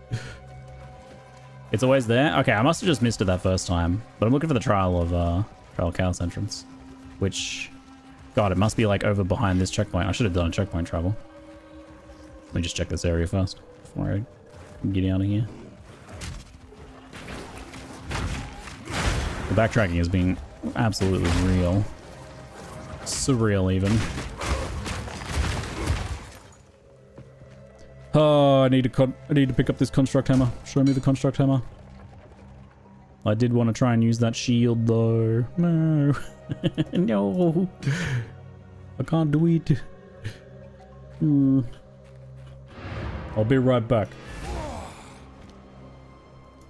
It's always there? Okay, I must have just missed it that first time. But I'm looking for the Trial of Chaos entrance. Which... God, it must be like over behind this checkpoint. I should have done a checkpoint travel. Let me just check this area first before I get out of here. The backtracking is being absolutely real. Surreal, even. Oh, I need to pick up this construct hammer. Show me the construct hammer. I did want to try and use that shield, though. No. No. I can't do it. I'll be right back.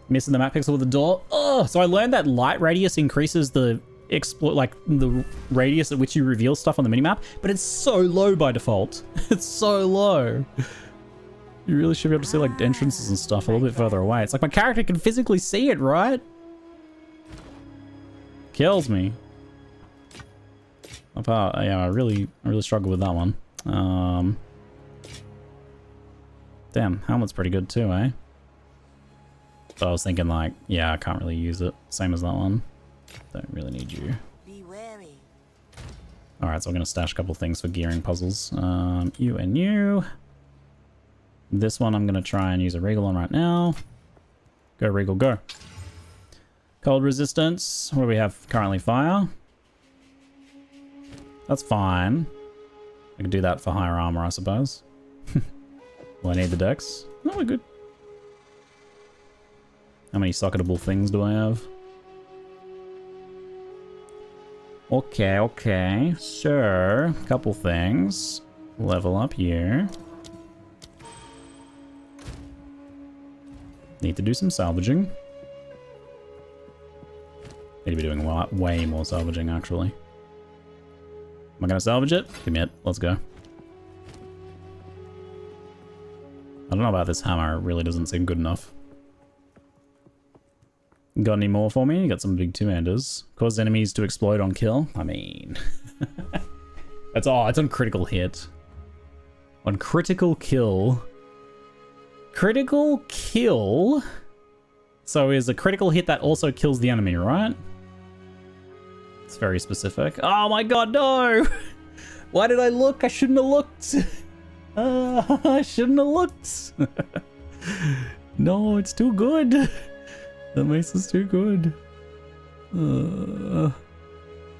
Missing the map pixel with the door. Oh, so I learned that light radius increases the the radius at which you reveal stuff on the minimap, but it's so low by default. It's so low. You really should be able to see like entrances and stuff a little bit further away. It's like my character can physically see it, right? Kills me. Yeah, I really struggle with that one. Damn, helmet's pretty good too, eh? But I was thinking like, yeah, I can't really use it. Same as that one. Don't really need you. Be wary. Alright, so I'm gonna stash a couple things for gearing puzzles. You and you. This one I'm gonna try and use a Regal on right now. Go Regal, go. Cold resistance. What do we have currently? Fire. That's fine. I can do that for higher armor, I suppose. Will I need the dex? No, we're good. How many socketable things do I have? Okay. Sure. Couple things. Level up here. Need to do some salvaging. Need to be doing way more salvaging, actually. Am I gonna salvage it? Give me it. Let's go. I don't know about this hammer. It really doesn't seem good enough. Got any more for me? Got some big two-handers. Cause enemies to explode on kill. I mean... it's on critical hit. On critical kill. Critical kill. So is a critical hit that also kills the enemy, right? It's very specific. Oh my god, no! Why did I look? I shouldn't have looked. I shouldn't have looked. No, it's too good. That mace is too good.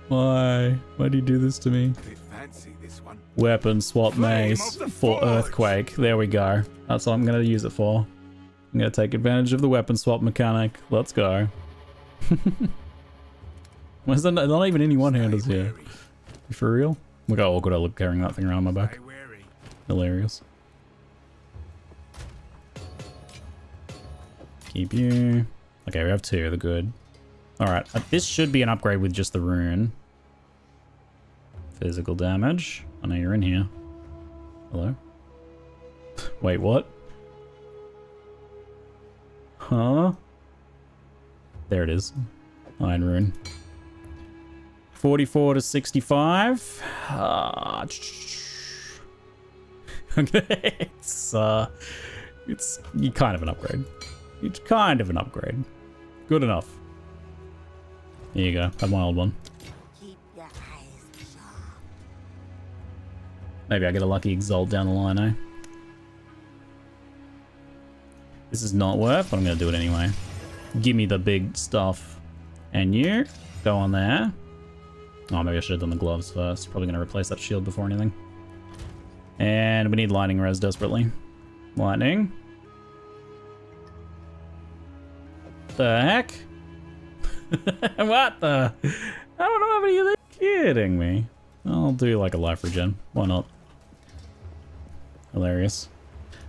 Why? Why do you do this to me? Bit fancy, this one. Weapon swap mace for Earthquake. There we go. That's what I'm going to use it for. I'm going to take advantage of the weapon swap mechanic. Let's go. Was there not even any one-handers here? You for real? Look how awkward I look carrying that thing around my back. Hilarious. Keep you. Okay, we have 2. They're good. Alright, this should be an upgrade with just the rune. Physical damage. I know you're in here. Hello? Wait, what? Huh? There it is. Iron rune. 44 to 65. Okay, it's kind of an upgrade. It's kind of an upgrade. Good enough. Here you go. Have my old one. Keep your eyes sharp. Maybe I get a lucky exalt down the line, eh? This is not worth, but I'm going to do it anyway. Give me the big stuff. And you, go on there. Oh, maybe I should have done the gloves first. Probably going to replace that shield before anything. And we need lightning res desperately. Lightning. The heck? What the? I don't know if you're kidding me. I'll do like a life regen. Why not? Hilarious.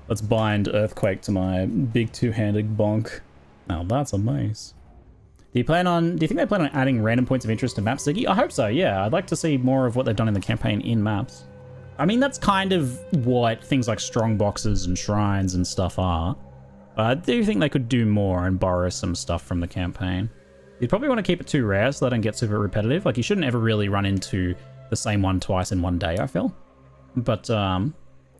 Let's bind Earthquake to my big two-handed bonk. Now that's a mace. Do you think they plan on adding random points of interest to maps, Ziggy? I hope so, yeah. I'd like to see more of what they've done in the campaign in maps. I mean, that's kind of what things like strong boxes and shrines and stuff are. But I do think they could do more and borrow some stuff from the campaign. You'd probably want to keep it too rare so they don't get super repetitive. Like, you shouldn't ever really run into the same one twice in one day, I feel. But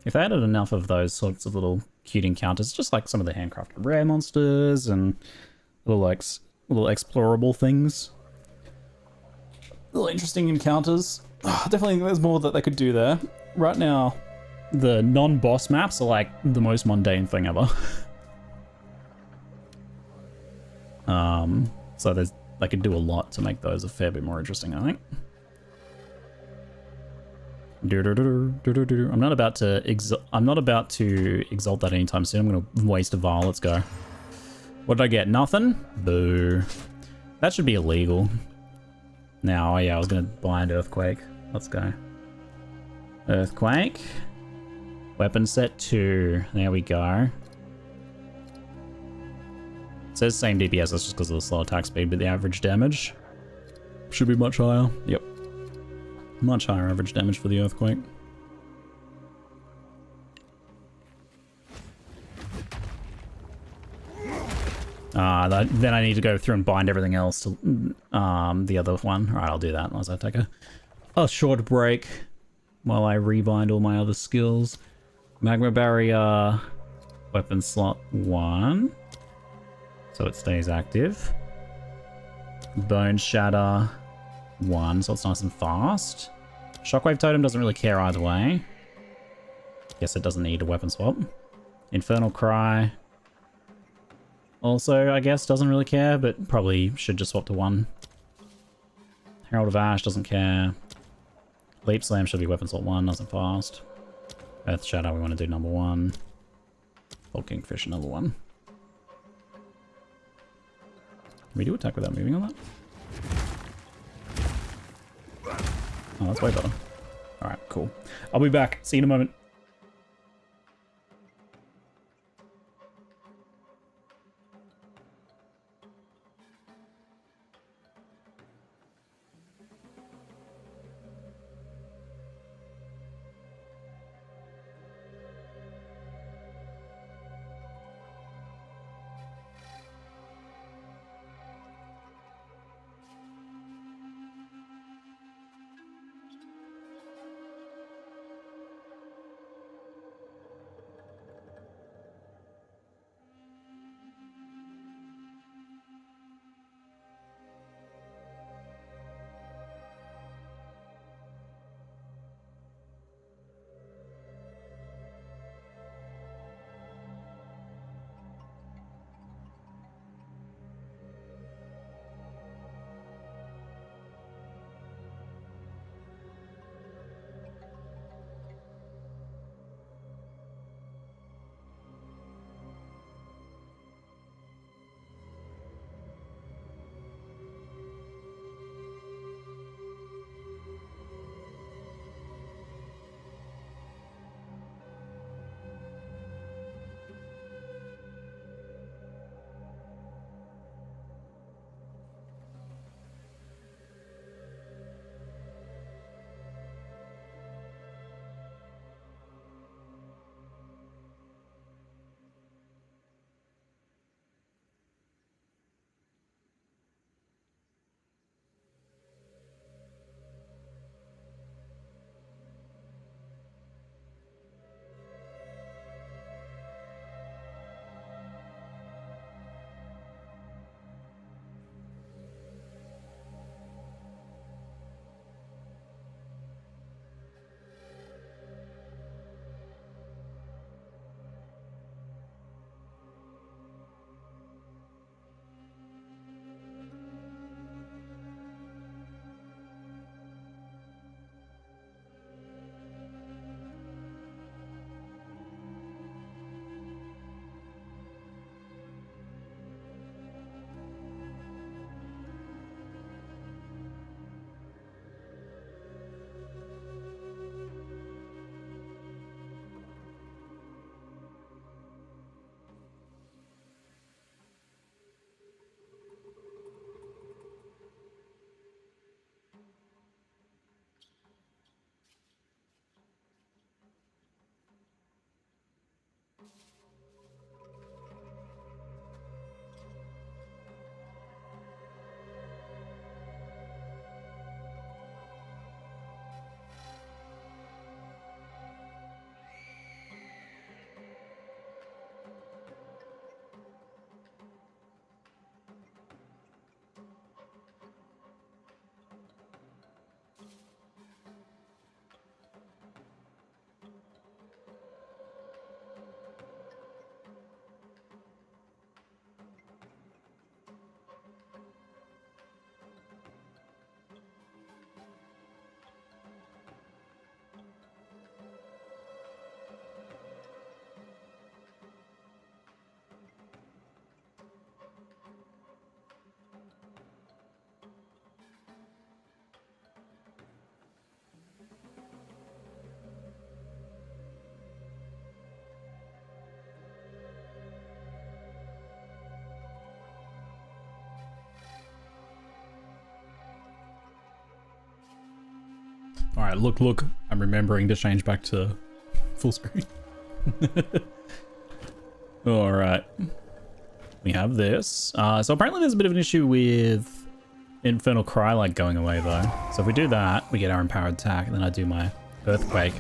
if they added enough of those sorts of little cute encounters, just like some of the handcrafted rare monsters and little explorable things. Little interesting encounters. Definitely think there's more that they could do there. Right now, the non-boss maps are like the most mundane thing ever. So they could do a lot to make those a fair bit more interesting, I think. I'm not about to exalt that anytime soon. I'm gonna waste a vial. Let's go. What did I get? Nothing? Boo. That should be illegal. Now, oh yeah, I was gonna bind Earthquake. Let's go. Earthquake. Weapon set 2. There we go. It says same DPS, that's just because of the slow attack speed, but the average damage should be much higher. Yep. Much higher average damage for the Earthquake. Then I need to go through and bind everything else to the other one. Alright, I'll do that unless I take a short break while I rebind all my other skills. Magma Barrier, weapon slot 1. So it stays active. Bone Shatter 1, so it's nice and fast. Shockwave Totem doesn't really care either way. Guess it doesn't need a weapon swap. Infernal Cry also, I guess, doesn't really care, but probably should just swap to 1. Herald of Ash doesn't care. Leap Slam should be weapon swap 1, nice and fast. Earth Shadow, we want to do number 1. Bolt Kingfish, number 1. Can we do attack without moving on that? Oh, that's way better. Alright, cool. I'll be back. See you in a moment. All right, look. I'm remembering to change back to full screen. All right. We have this. So apparently there's a bit of an issue with Infernal Cry like going away though. So if we do that, we get our empowered attack, and then I do my Earthquake.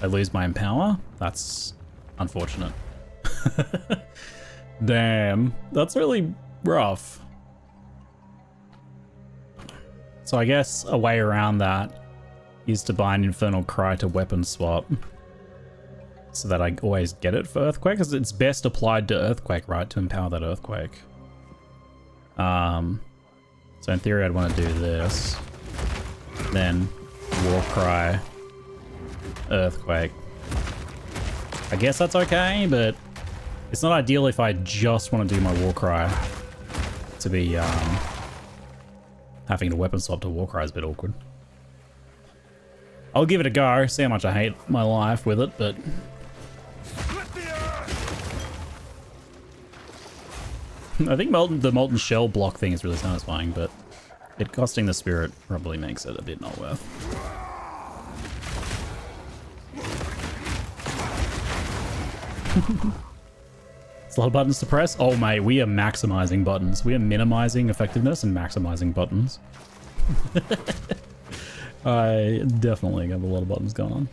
I lose my empower. That's unfortunate. Damn, that's really rough. So I guess a way around that is to bind Infernal Cry to weapon swap, so that I always get it for Earthquake, because it's best applied to Earthquake, right, to empower that Earthquake. So in theory I'd want to do this, then War Cry, Earthquake. I guess that's okay, but it's not ideal if I just want to do my War Cry. To be having to weapon swap to War Cry is a bit awkward. I'll give it a go, see how much I hate my life with it, but I think the molten shell block thing is really satisfying, but it costing the spirit probably makes it a bit not worth. It's a lot of buttons to press. Oh mate, we are maximizing buttons. We are minimizing effectiveness and maximizing buttons. I definitely have a lot of buttons going on.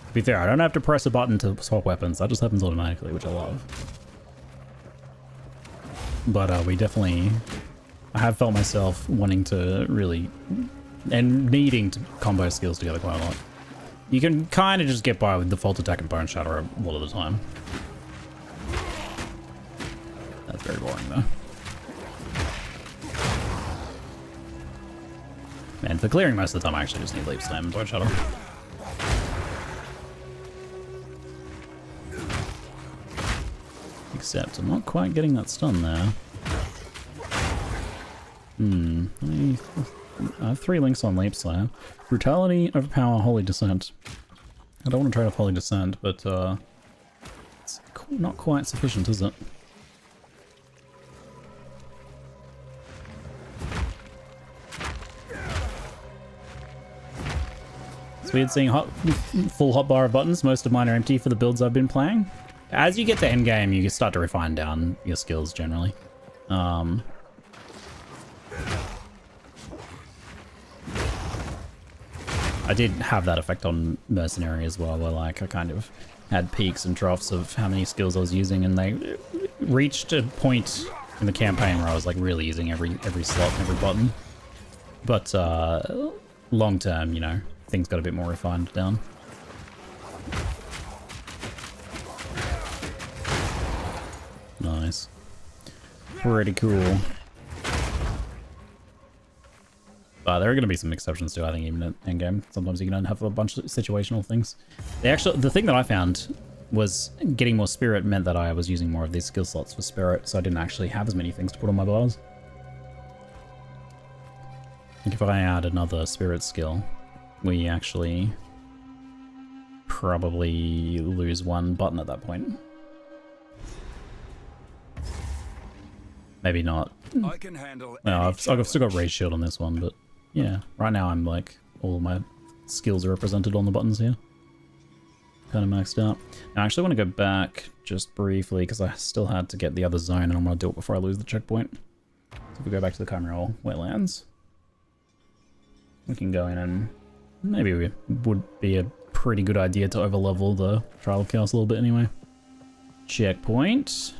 To be fair, I don't have to press a button to swap weapons. That just happens automatically, which I love. But we definitely... I have felt myself wanting to really... and needing to combo skills together quite a lot. You can kind of just get by with default attack and bone shatter a lot of the time. That's very boring though. And for clearing most of the time I actually just need leap slam and bone shatter. Except I'm not quite getting that stun there. I have 3 links on Leap Slam. Brutality, Overpower, Holy Descent. I don't want to trade off Holy Descent, but it's not quite sufficient, is it? It's weird seeing full hotbar of buttons. Most of mine are empty for the builds I've been playing. As you get to endgame, you start to refine down your skills generally. I did have that effect on Mercenary as well, where like I kind of had peaks and troughs of how many skills I was using, and they reached a point in the campaign where I was like really using every slot and every button. But long term, you know, things got a bit more refined down. Nice. Pretty cool. There are going to be some exceptions too, I think, even at endgame. Sometimes you can have a bunch of situational things. The thing that I found was getting more spirit meant that I was using more of these skill slots for spirit, so I didn't actually have as many things to put on my bars. I think if I add another spirit skill, we actually probably lose 1 button at that point. Maybe not. I can handle No, I've still got Rage Shield on this one, but yeah, right now I'm like, all my skills are represented on the buttons here. Kind of maxed out. Now I actually want to go back just briefly because I still had to get the other zone and I'm going to do it before I lose the checkpoint. So if we go back to the Maxroll wetlands, we can go in and maybe it would be a pretty good idea to overlevel the Trial of Chaos a little bit anyway. Checkpoint.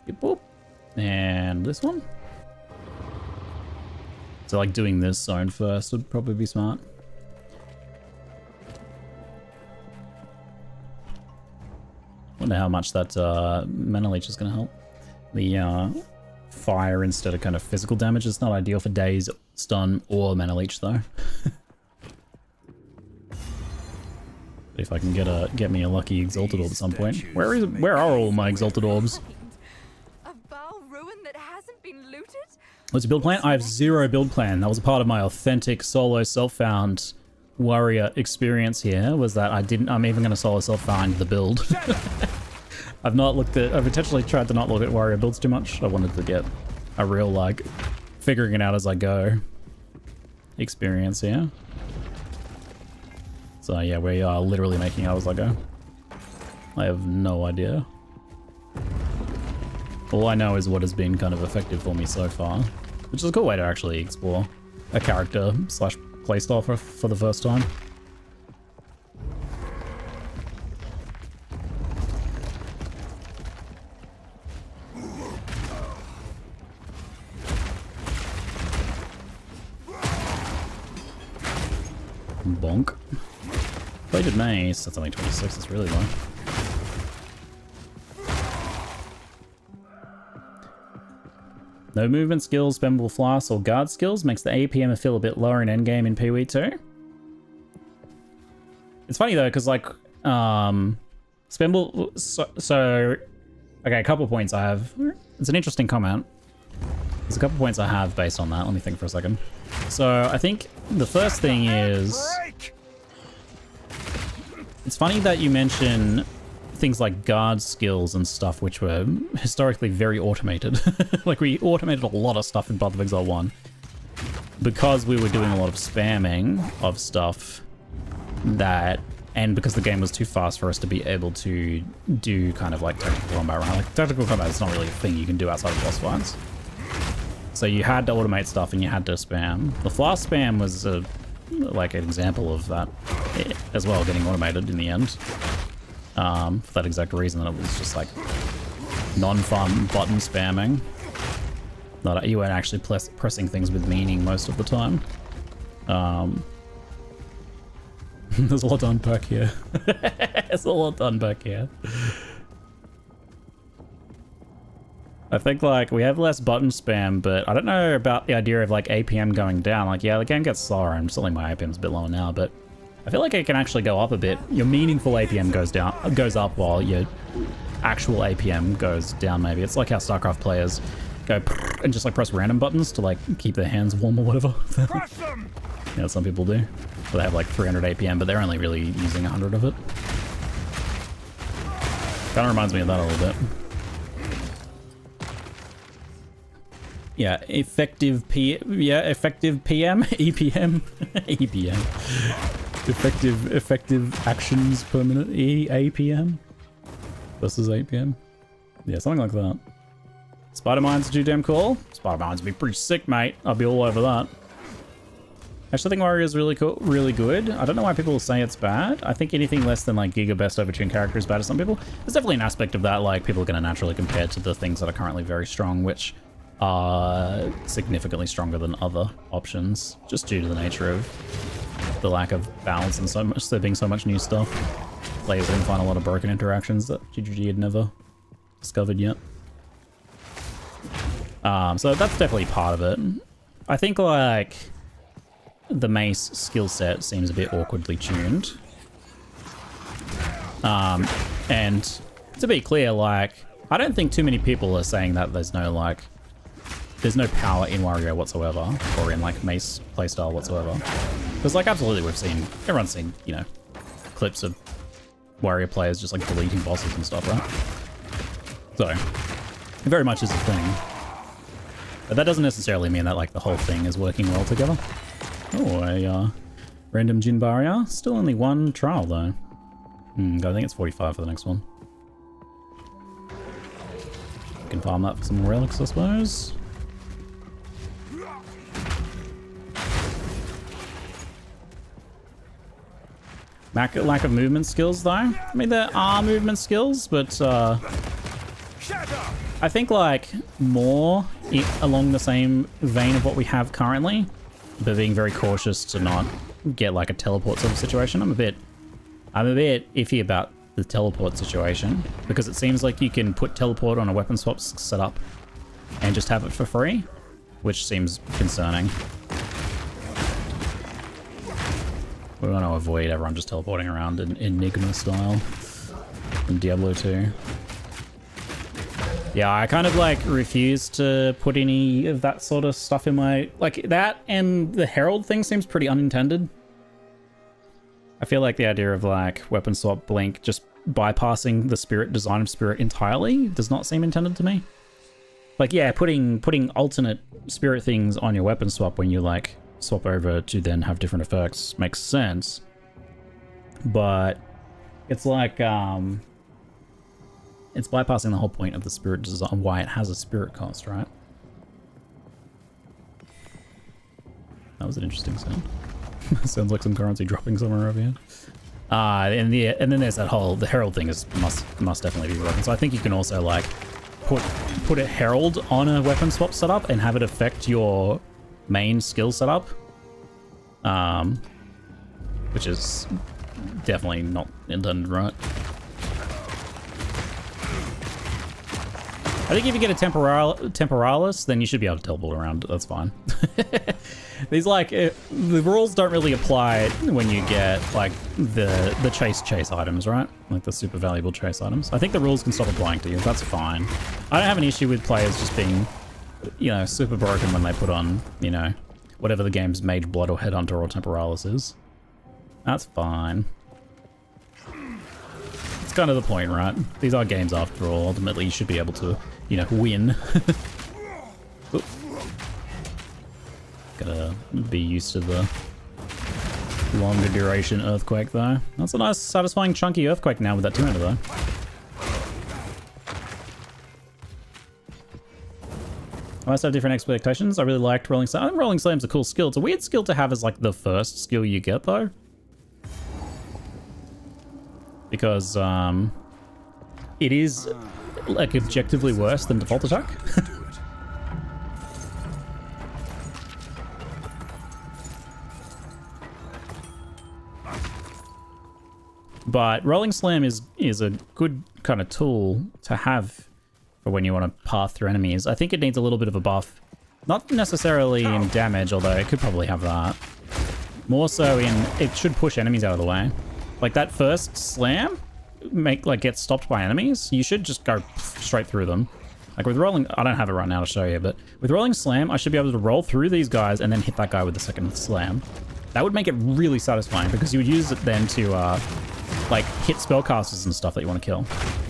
Boop. And this one. So like doing this zone first would probably be smart. Wonder how much that Mana Leech is going to help. The fire instead of kind of physical damage is not ideal for Daze, Stun, or Mana Leech though. If I can get me a lucky Exalted Orb at some point. Where are all my Exalted Orbs? What's your build plan? I have 0 build plan. That was a part of my authentic solo self-found warrior experience here, was that I'm even going to solo self-find the build. I've intentionally tried to not look at warrior builds too much. I wanted to get a real, like, figuring it out as I go experience here. So yeah, we are literally making ours Lego. I have no idea. All I know is what has been kind of effective for me so far, which is a cool way to actually explore a character slash playstyle for the first time. Bonk. Plated mace, that's only 26, that's really low. No movement skills, spendable flasks, or guard skills makes the APM feel a bit lower in endgame in Pee-wee 2. It's funny though, because like, spendable, okay, a couple of points I have. It's an interesting comment. There's a couple of points I have based on that. Let me think for a second. So I think the first thing is, it's funny that you mention things like guard skills and stuff, which were historically very automated. Like we automated a lot of stuff in Path of Exile 1 because we were doing a lot of spamming of stuff that, and because the game was too fast for us to be able to do kind of like tactical combat around. Like tactical combat is not really a thing you can do outside of boss fights. So you had to automate stuff and you had to spam. The flask spam was like an example of that as well, getting automated in the end. For that exact reason, that it was just like non-fun button spamming. Not, you weren't actually pressing things with meaning most of the time. There's a lot to unpack here. There's a lot to unpack here. I think like we have less button spam, but I don't know about the idea of like APM going down. Like, yeah, the game gets slower and certainly my APM's a bit lower now, but I feel like it can actually go up a bit. Your meaningful APM goes up while your actual APM goes down maybe. It's like how StarCraft players go and just like press random buttons to like keep their hands warm or whatever. Yeah, some people do. So they have like 300 APM, but they're only really using 100 of it. Kind of reminds me of that a little bit. Yeah, effective PM, EPM, EPM. Effective actions per minute, APM versus 8PM. Yeah, something like that. Spider mines are too damn cool. Spider mines would be pretty sick, mate. I'll be all over that. I actually think Warrior is really cool, really good. I don't know why people say it's bad. I think anything less than like Giga Best Overtune character is bad to some people. There's definitely an aspect of that, like people are going to naturally compare to the things that are currently very strong, which are significantly stronger than other options, just due to the nature of the lack of balance and so much, there being so much new stuff. Players didn't find a lot of broken interactions that GGG had never discovered yet. So that's definitely part of it. I think like the mace skill set seems a bit awkwardly tuned. And to be clear, like, I don't think too many people are saying that there's no power in Wario whatsoever, or in like mace playstyle whatsoever. Because like absolutely everyone's seen, you know, clips of Wario players just like deleting bosses and stuff, right? So, it very much is a thing. But that doesn't necessarily mean that like the whole thing is working well together. Oh, a random Jin barrier. Still only one trial though. I think it's 45 for the next one. You can farm that for some more relics, I suppose. Lack of movement skills though. I mean, there are movement skills, but I think like more along the same vein of what we have currently, but being very cautious to not get like a teleport sort of situation. I'm a bit iffy about the teleport situation, because it seems like you can put teleport on a weapon swap setup and just have it for free, which seems concerning. We want to avoid everyone just teleporting around in Enigma style in Diablo 2. Yeah, I kind of like refuse to put any of that sort of stuff in my, like that, and the Herald thing seems pretty unintended. I feel like the idea of like weapon swap blink just bypassing the spirit design of spirit entirely does not seem intended to me. Like, yeah, putting alternate spirit things on your weapon swap when you like swap over to then have different effects makes sense. But it's like, it's bypassing the whole point of the spirit design, why it has a spirit cost, right? That was an interesting sound. Sounds like some currency dropping somewhere over here. And then there's that whole, the herald thing must definitely be working. So I think you can also like put a herald on a weapon swap setup and have it affect your main skill setup. Which is definitely not intended right. I think if you get a temporalis, then you should be able to teleport around. That's fine. These like the rules don't really apply when you get like the chase items, right? Like the super valuable chase items. I think the rules can stop applying to you. That's fine. I don't have an issue with players just being, you know, super broken when they put on, you know, whatever the game's Mage Blood or Headhunter or Temporalis is. That's fine. It's kind of the point, right? These are games after all. Ultimately, you should be able to, you know, win. Gotta be used to the longer duration earthquake though. That's a nice satisfying chunky earthquake now with that 200 though. I must have different expectations. I really liked Rolling Slam. I think Rolling Slam's a cool skill. It's a weird skill to have as like the first skill you get though. Because it is like objectively worse than default attack. But Rolling Slam is a good kind of tool to have for when you want to path through enemies. I think it needs a little bit of a buff. Not necessarily in damage, although it could probably have that. More so in, it should push enemies out of the way. Like that first slam, get stopped by enemies, you should just go straight through them. Like with Rolling, I don't have it right now to show you, but with Rolling Slam, I should be able to roll through these guys and then hit that guy with the second slam. That would make it really satisfying because you would use it then to like hit spellcasters and stuff that you want to kill.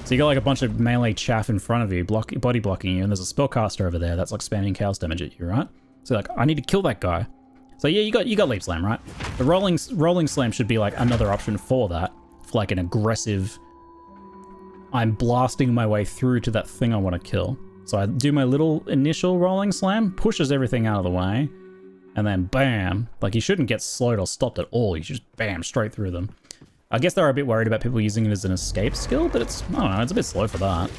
So you got like a bunch of melee chaff in front of you, body blocking you, and there's a spellcaster over there that's like spamming chaos damage at you, right? So like, I need to kill that guy. So yeah, you got leap slam, right? The rolling slam should be like another option for that, for like an aggressive, I'm blasting my way through to that thing I want to kill. So I do my little initial rolling slam, pushes everything out of the way, and then bam, like you shouldn't get slowed or stopped at all. You should just bam straight through them. I guess they're a bit worried about people using it as an escape skill, but it's, I don't know, it's a bit slow for that.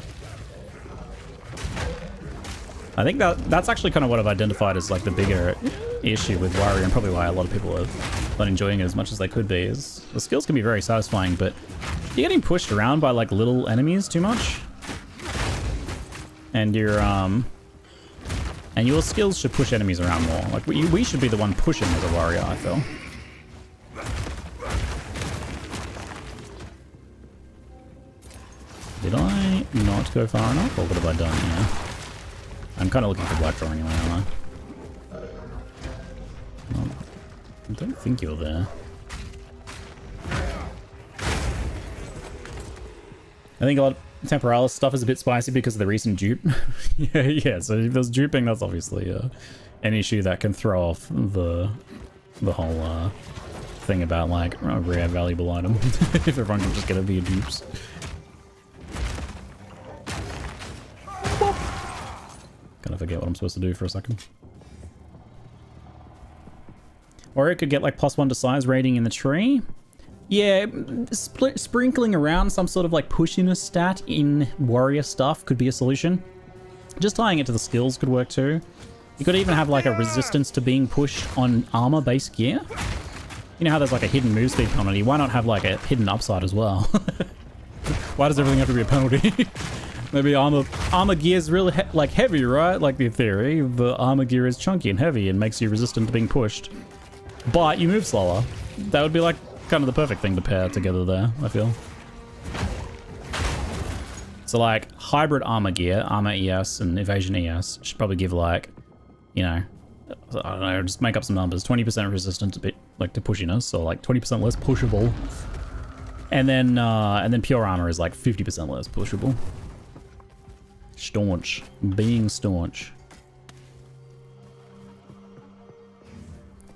I think that's actually kind of what I've identified as like the bigger issue with Warrior, and probably why a lot of people are not enjoying it as much as they could be, is the skills can be very satisfying, but you're getting pushed around by like little enemies too much. And your skills should push enemies around more. Like we should be the one pushing as a warrior, I feel. Did I not go far enough, or what have I done here? I'm kind of looking for black draw anyway, aren't I? Well, I don't think you're there. I think a lot of Temporalis stuff is a bit spicy because of the recent dupe. yeah, so if there's duping, that's obviously an issue that can throw off the whole thing about like a rare valuable item. If everyone can just get a via dupes. Kind of forget what I'm supposed to do for a second. Or it could get like +1 to size rating in the tree. Yeah, sprinkling around some sort of like pushiness stat in warrior stuff could be a solution. Just tying it to the skills could work too. You could even have like a resistance to being pushed on armor based gear. You know how there's like a hidden move speed penalty? Why not have like a hidden upside as well? Why does everything have to be a penalty? Maybe armor gear is really like heavy, right? Like the theory, the armor gear is chunky and heavy and makes you resistant to being pushed. But you move slower. That would be like kind of the perfect thing to pair together there, I feel. So like hybrid armor gear, armor ES and evasion ES should probably give like, you know, I don't know, just make up some numbers. 20% resistant to to pushiness, so like 20% less pushable. And then pure armor is like 50% less pushable. Staunch. Being staunch.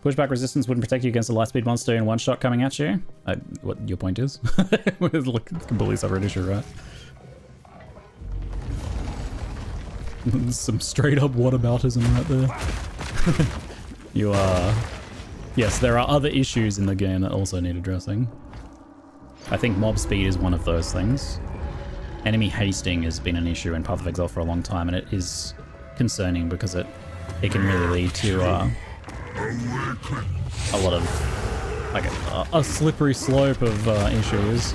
Pushback resistance wouldn't protect you against a lightspeed monster in one shot coming at you. What your point is? It's like a completely separate issue, right? Some straight up whataboutism right there. You are... Yes, there are other issues in the game that also need addressing. I think mob speed is one of those things. Enemy hasting has been an issue in Path of Exile for a long time, and it is concerning because it can really lead to a lot of like a slippery slope of issues.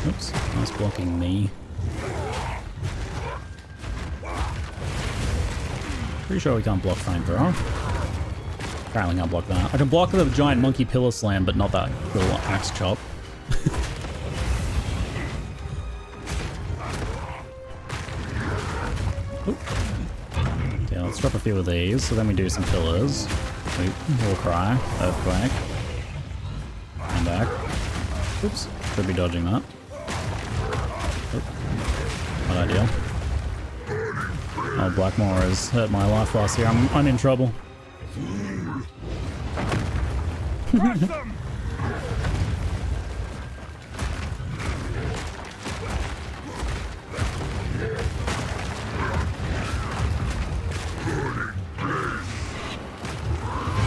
Oops, nice blocking me. Pretty sure we can't block flamethrower. Apparently can't block that. I can block the giant monkey pillar slam, but not that little axe chop. Okay, let's drop a few of these, so then we do some pillars. War cry, earthquake. And back. Oops, could be dodging that. Oop. Not ideal. Oh, Blackmore has hurt my life last year. I'm in trouble.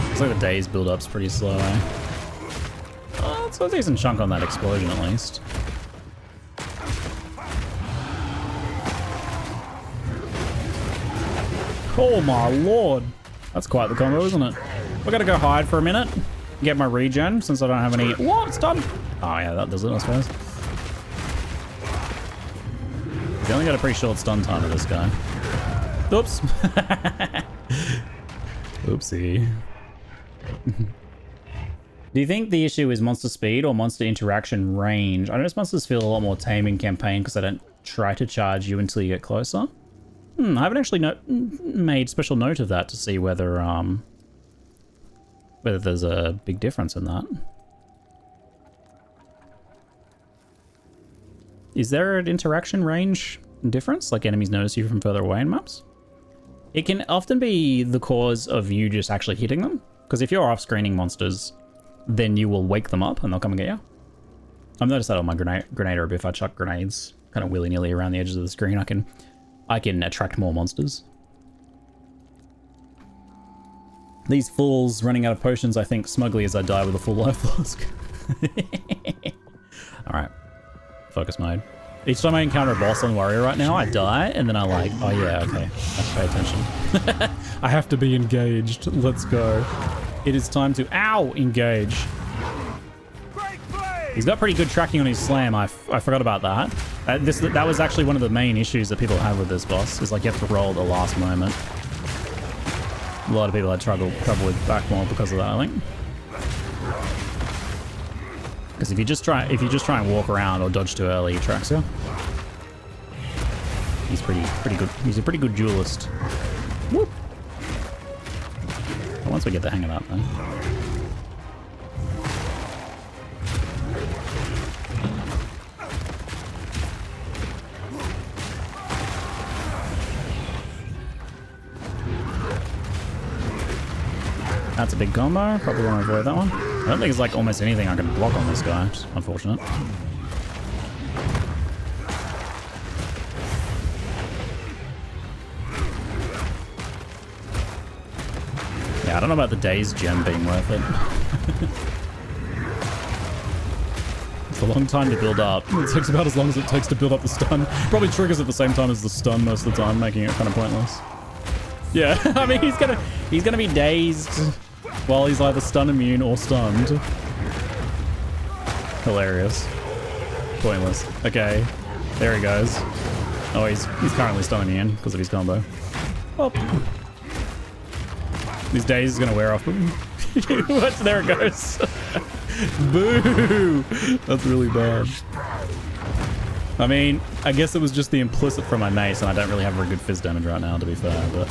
Looks like the days build up's pretty slow, eh? Oh, it's a decent chunk on that explosion at least. Oh my lord. That's quite the combo, isn't it? We're gonna go hide for a minute. Get my regen since I don't have any. What? It's done. Oh yeah, that does it, I suppose. He's only got a pretty short stun time with this guy. Oops. Oopsie. Do you think the issue is monster speed or monster interaction range? I notice monsters feel a lot more tame in campaign because they don't try to charge you until you get closer. I haven't actually made special note of that to see whether there's a big difference in that. Is there an interaction range difference? Like enemies notice you from further away in maps? It can often be the cause of you just actually hitting them. Because if you're off-screening monsters, then you will wake them up and they'll come and get you. I've noticed that on my grenader, if I chuck grenades kind of willy-nilly around the edges of the screen, I can attract more monsters. These fools running out of potions, I think, smugly as I die with a full life flask. Alright. Focus mode. Each time I encounter a boss on Warrior right now, I die, and then I like, oh yeah, okay. I have to pay attention. I have to be engaged. Let's go. It is time to, ow, engage. He's got pretty good tracking on his slam. I forgot about that. That was actually one of the main issues that people have with this boss, is like you have to roll at the last moment. A lot of people had trouble with Backmore because of that, I think. Because if you just try and walk around or dodge too early, he tracks you. He's pretty good. He's a pretty good duelist. Whoop. But once we get the hang of that, though. That's a big combo. Probably want to avoid that one. I don't think there's like almost anything I can block on this guy. It's unfortunate. Yeah, I don't know about the Daze gem being worth it. It's a long time to build up. It takes about as long as it takes to build up the stun. Probably triggers at the same time as the stun most of the time, making it kind of pointless. Yeah, I mean, he's gonna be dazed while he's either stun immune or stunned. Hilarious. Pointless. Okay, there he goes. Oh, he's currently stun immune because of his combo. Oh. These days is gonna wear off. What? There it goes. Boo! That's really bad. I mean, I guess it was just the implicit from my mace, and I don't really have very good fizz damage right now, to be fair, but...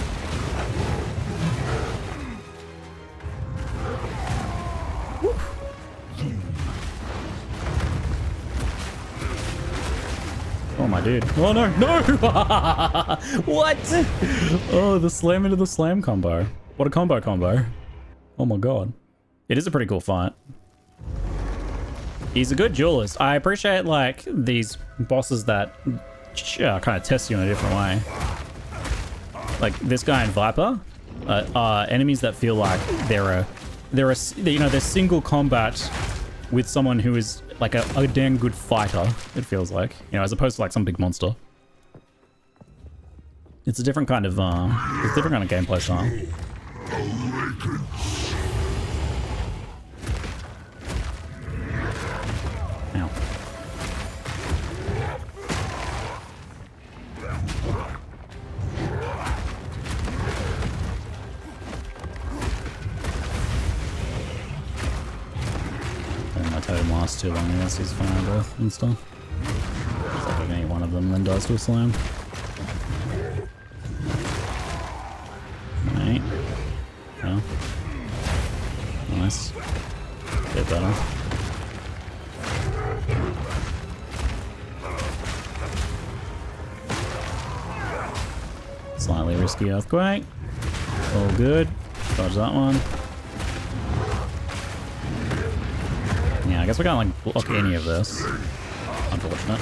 Oh, my dude. Oh, no. No! What? Oh, the slam into the slam combo. What a combo. Oh, my God. It is a pretty cool fight. He's a good duelist. I appreciate, like, these bosses that kind of test you in a different way. Like, this guy in Viper are enemies that feel like they're single combat with someone who is like a damn good fighter, it feels like, you know, as opposed to like some big monster. It's a different kind of gameplay style. Ow. My totem lasts too long unless he's fire breath and stuff. Looks like I can eat one of them and then dies to a slam. Right. Oh. Nice. Bit better. Slightly risky earthquake. All good. Dodge that one. Yeah, I guess we can't like block any of this. Unfortunate.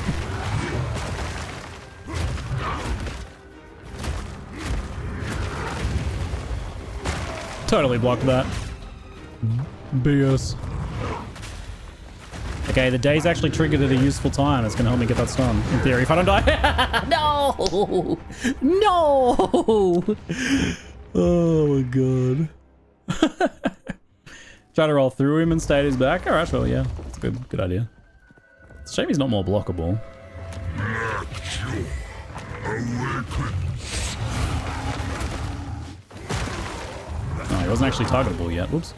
Totally blocked that. BS. Okay, the day's actually triggered at a useful time. It's gonna help me get that stun. In theory, if I don't die. No! No! Oh my god. Try to roll through him and stay at his back. Alright, well, yeah. That's a good idea. It's a shame he's not more blockable. Oh, he wasn't actually targetable yet. Whoops.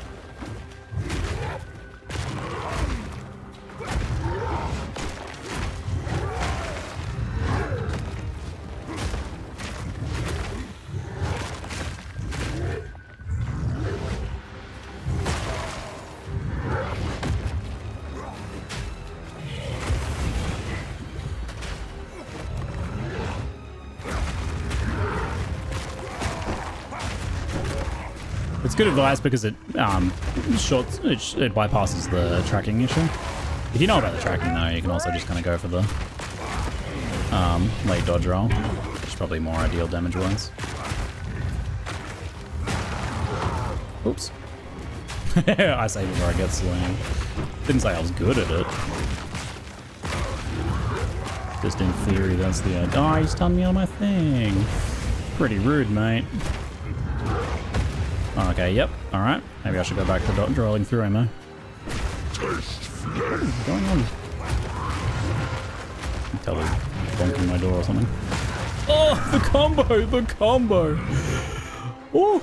It's good advice because it bypasses the tracking issue. If you know about the tracking though, you can also just kind of go for the late dodge roll, which is probably more ideal damage-wise. Oops. I say before I get slammed. Didn't say I was good at it. Just in theory, that's the idea. Oh, you stunned me on my thing. Pretty rude, mate. Okay, yep, alright. Maybe I should go back to dodge rolling through him, though. What is going on? I can tell he's bonking my door or something. Oh, the combo! The combo! Oh!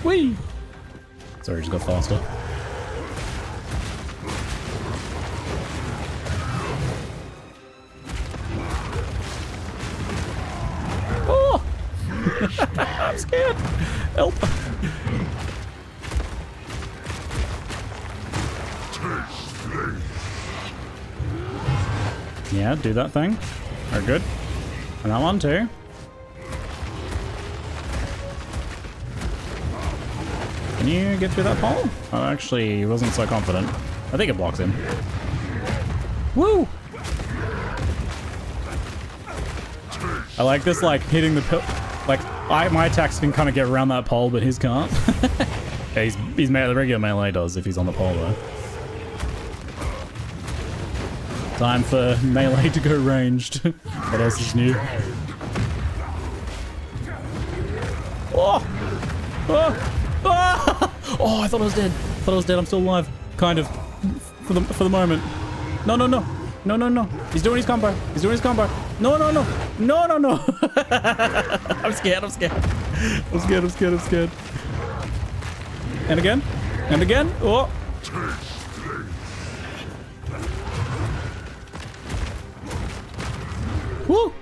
Whee! Sorry, just got faster. Oh! I'm scared. Help. Yeah, do that thing. Very good. And that one too. Can you get through that pole? I actually wasn't so confident. I think it blocks him. Woo! I like this, like, hitting the pole. Like, my attacks can kind of get around that pole, but his can't. Yeah, he's made the regular melee does if he's on the pole, though. Time for melee to go ranged. What else is new? Oh! Oh! Oh! Oh, I thought I was dead. I thought I was dead. I'm still alive. Kind of. For the moment. No, no, no. No, no, no. He's doing his combo. He's doing his combo. No, no, no. No, no, no. I'm scared. I'm scared. I'm scared. I'm scared. I'm scared. And again. And again. Oh. Woo.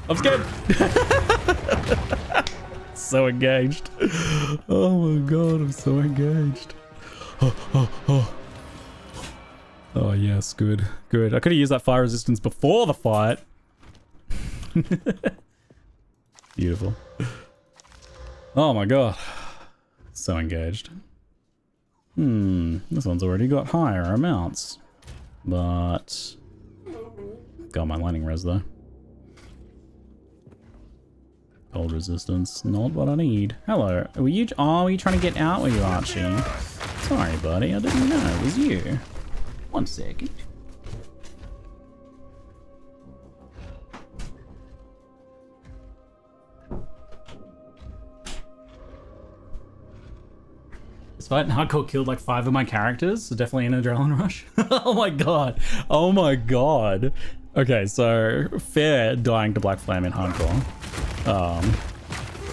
I'm scared. So engaged. Oh my god, I'm so engaged. Oh yes, good, good. I could have used that fire resistance before the fight. Beautiful. Oh my god. So engaged. This one's already got higher amounts. But... got my lightning res though. Cold resistance, not what I need. Hello, were you trying to get out, were you, Archie? Sorry buddy, I didn't know it was you. 1 second. This fight in hardcore killed like 5 of my characters, so definitely an adrenaline rush. Oh my god. Oh my god. Okay, so fair dying to Black Flame in hardcore.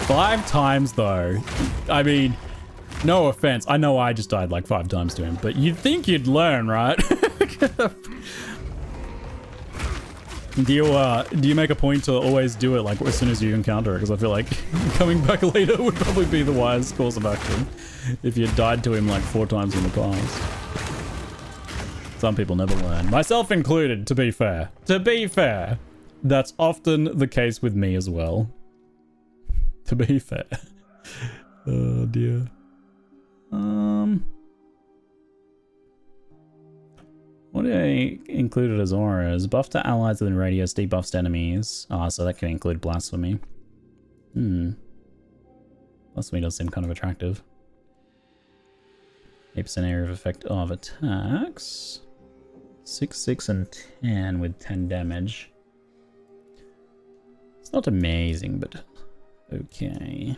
5 times though. I mean, no offense. I know I just died like 5 times to him, but you'd think you'd learn, right? Do you make a point to always do it like as soon as you encounter it? Because I feel like coming back later would probably be the wisest course of action if you died to him like 4 times in the past. Some people never learn, myself included. To be fair, that's often the case with me as well. To be fair. Oh dear. What do I included as auras? Buff to allies within radius, debuffs to enemies. Ah, so that can include blasphemy. Blasphemy does seem kind of attractive. 8% area of effect of attacks. 6, 6, and 10 with 10 damage. It's not amazing, but okay.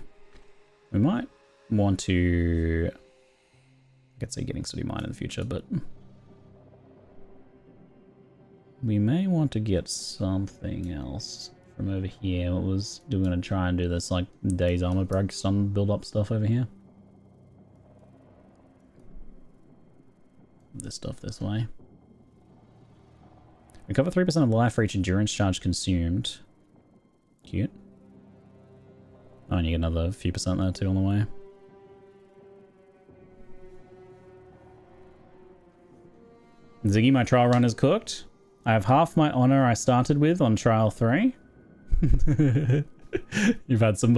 We might want to... I could say getting Study Mine in the future, but... we may want to get something else from over here. What was... do we want to try and do this, like, Days Armor Brag stun build-up stuff over here? This stuff this way. Recover 3% of life for each endurance charge consumed. Cute. Oh, and you get another few percent there too on the way. Ziggy, my trial run is cooked. I have half my honor I started with on trial 3. You've had some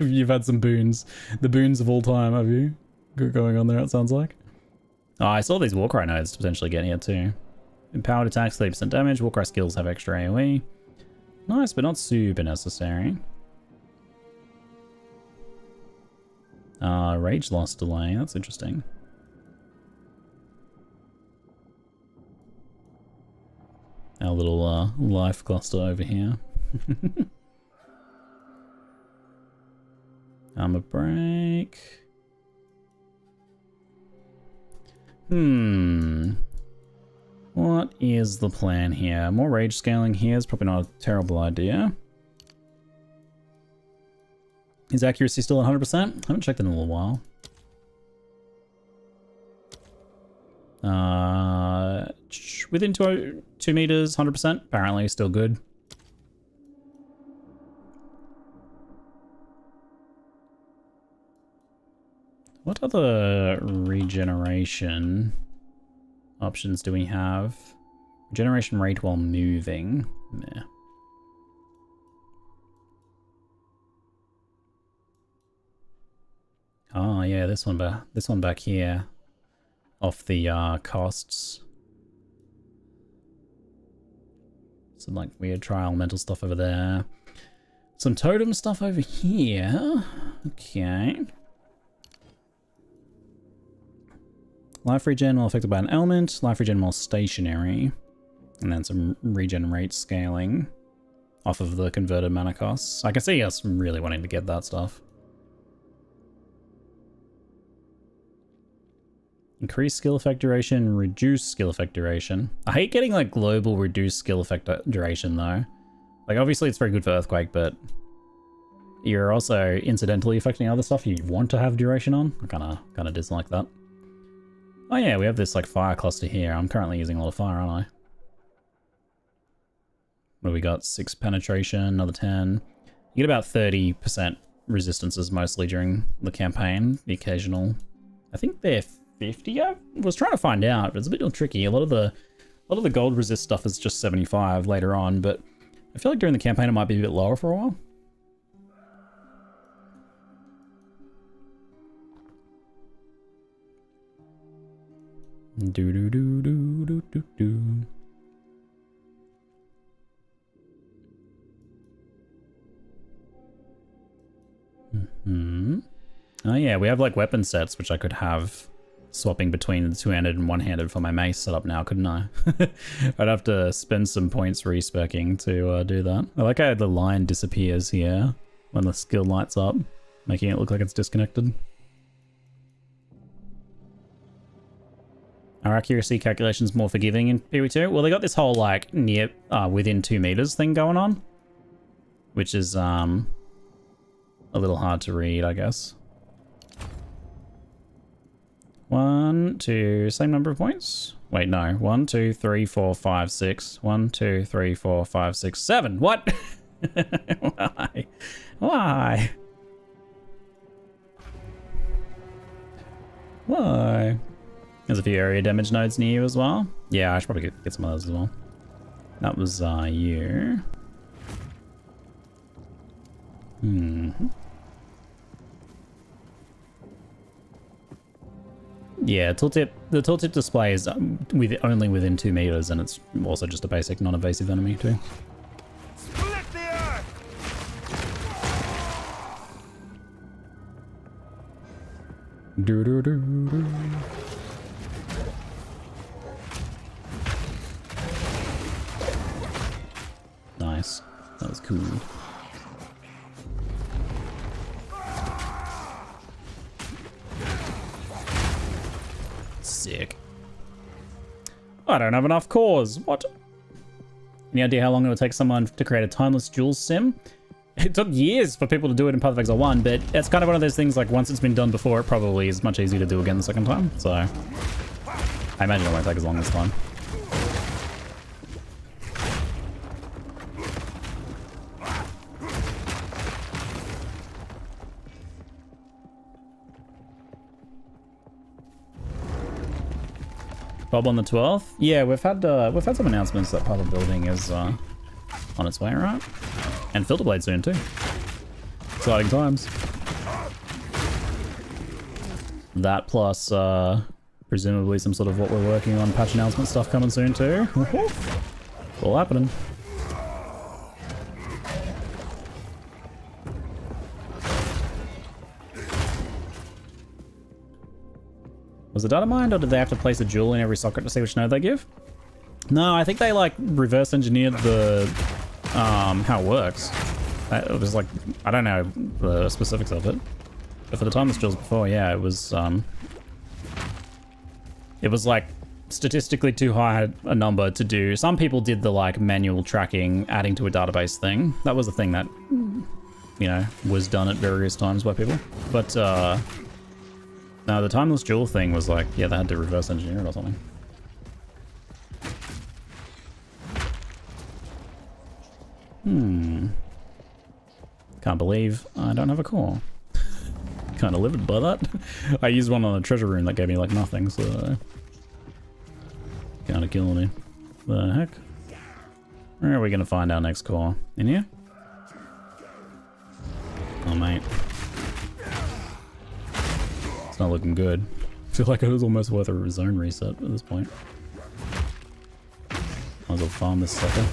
you've had some boons. The boons of all time, have you? Going on there, it sounds like. Oh, I saw these Warcry nodes to potentially get here too. Empowered attacks, 30% damage. Warcry skills have extra AoE. Nice, but not super necessary. Rage loss delay. That's interesting. Our little life cluster over here. Armor break. What is the plan here? More rage scaling here is probably not a terrible idea. Is accuracy still 100%? Haven't checked in a little while. Within 2 meters, 100%. Apparently still good. What other regeneration options do we have? Regeneration rate while moving. Meh. Oh yeah, this one back here. Off the costs. Some like weird trial mental stuff over there. Some totem stuff over here. Okay. Life regen while affected by an element. Life regen while stationary. And then some regen rate scaling off of the converted mana costs. I can see us really wanting to get that stuff. Increase skill effect duration, reduce skill effect duration. I hate getting like global reduced skill effect duration though. Like obviously it's very good for Earthquake, but you're also incidentally affecting other stuff you want to have duration on. I kinda dislike that. Oh yeah, we have this like fire cluster here. I'm currently using a lot of fire, aren't I? What do we got? 6 penetration, another 10. You get about 30% resistances mostly during the campaign. The occasional, I think they're 50. I was trying to find out, but it's a bit tricky. A lot of the gold resist stuff is just 75 later on, but I feel like during the campaign it might be a bit lower for a while. Do do do do do do do. Oh yeah, we have like weapon sets which I could have swapping between the two-handed and one-handed for my mace set up now, couldn't I? I'd have to spend some points respecking to do that. I like how the line disappears here when the skill lights up, making it look like it's disconnected. Are accuracy calculations more forgiving in PV2? Well, they got this whole like near within 2 meters thing going on, which is a little hard to read, I guess. 1, 2, same number of points? Wait, no. 1, 2, 3, 4, 5, 6. 1, 2, 3, 4, 5, 6, 7. What? Why? Why? Why? There's a few area damage nodes near you as well. Yeah, I should probably get some of those as well. That was you. Yeah, the tooltip display is only within 2 meters, and it's also just a basic non-evasive enemy too. Split the earth! Do do do do. Nice. That was cool. Sick. I don't have enough cores. What? Any idea how long it would take someone to create a timeless Jules sim? It took years for people to do it in Path of Exile 1, but it's kind of one of those things like once it's been done before, it probably is much easier to do again the second time. So I imagine it won't take as long this time. Bob on the 12th? Yeah, we've had some announcements that part of the building is on its way, right? And Filter Blade soon too. Exciting times. That plus presumably some sort of what we're working on patch announcement stuff coming soon too. All happening. Was it data mined, or did they have to place a jewel in every socket to see which node they give? No, I think they like reverse engineered the how it works. It was like, I don't know the specifics of it, but for the timeless jewels before, yeah, it was like statistically too high a number to do. Some people did the like manual tracking, adding to a database thing. That was the thing that, you know, was done at various times by people. But no, the timeless jewel thing was like, yeah, they had to reverse engineer it or something. Can't believe I don't have a core. Kind of livid by that. I used one on the treasure room that gave me like nothing, so kind of killing me. The heck? Where are we gonna find our next core? In here? Oh mate. It's not looking good. I feel like it was almost worth a zone reset at this point. Might as well farm this sucker.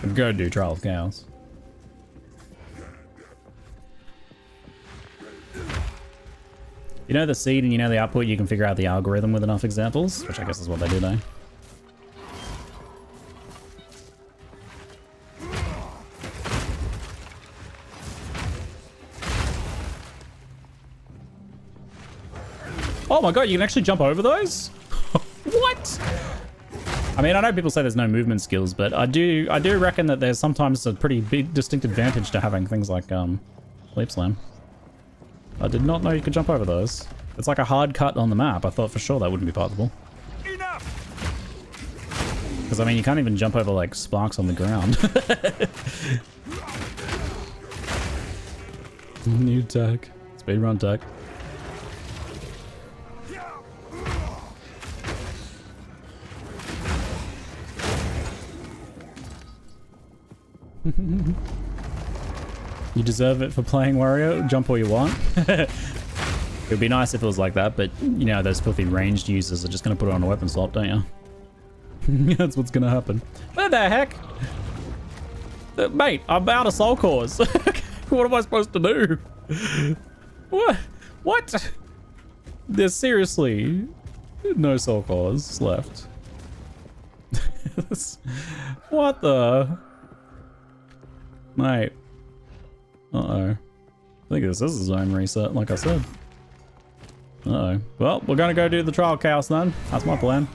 And go do Trial of Chaos. You know the seed and you know the output, you can figure out the algorithm with enough examples, which I guess is what they do, eh? Oh my god, you can actually jump over those? What? I mean, I know people say there's no movement skills, but I do reckon that there's sometimes a pretty big distinct advantage to having things like Leap Slam. I did not know you could jump over those. It's like a hard cut on the map. I thought for sure that wouldn't be possible. Enough! Because, I mean, you can't even jump over, like, sparks on the ground. New tech. Speedrun tech. You deserve it for playing Wario. Jump all you want. It would be nice if it was like that, but, you know, those filthy ranged users are just going to put it on a weapon swap, don't you? That's what's gonna happen. What the heck? Mate, I'm out of soul cores. What am I supposed to do? What? What? There's seriously no soul cores left. What the? Mate. Uh-oh. I think this is a zone reset, like I said. Uh-oh. Well, we're gonna go do the trial chaos then. That's my plan.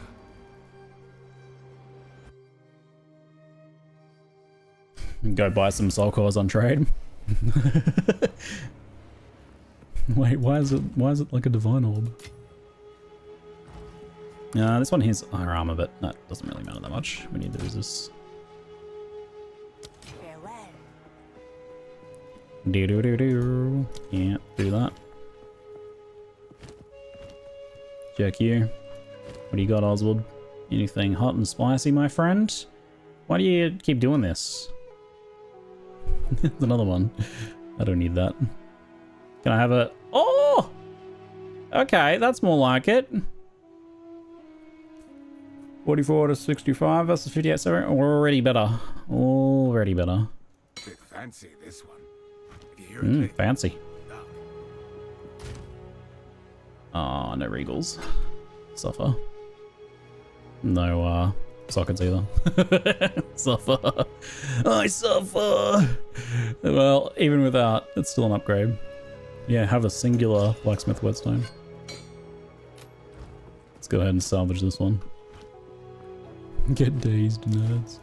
Go buy some soul cores on trade. Wait, why is it like a divine orb? This one here's higher armor, but that doesn't really matter that much. We need to use this. Farewell. Do. Yeah, do that. Check you. What do you got, Oswald? Anything hot and spicy, my friend? Why do you keep doing this? There's another one. I don't need that. Can I have a... Oh! Okay, that's more like it. 44 to 65 versus 58. So already better. Already better. Bit fancy, this one. If you hear it, Fancy. Oh, no regals. Suffer. No, sockets either. Suffer. I suffer. Well, even without, it's still an upgrade. Yeah, have a singular blacksmith whetstone. Let's go ahead and salvage this one. Get dazed, nerds.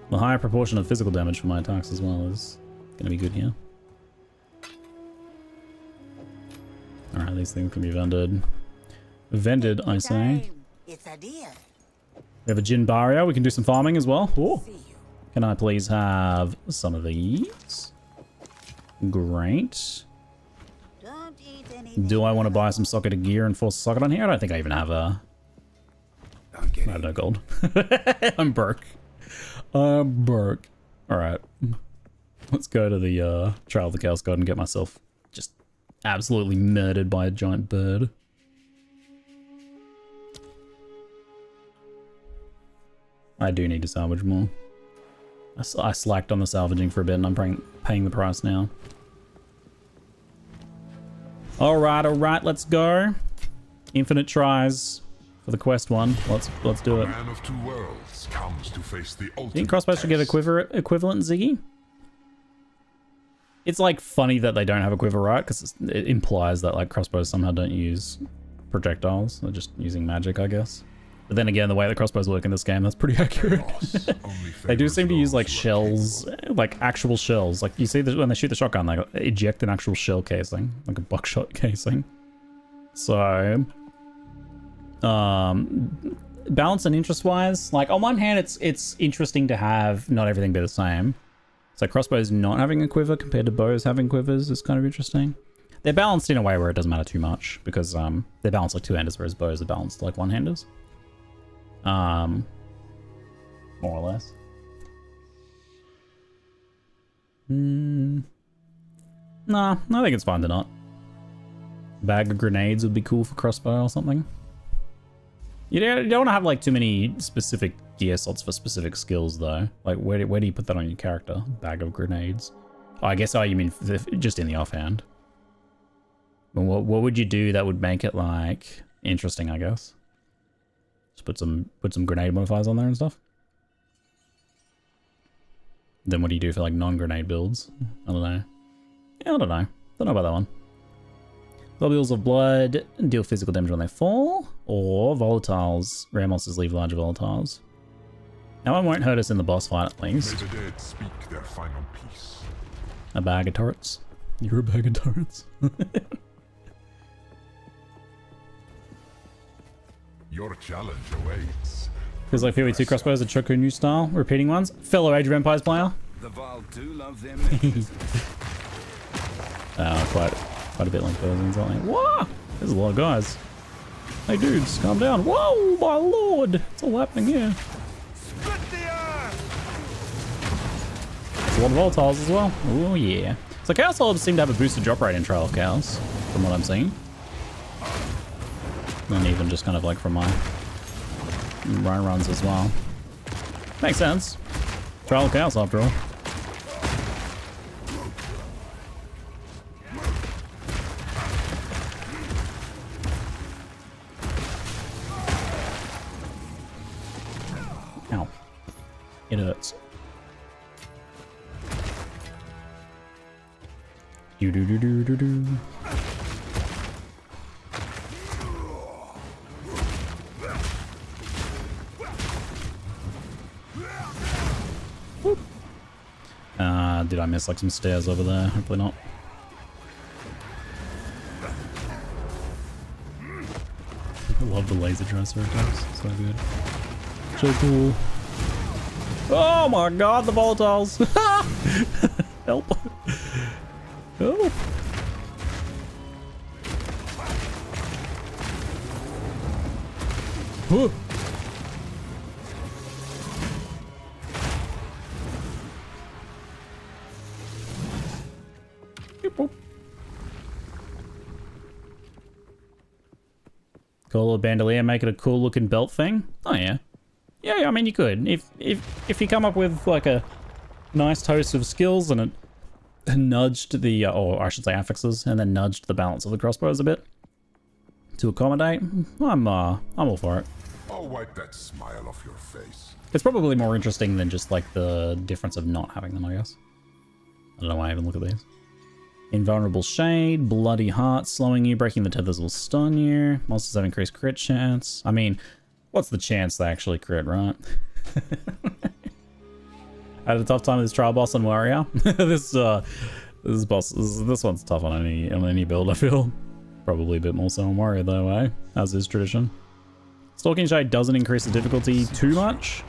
The higher proportion of physical damage for my attacks as well is gonna be good here. Alright, these things can be vended. Vended, I say. It's a deal. We have a Jin Barrier. We can do some farming as well. Ooh. See you. Can I please have some of these? Great. Don't eat anything. Do I want to buy some socket of gear and force a socket on here? I don't think I even have a... don't get I have it. no gold. I'm broke. I'm broke. Alright. Let's go to the Trial of the Chaos God and get myself just absolutely murdered by a giant bird. I do need to salvage more. I slacked on the salvaging for a bit and I'm paying the price now. Alright, let's go. Infinite tries for the quest one. Let's do it. Man of two worlds comes to face the ultimate. Think crossbows should get a quiver equivalent, Ziggy? It's like funny that they don't have a quiver, right? Because it implies that like crossbows somehow don't use projectiles. They're just using magic, I guess. But then again, the way the crossbows work in this game, that's pretty accurate. They do seem to use like shells, like actual shells. Like you see when they shoot the shotgun, they eject an actual shell casing, like a buckshot casing. So, balance and interest wise, like on one hand, it's interesting to have not everything be the same. So crossbows not having a quiver compared to bows having quivers is kind of interesting. They're balanced in a way where it doesn't matter too much because they're balanced like two-handers, whereas bows are balanced like one-handers. More or less. Nah, I think it's fine to not. Bag of grenades would be cool for crossbow or something. You don't want to have like too many specific gear slots for specific skills though. Like where do you put that on your character? Bag of grenades. Oh, I guess you mean just in the offhand. But what would you do that would make it like interesting, I guess? Just put some grenade modifiers on there and stuff. Then what do you do for like non-grenade builds? I don't know. Yeah, I don't know. Don't know about that one. Globules of blood deal physical damage when they fall, or volatiles. Rare monsters leave larger volatiles. That one won't hurt us in the boss fight at least. May the dead speak their final piece. A bag of turrets. You're a bag of turrets. Your challenge awaits. Feels like PV2 crossbows are Choku new style, repeating ones. Fellow Age of Empires player. The Val do love them. Quite a bit like those ones, aren't they? Whoa! There's a lot of guys. Hey dudes, calm down. Whoa, my lord! It's all happening here. Split the earth! There's a lot of volatiles as well. Oh yeah. So Chaos Orbs seem to have a boosted drop rate in Trial of Chaos, from what I'm seeing. And even just kind of like from my runs as well. Makes sense. Trial of Chaos after all. Ow. It hurts. Do do do do do do. Did I miss like some stairs over there? Hopefully not. I love the laser triceratops. So good. So cool. Oh my god, the volatiles! Help! Oh! Whoa. Cool little bandolier, make it a cool looking belt thing. Oh yeah. Yeah, I mean you could. If you come up with like a nice host of skills and it nudged the or I should say affixes and then nudged the balance of the crossbows a bit to accommodate, I'm all for it. I'll wipe that smile off your face. It's probably more interesting than just like the difference of not having them, I guess. I don't know why I even look at these. Invulnerable Shade, Bloody Heart, slowing you, breaking the tethers will stun you. Monsters have increased crit chance. I mean, what's the chance they actually crit, right? I had a tough time with this trial boss on Warrior. this one's tough on any build, I feel. Probably a bit more so on Warrior though, eh? As is tradition. Stalking Shade doesn't increase the difficulty too much,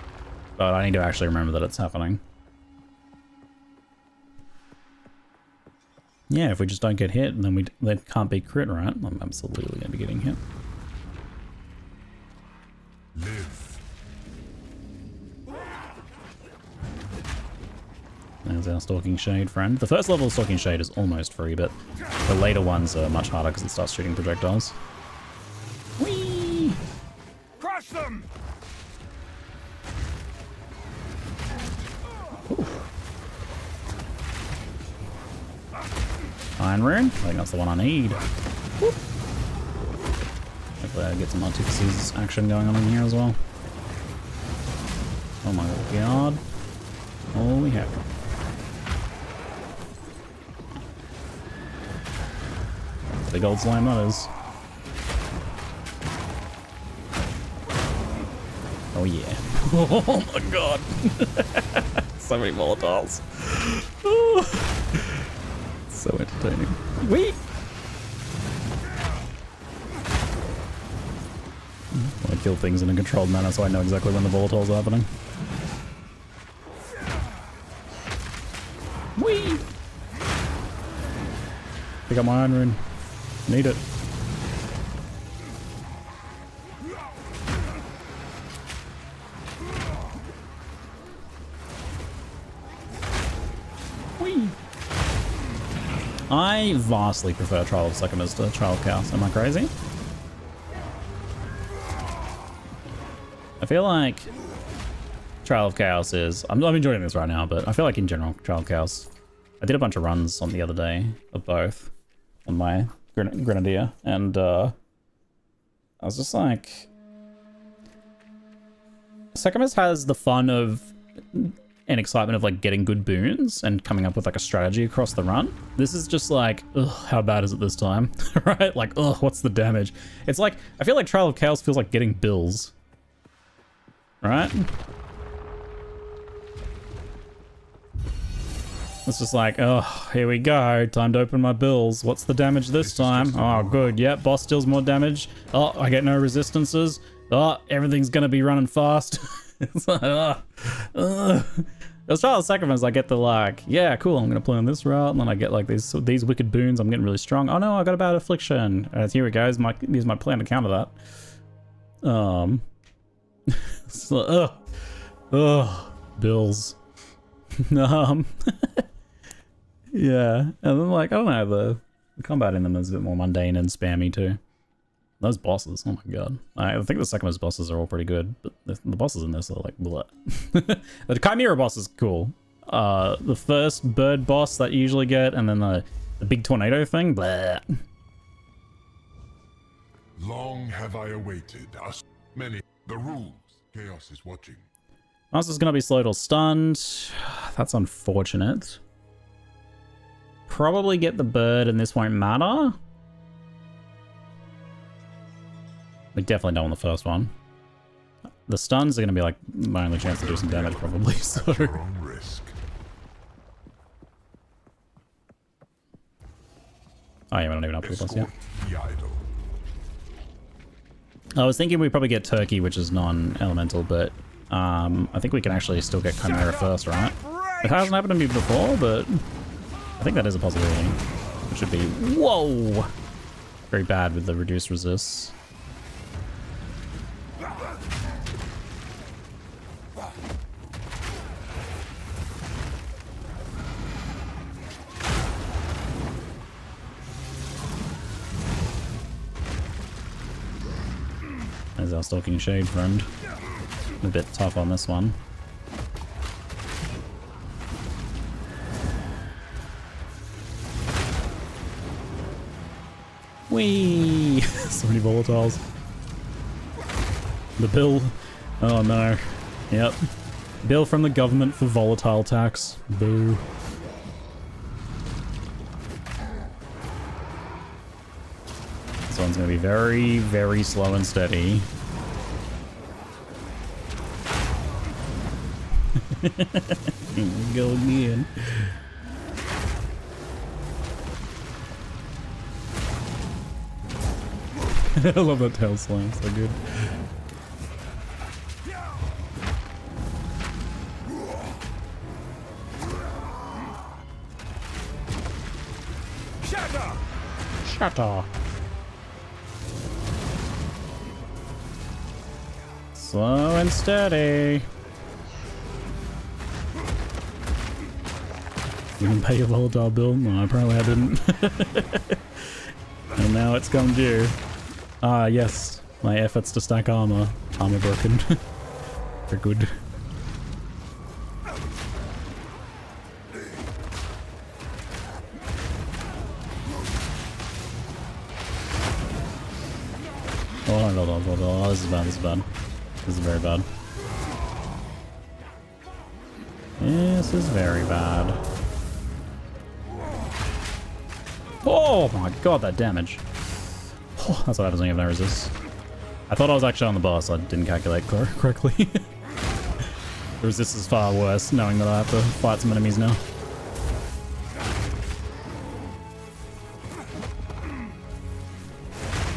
but I need to actually remember that it's happening. Yeah, if we just don't get hit, then that can't be crit, right? I'm absolutely going to be getting hit. Live. There's our Stalking Shade friend. The first level of Stalking Shade is almost free, but the later ones are much harder because it starts shooting projectiles. Whee! Crush them! Ooh. Iron Rune. I think that's the one I need. Whoop. Hopefully I get some artifices action going on in here as well. Oh my god. Holy heck. Big old slime that is. Oh yeah. Oh my god. So many volatiles. So entertaining. Wait! I kill things in a controlled manner so I know exactly when the volatiles are happening. Whee! Pick up my Iron Rune. Need it. Whee! I vastly prefer Trial of Succumbers to Trial of Chaos. Am I crazy? I feel like Trial of Chaos is... I'm enjoying this right now, but I feel like in general, Trial of Chaos... I did a bunch of runs on the other day of both on my Grenadier, and I was just like... Succumbers has the fun of... and excitement of like getting good boons and coming up with like a strategy across the run. This is just like, ugh, how bad is it this time? Right? Like, ugh, what's the damage? It's like, I feel like Trial of Chaos feels like getting bills. Right? It's just like, oh, here we go. Time to open my bills. What's the damage this time? Oh, good. Yep, boss deals more damage. Oh, I get no resistances. Oh, everything's gonna be running fast. It's like, I was trying the second one is I get the like, yeah, cool, I'm gonna play on this route, and then I get like these wicked boons, I'm getting really strong. Oh no, I got a bad affliction. Here we go, here's my plan to counter that. So, bills. Yeah, and then like, I don't know, the combat in them is a bit more mundane and spammy too. Those bosses, oh my god. I think the second one's bosses are all pretty good, but the bosses in this are like, bleh. The Chimera boss is cool. The first bird boss that you usually get, and then the big tornado thing, bleh. Long have I awaited us. Many. The rules. Chaos is watching. Monster's gonna be slowed or stunned. That's unfortunate. Probably get the bird and this won't matter. We definitely don't want the first one. The stuns are going to be like my only chance to do some damage probably, so... At your own risk. Oh yeah, we don't even have to plus yet. The idol. I was thinking we probably get Turkey, which is non-elemental, but I think we can actually still get Chimera first, right? It hasn't happened to me before, but I think that is a possibility. It should be... Whoa! Very bad with the reduced resists. There's our Stalking Shade friend. A bit tough on this one. Whee! So many volatiles. The bill. Oh no. Yep. Bill from the government for volatile tax. Boo. This one's gonna be very, very slow and steady. Here we go again. I love that tail slam, so good. Shatter! Slow and steady. You can pay your volatile bill? No, apparently I didn't. And now it's come due. Ah, yes. My efforts to stack armor. Armor broken. They're good. Oh, hold on. Oh, this is bad, this is bad. This is very bad. This is very bad. Oh my god, that damage. Oh, that's what happens when you have no resist. I thought I was actually on the boss, I didn't calculate correctly. The resist is far worse, knowing that I have to fight some enemies now.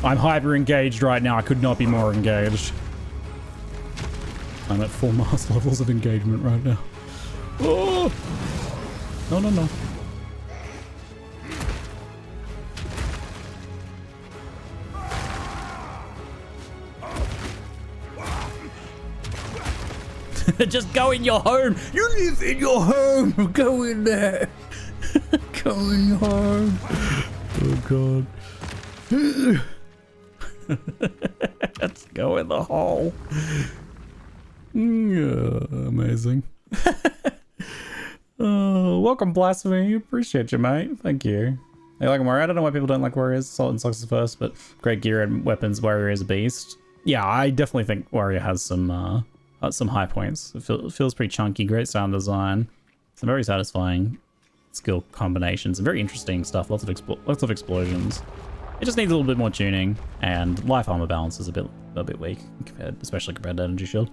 I'm hyper engaged right now, I could not be more engaged. I'm at 4 mass levels of engagement right now. Oh! No. Just go in your home. You live in your home. Go in there. Go in your home. Oh god. Let's go in the hole. Amazing. Welcome, Blasphemy. Appreciate you, mate. Thank you. I like Warrior. I don't know why people don't like Warriors. Salt and Socks is first, but great gear and weapons. Warrior is a beast. Yeah, I definitely think Warrior has some high points. It feels pretty chunky. Great sound design. Some very satisfying skill combinations. Very interesting stuff. Lots of explosions. It just needs a little bit more tuning, and life armor balance is a bit weak, especially compared to Energy Shield,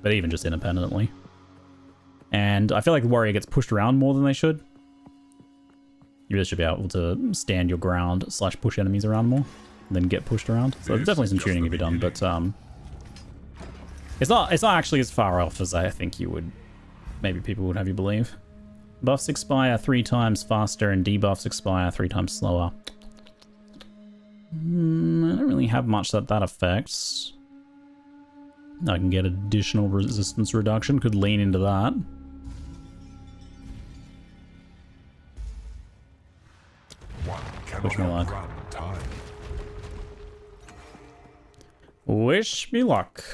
but even just independently. And I feel like the Warrior gets pushed around more than they should. You really should be able to stand your ground / push enemies around more, and then get pushed around. So there's definitely some tuning to be done, but It's not actually as far off as I think you would, maybe people would have you believe. Buffs expire 3 times faster and debuffs expire 3 times slower. I don't really have much that affects. I can get additional resistance reduction, could lean into that. Wish me luck. Wish me luck.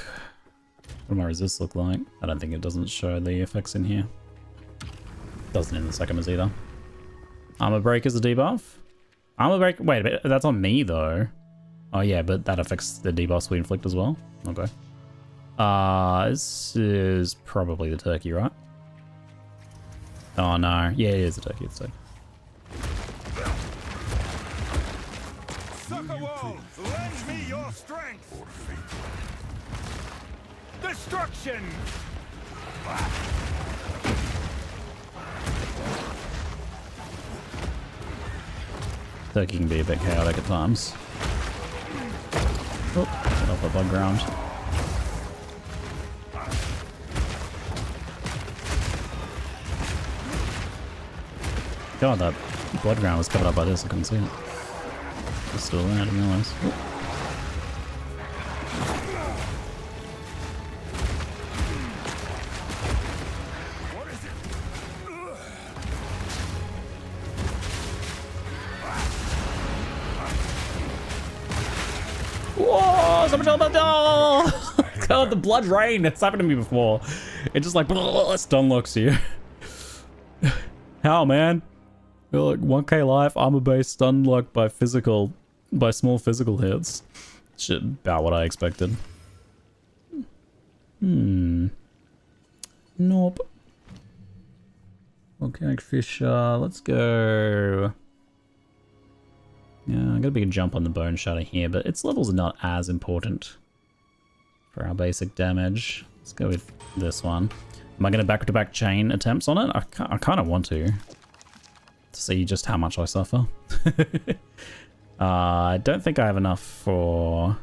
What do my resists look like? I don't think it doesn't show the effects in here. Doesn't in the second either. Armor break is a debuff. Armor break. Wait a bit. That's on me though. Oh yeah, but that affects the debuffs we inflict as well. Okay. This is probably the turkey, right? Oh no. Yeah, it is the turkey. It's a turkey. Sucker wall, lend me your strength. Destruction. Turkey can be a bit chaotic at times. Oh, get off above ground. God, that blood ground was covered up by this. I couldn't see it. It's still there, I didn't realize. Whoa! So much about God, the blood rain. It's happened to me before. It just like stun locks you. How, man? You're like 1k life, armor based, stun locked by small physical hits. Shit, about what I expected. Nope. Volcanic Fissure, let's go. Yeah, I got a big jump on the Bone Shatter here, but its levels are not as important for our basic damage. Let's go with this one. Am I going to back-to-back chain attempts on it? I kind of want to see just how much I suffer. I don't think I have enough for...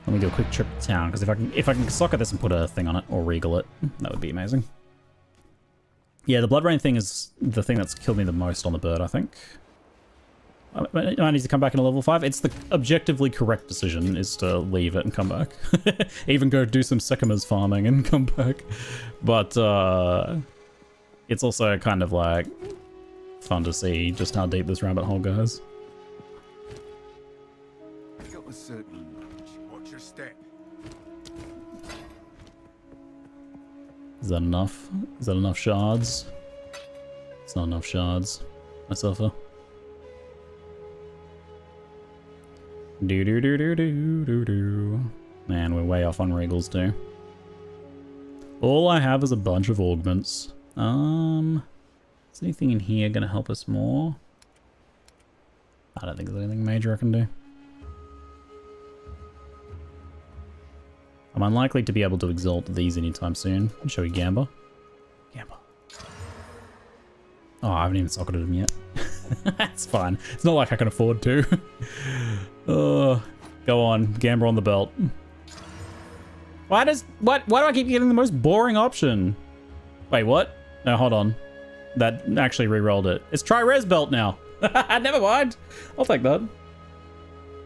Let me do a quick trip to town, because if I can socket this and put a thing on it, or regal it, that would be amazing. Yeah, the Blood Rain thing is the thing that's killed me the most on the bird, I think. I need to come back in a level 5. It's the objectively correct decision is to leave it and come back. Even go do some Sycamores farming and come back. But it's also kind of like fun to see just how deep this rabbit hole goes. Got a certain watch your step. Is that enough? Is that enough shards? It's not enough shards. I suffer. Do. Man, we're way off on regals too. All I have is a bunch of augments. Is anything in here gonna help us more? I don't think there's anything major I can do. I'm unlikely to be able to exalt these anytime soon. Shall we Gamba? Gamba. Oh, I haven't even socketed them yet. That's fine. It's not like I can afford to. Go on, Gamba on the belt. Why do I keep getting the most boring option? Wait, what? No, hold on. That actually re-rolled it. It's Tri-Res belt now. Never mind. I'll take that.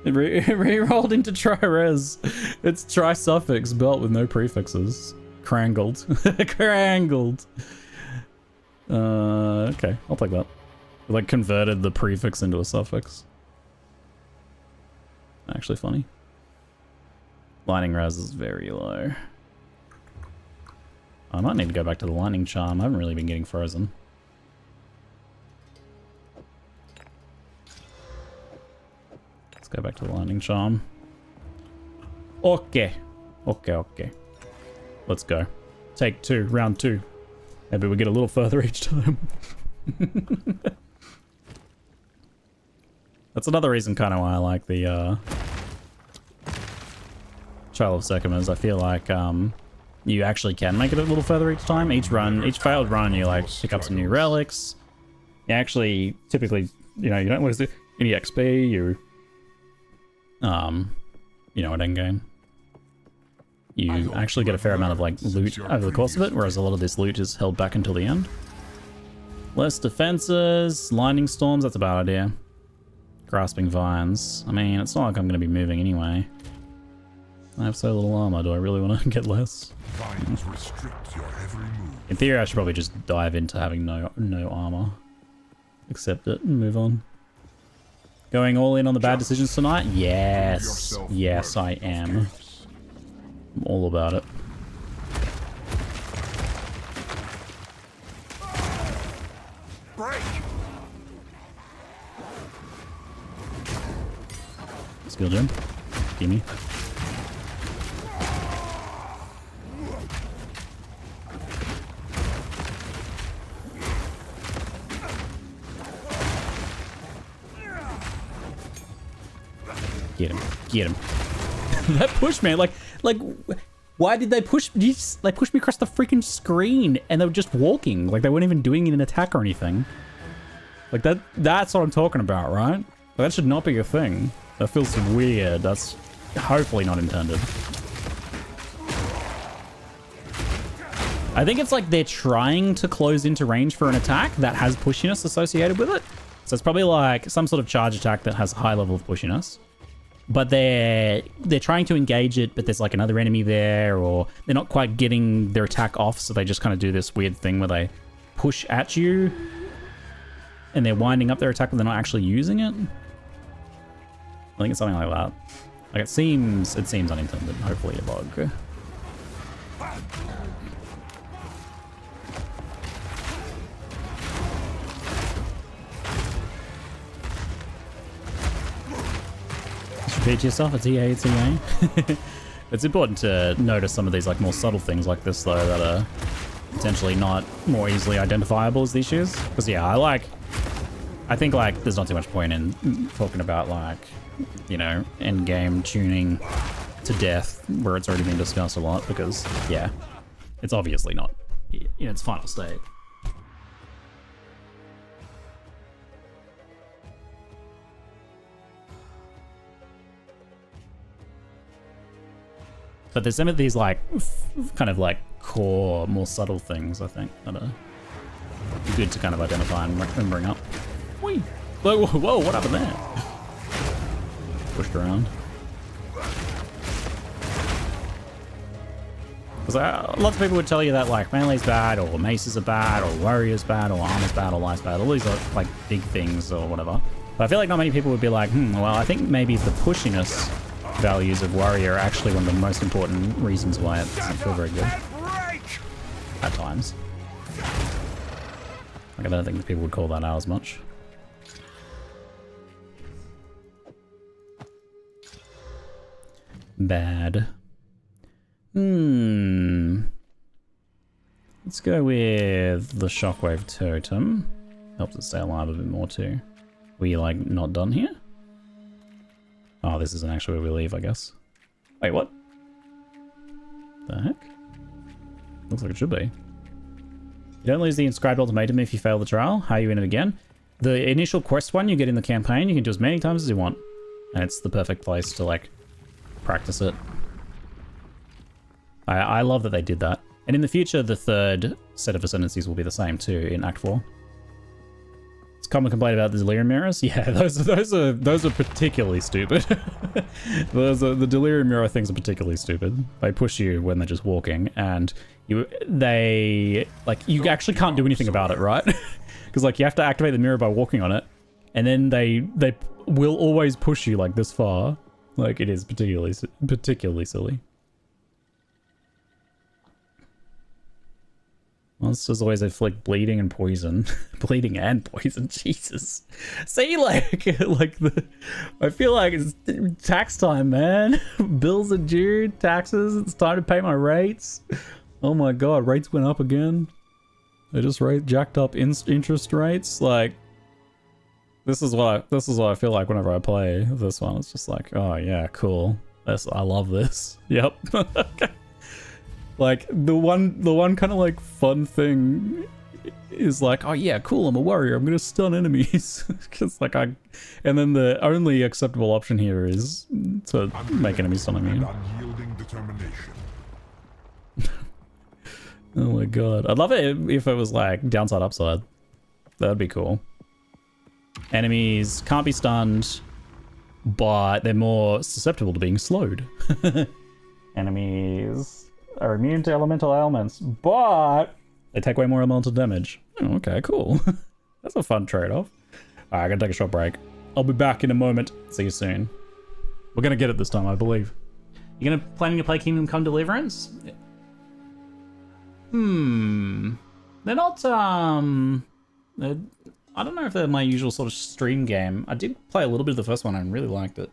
It re-rolled into Tri-Res. It's Tri-Suffix belt with no prefixes. Crangled. Crangled. Okay, I'll take that. It, like, converted the prefix into a suffix. Actually funny. Lightning res is very low. I might need to go back to the lightning charm. I haven't really been getting frozen. Let's go back to the lightning charm. Okay. Okay. Let's go. Take 2, round 2. Maybe we get a little further each time. That's another reason kind of why I like the Trail of Sycamores. I feel like you actually can make it a little further each time. Each failed run, you like pick up some new relics. You actually typically, you don't lose any XP. You know, at endgame, you actually get a fair amount of like loot over the course of it, whereas a lot of this loot is held back until the end. Less defenses, lightning storms, that's a bad idea. Grasping vines. I mean, it's not like I'm going to be moving anyway. I have so little armor, do I really want to get less? Vines restrict your every move. In theory, I should probably just dive into having no armor. Accept it and move on. Going all in on the bad decisions tonight? Yes. Yes, I am. I'm all about it. Break! Skill gem. Gimme. Get him. Get him. That push, man. Like, why did they push? They pushed me across the freaking screen, and they were just walking. Like, they weren't even doing an attack or anything. Like, that's what I'm talking about, right? Like, that should not be a thing. That feels weird. That's hopefully not intended. I think it's like they're trying to close into range for an attack that has pushiness associated with it. So it's probably like some sort of charge attack that has a high level of pushiness. But they're trying to engage it, but there's like another enemy there, or they're not quite getting their attack off, so they just kind of do this weird thing where they push at you, and they're winding up their attack, but they're not actually using it. I think it's something like that. Like it seems unintended. Hopefully a bug. Repeat yourself, it's EA, it's EA. It's important to notice some of these like more subtle things like this though that are potentially not more easily identifiable as the issues. Because yeah, I think like there's not too much point in talking about like, you know, end game tuning to death where it's already been discussed a lot, because yeah, it's obviously not in its final state. But there's some of these like kind of like core, more subtle things I think that are good to kind of identify and bring up. Whee! Whoa, whoa, what happened there? Pushed around. Because lots of people would tell you that like melee's bad, or maces are bad, or warrior's bad, or armor's bad, or life's bad. All these are like big things or whatever. But I feel like not many people would be like, well, I think maybe the pushiness values of warrior are actually one of the most important reasons why it doesn't feel very good at times. Like, I don't think that people would call that out as much. Bad. Let's go with the shockwave totem. Helps it stay alive a bit more too. Were you like not done here? Oh, this isn't actually where we leave, I guess. Wait, what? The heck? Looks like it should be. You don't lose the inscribed ultimatum if you fail the trial. How are you in it again? The initial quest one you get in the campaign, you can do as many times as you want. And it's the perfect place to, like, practice it. I love that they did that. And in the future, the third set of Ascendancies will be the same, too, in Act 4. Common complaint about the delirium mirrors. Yeah, those are particularly stupid. The delirium mirror things are particularly stupid. They push you when they're just walking, and you actually can't do anything about it, right? Because like you have to activate the mirror by walking on it, and then they will always push you like this far. Like it is particularly silly. Monsters always inflict bleeding and poison. Bleeding and poison, Jesus. See, I feel like it's tax time, man. Bills are due, taxes, it's time to pay my rates. Oh my god, rates went up again. They just jacked up interest rates. Like, this is what I feel like whenever I play this one. It's just like, oh yeah, cool. I love this. Yep. Like the one kind of like fun thing is like, oh yeah, cool, I'm a warrior, I'm gonna stun enemies. Because like and then the only acceptable option here is to make enemies stun immune. Unyielding determination. Oh my god. I'd love it if it was like downside upside. That'd be cool. Enemies can't be stunned, but they're more susceptible to being slowed. Enemies are immune to elemental ailments, but they take way more elemental damage. Oh, okay, cool. That's a fun trade-off. Alright, I gotta take a short break. I'll be back in a moment. See you soon. We're gonna get it this time, I believe. You planning to play Kingdom Come Deliverance? They're not, I don't know if they're my usual sort of stream game. I did play a little bit of the first one and really liked it.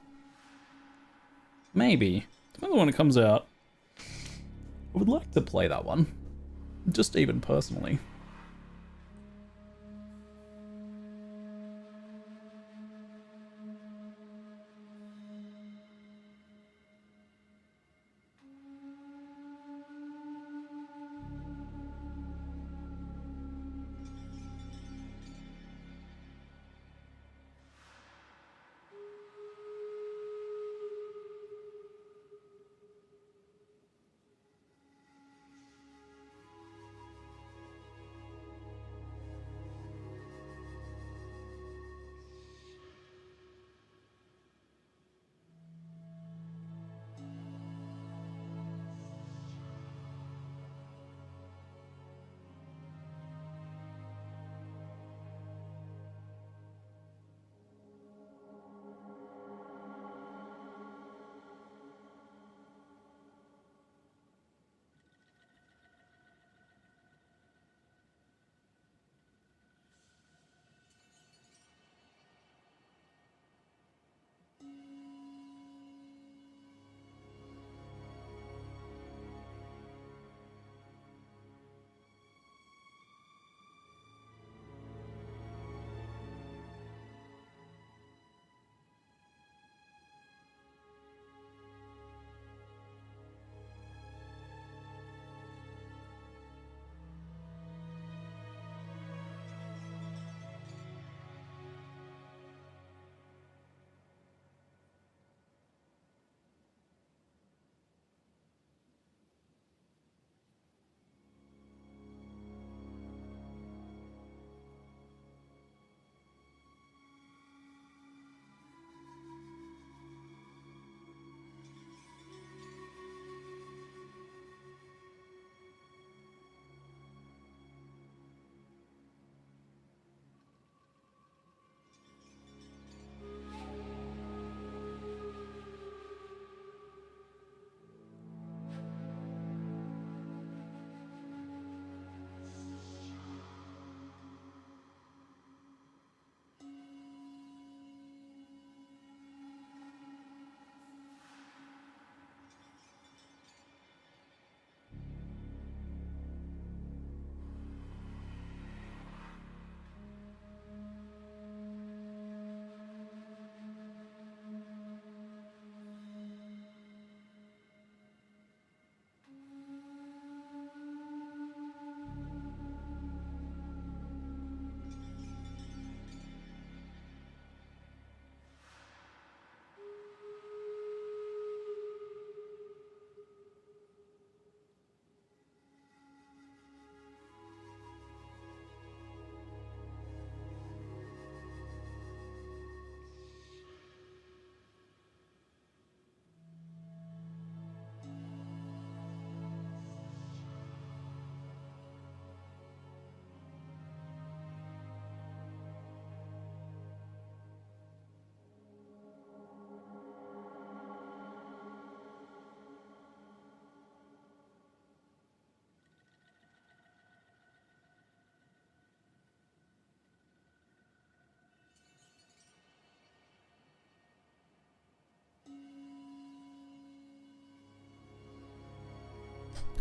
Maybe. Depends on when it comes out. I would like to play that one. Just even personally.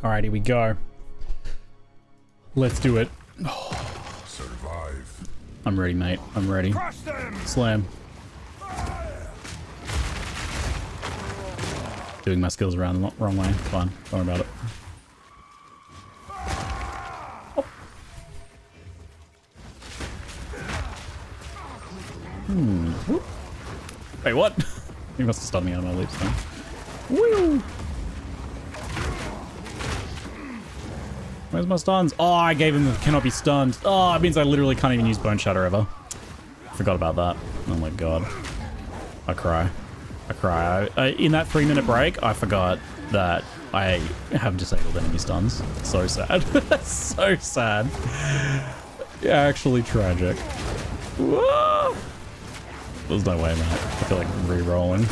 Alright, here we go. Let's do it. Survive. I'm ready, mate. I'm ready. Slam. Doing my skills around the wrong way. Fine. Don't worry about it. Oh. Whoop. Wait, what? He must have stunned me out of my leaps then. Woo! Where's my stuns? Oh, I gave him the cannot be stunned. Oh, it means I literally can't even use Bone Shatter ever. Forgot about that. Oh my god. I cry. I cry. In that 3-minute break, I forgot that I have disabled enemy stuns. So sad. So sad. Actually tragic. Whoa! There's no way, man. I feel like re-rolling.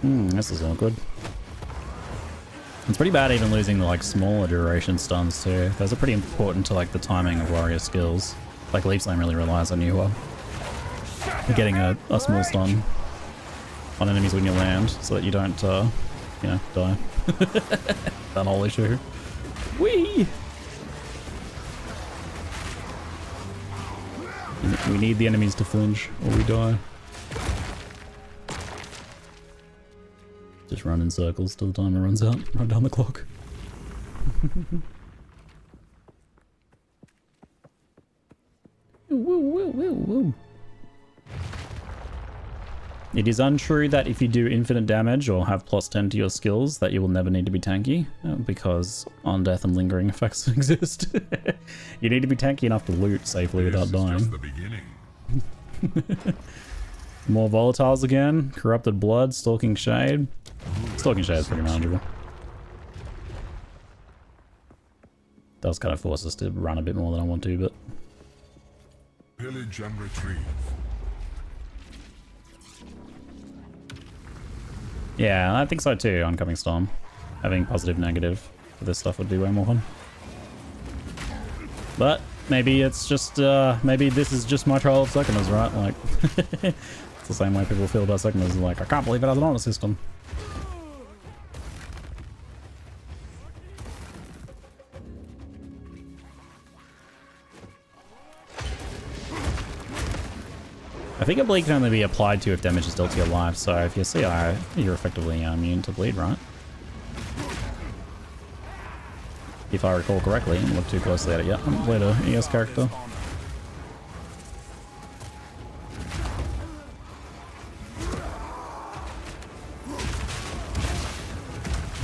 This is awkward. It's pretty bad even losing the like smaller duration stuns too. Those are pretty important to like the timing of warrior skills. Like Leaf Slam really relies on you getting a small stun on enemies when you land so that you don't, you know, die. That whole issue. Whee! We need the enemies to flinch or we die. Just run in circles till the timer runs out. Run down the clock. Woo, woo, woo, woo. It is untrue that if you do infinite damage or have +10 to your skills that you will never need to be tanky, because on death and lingering effects exist. You need to be tanky enough to loot safely without dying. Just the beginning. More volatiles again. Corrupted Blood, Stalking Shade. Stalking Shade is pretty manageable. Does kind of force us to run a bit more than I want to, but... Pillage and retrieve. Yeah, I think so too, Oncoming Storm. Having positive negative for this stuff would be way more fun. But maybe it's just, maybe this is just my trial of Seconders, right? Like, it's the same way people feel about Seconders. Like, I can't believe it has an honor system. I think a bleed can only be applied to if damage is dealt to your life, so if you're CI, you're effectively immune to bleed, right? If I recall correctly, and look too closely at it yet. I haven't played a ES character.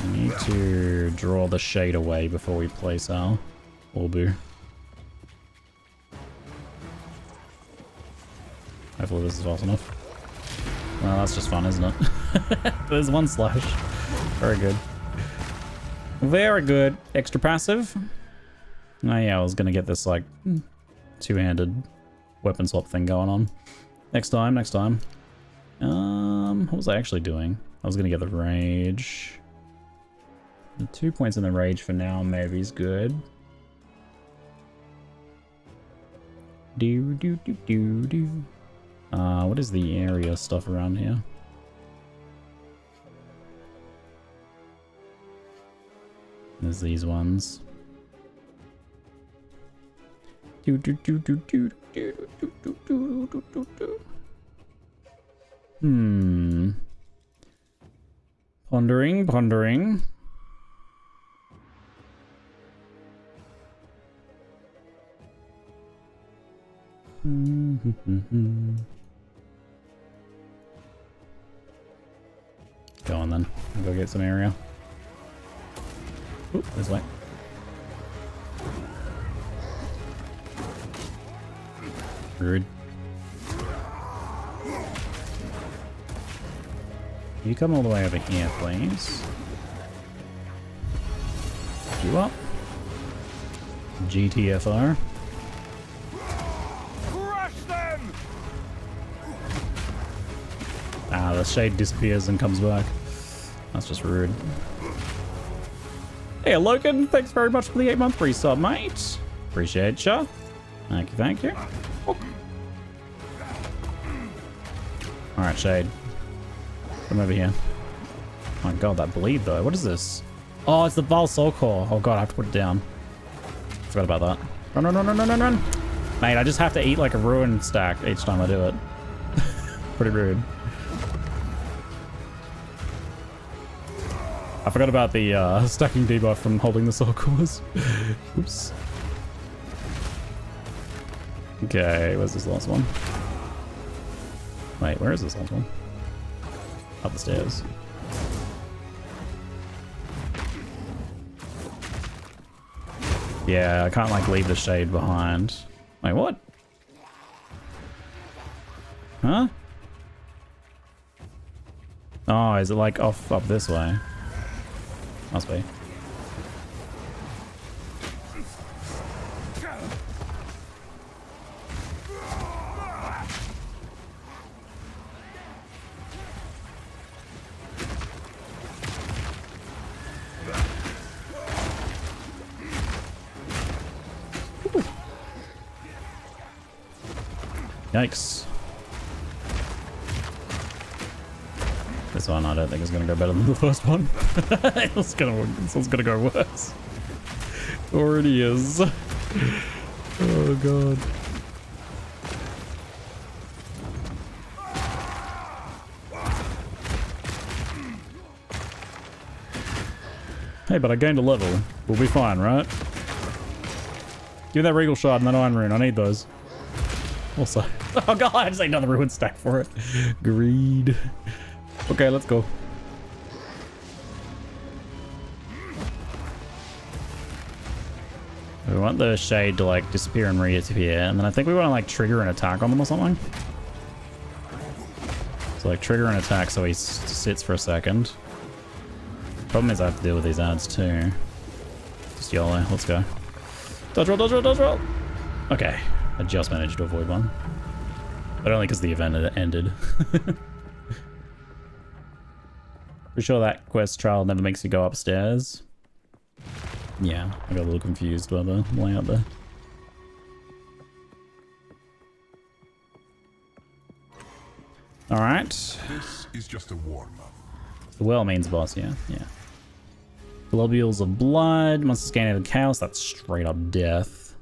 I need to draw the shade away before we place our Orbu. Hopefully this is fast enough. Well, that's just fun, isn't it? There's one slash. Very good. Very good. Extra passive. Oh yeah, I was gonna get this like two-handed weapon swap thing going on. Next time, next time. What was I actually doing? I was gonna get the rage. The 2 points in the rage for now maybe is good. Do do do do do. What is the area stuff around here? There's these ones. Pondering, pondering. Go on then. I'll go get some area. Oop, this way. Rude. You come all the way over here, please. You up. GTFR. Ah, the shade disappears and comes back. That's just rude. Hey, Logan, thanks very much for the 8-month resub, mate. Appreciate ya. Thank you, thank you. Oh. Alright, Shade. Come over here. Oh my god, that bleed though. What is this? Oh, it's the Val Soul Core. Oh god, I have to put it down. Forgot about that. Run, run, run, run, run, run, run. Mate, I just have to eat like a ruin stack each time I do it. Pretty rude. I forgot about the stacking debuff from holding the soul cores. Oops. Okay, where's this last one? Wait, where is this last one? Up the stairs. Yeah, I can't like leave the shade behind. Wait, what? Huh? Oh, is it like off up this way? Must be. Yikes. This one I don't think is going to go better than the first one. This one's going to go worse. Already is. Oh god. Hey, but I gained a level. We'll be fine, right? Give me that Regal Shard and that Iron Rune. I need those. Also. Oh god, I just need another ruin stack for it. Greed. Okay, let's go. We want the shade to like disappear and reappear, and then I think we want to like trigger an attack on them or something. So like trigger an attack so he sits for a second. Problem is I have to deal with these ads too. Just YOLO, let's go. Dodge roll, dodge roll, dodge roll! Okay, I just managed to avoid one. But only because the event had ended. For sure that quest trial never makes you go upstairs. Yeah, I got a little confused by the layout there. Alright. This is just a warm-up. The well means boss, yeah, yeah. Globules of blood, monster scanning the chaos, that's straight up death.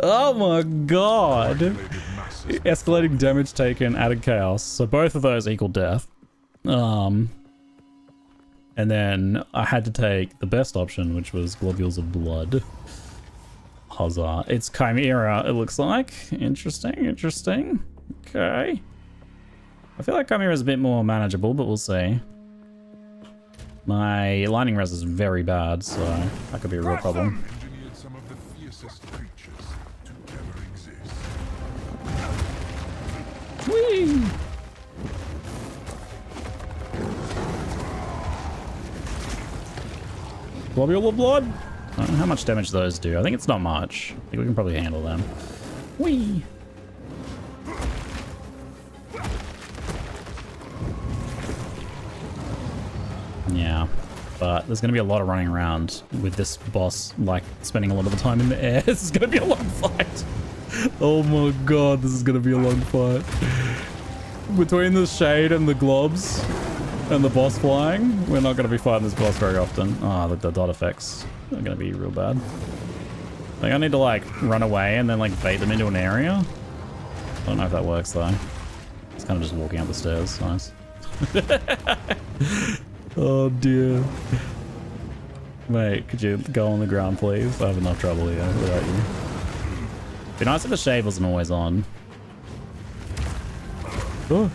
Oh my god! Escalating damage taken, added chaos. So both of those equal death. And then I had to take the best option, which was globules of blood. Huzzah. It's Chimera, it looks like. Interesting, interesting. Okay. I feel like Chimera is a bit more manageable, but we'll see. My lightning res is very bad, so that could be a real problem. Engineered some of the fiercest creatures to ever exist. Whee! Globule of blood? I don't know how much damage those do. I think it's not much. I think we can probably handle them. Whee! Yeah, but there's going to be a lot of running around with this boss, like, spending a lot of the time in the air. This is going to be a long fight. Oh my god, this is going to be a long fight. Between the shade and the globs and the boss flying, we're not going to be fighting this boss very often. Oh, the dot effects are going to be real bad. I think I need to, like, run away and then, like, bait them into an area. I don't know if that works, though. It's kind of just walking up the stairs. Nice. Oh dear. Mate, could you go on the ground, please? I have enough trouble here without you. It'd be nice if the shade wasn't always on. Oh.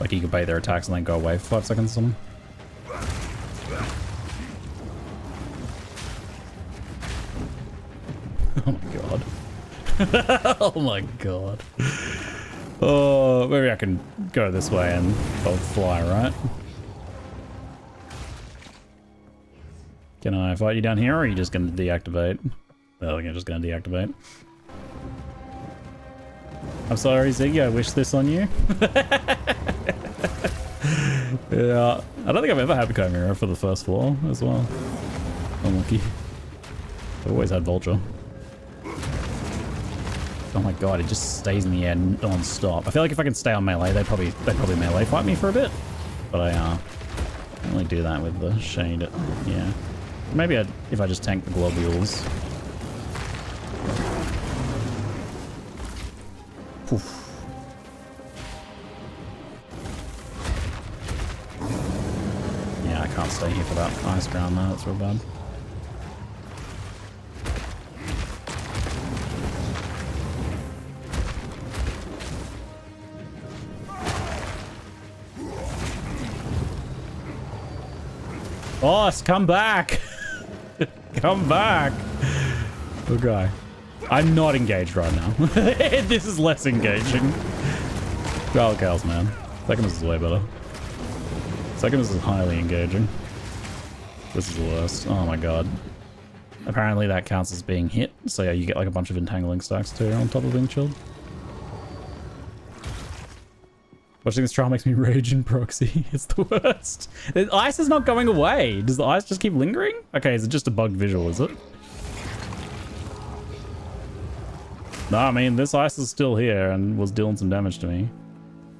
Like you could bait their attacks and then go away for 5 seconds or something. Oh my god. Oh my god. Oh, maybe I can go this way and both fly, right? Can I fight you down here, or are you just going to deactivate? Well, you're just going to deactivate. I'm sorry, Ziggy, I wish this on you. Yeah, I don't think I've ever had Chimera for the first floor as well. Unlucky. I've always had Vulture. Oh my god, it just stays in the air non-stop. I feel like if I can stay on melee, they'd probably melee fight me for a bit. But I can't really do that with the shade. Yeah. Maybe if I just tank the globules. Poof. Yeah, I can't stay here for that ice ground now, that's real bad. Boss, come back. Come back. Okay. I'm not engaged right now. This is less engaging. Trial cows, man. Second is way better. Second is highly engaging. This is the worst. Oh my god. Apparently that counts as being hit, so yeah, you get like a bunch of entangling stacks too on top of being chilled. Watching this trial makes me rage in proxy. It's the worst. The ice is not going away. Does the ice just keep lingering? Okay, is it just a bugged visual, is it? No, I mean, this ice is still here and was dealing some damage to me.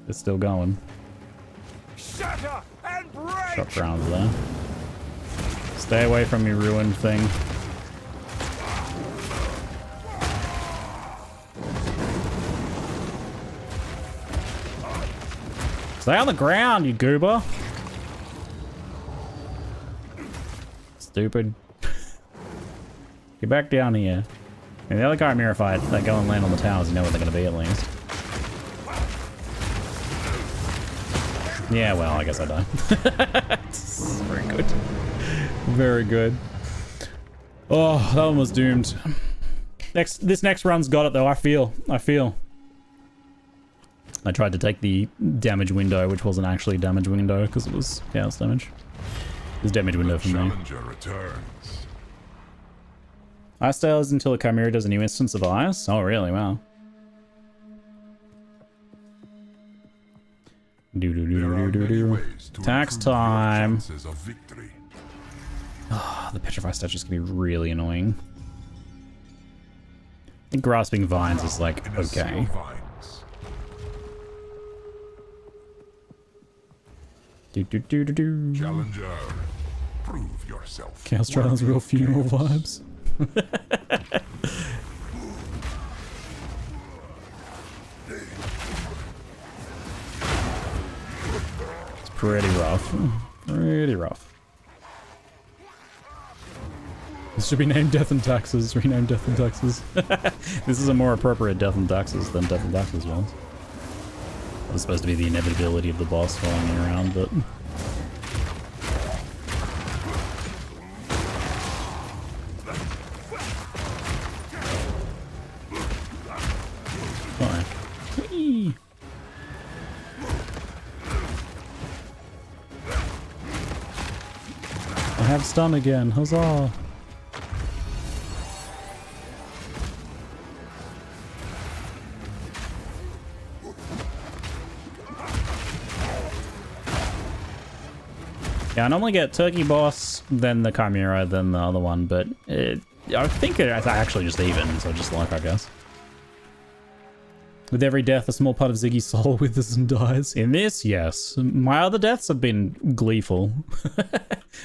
It's still going. Shatter and break! Shot rounds there. Stay away from your ruined thing. Stay on the ground, you goober. Stupid. Get back down here. And the other Chimera fight, they go and land on the towers, you know where they're going to be at least. Yeah, well, I guess I die. Very good. Very good. Oh, that one was doomed. This next run's got it though, I feel. I tried to take the damage window, which wasn't actually a damage window because it was chaos damage. It was damage window for me. Challenger returns. Ice stays until a Chimera does a new instance of ice? Oh, really? Wow. Tax time. Oh, the petrified statue is going to be really annoying. I think grasping vines is like, okay. Challenger, prove yourself. Chaos Trials real funeral vibes. It's pretty rough. Pretty rough. This should be named Death and Taxes. Rename Death and Taxes. This is a more appropriate Death and Taxes than Death and Taxes was. It was supposed to be the inevitability of the boss following me around, but... Fine. Whee! I have stun again, huzzah! Yeah, I normally get Turkey Boss, then the Chimera, then the other one, but I think it's actually just even, so just luck, I guess. With every death, a small part of Ziggy's soul withers and dies. In this, yes. My other deaths have been gleeful.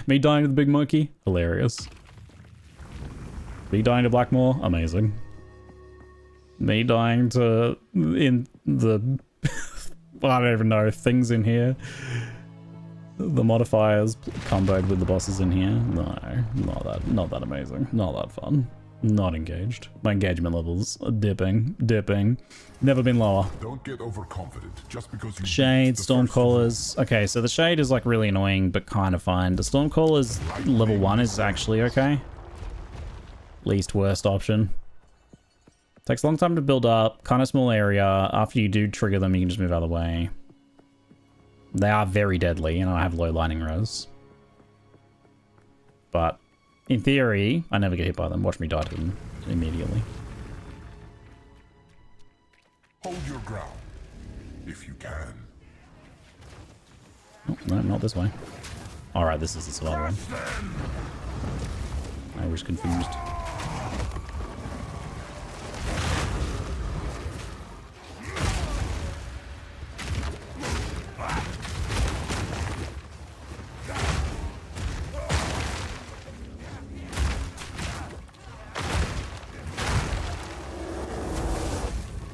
Me dying to the big monkey, hilarious. Me dying to Blackmore, amazing. Me dying to in the I don't even know things in here. The modifiers comboed with the bosses in here. No, not that amazing. Not that fun. Not engaged. My engagement levels are dipping. Never been lower. Don't get overconfident just because you Shade, Stormcallers. Okay, so the Shade is like really annoying, but kind of fine. The Stormcallers level 1 is actually okay. Least worst option. Takes a long time to build up. Kind of small area. After you do trigger them, you can just move out of the way. They are very deadly, and I have low lightning res. But in theory, I never get hit by them. Watch me die to them immediately. hold your ground if you can. Oh, no, not this way. Alright, this is the survival one. I was confused.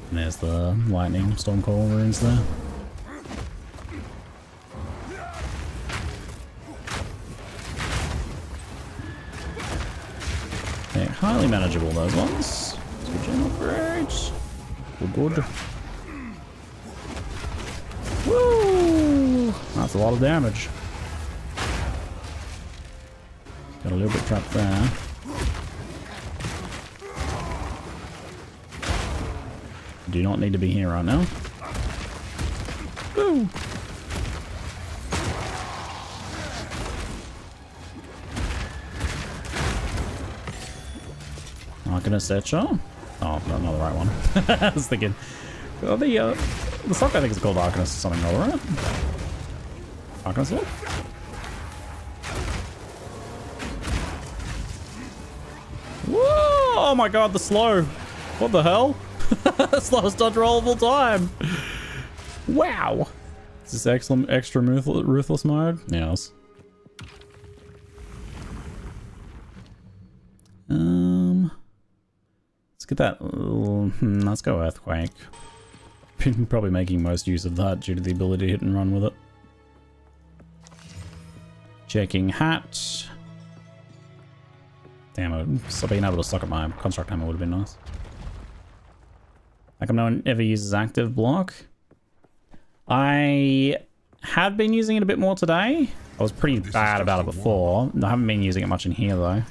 And there's the lightning Stormcall runes there. Okay, highly manageable those ones. Good job, great. Good. Woo! That's a lot of damage. Got a little bit trapped there. Do not need to be here right now. Woo! Arcanist Etcher? Oh, no, not the right one. I was thinking. Oh, the stock I think is called Arcanist or something, alright? Arcanist what? Whoa! Oh my god, the slow! What the hell? Slowest dodge roll of all time! Wow! Is this excellent extra ruthless mode? Yes. Let's get that. Let's go Earthquake. Probably making most use of that due to the ability to hit and run with it. Checking hat. Damn it. So being able to suck at my construct hammer would have been nice. How come no one ever uses active block? I have been using it a bit more today. I was pretty bad about it before. I haven't been using it much in here though.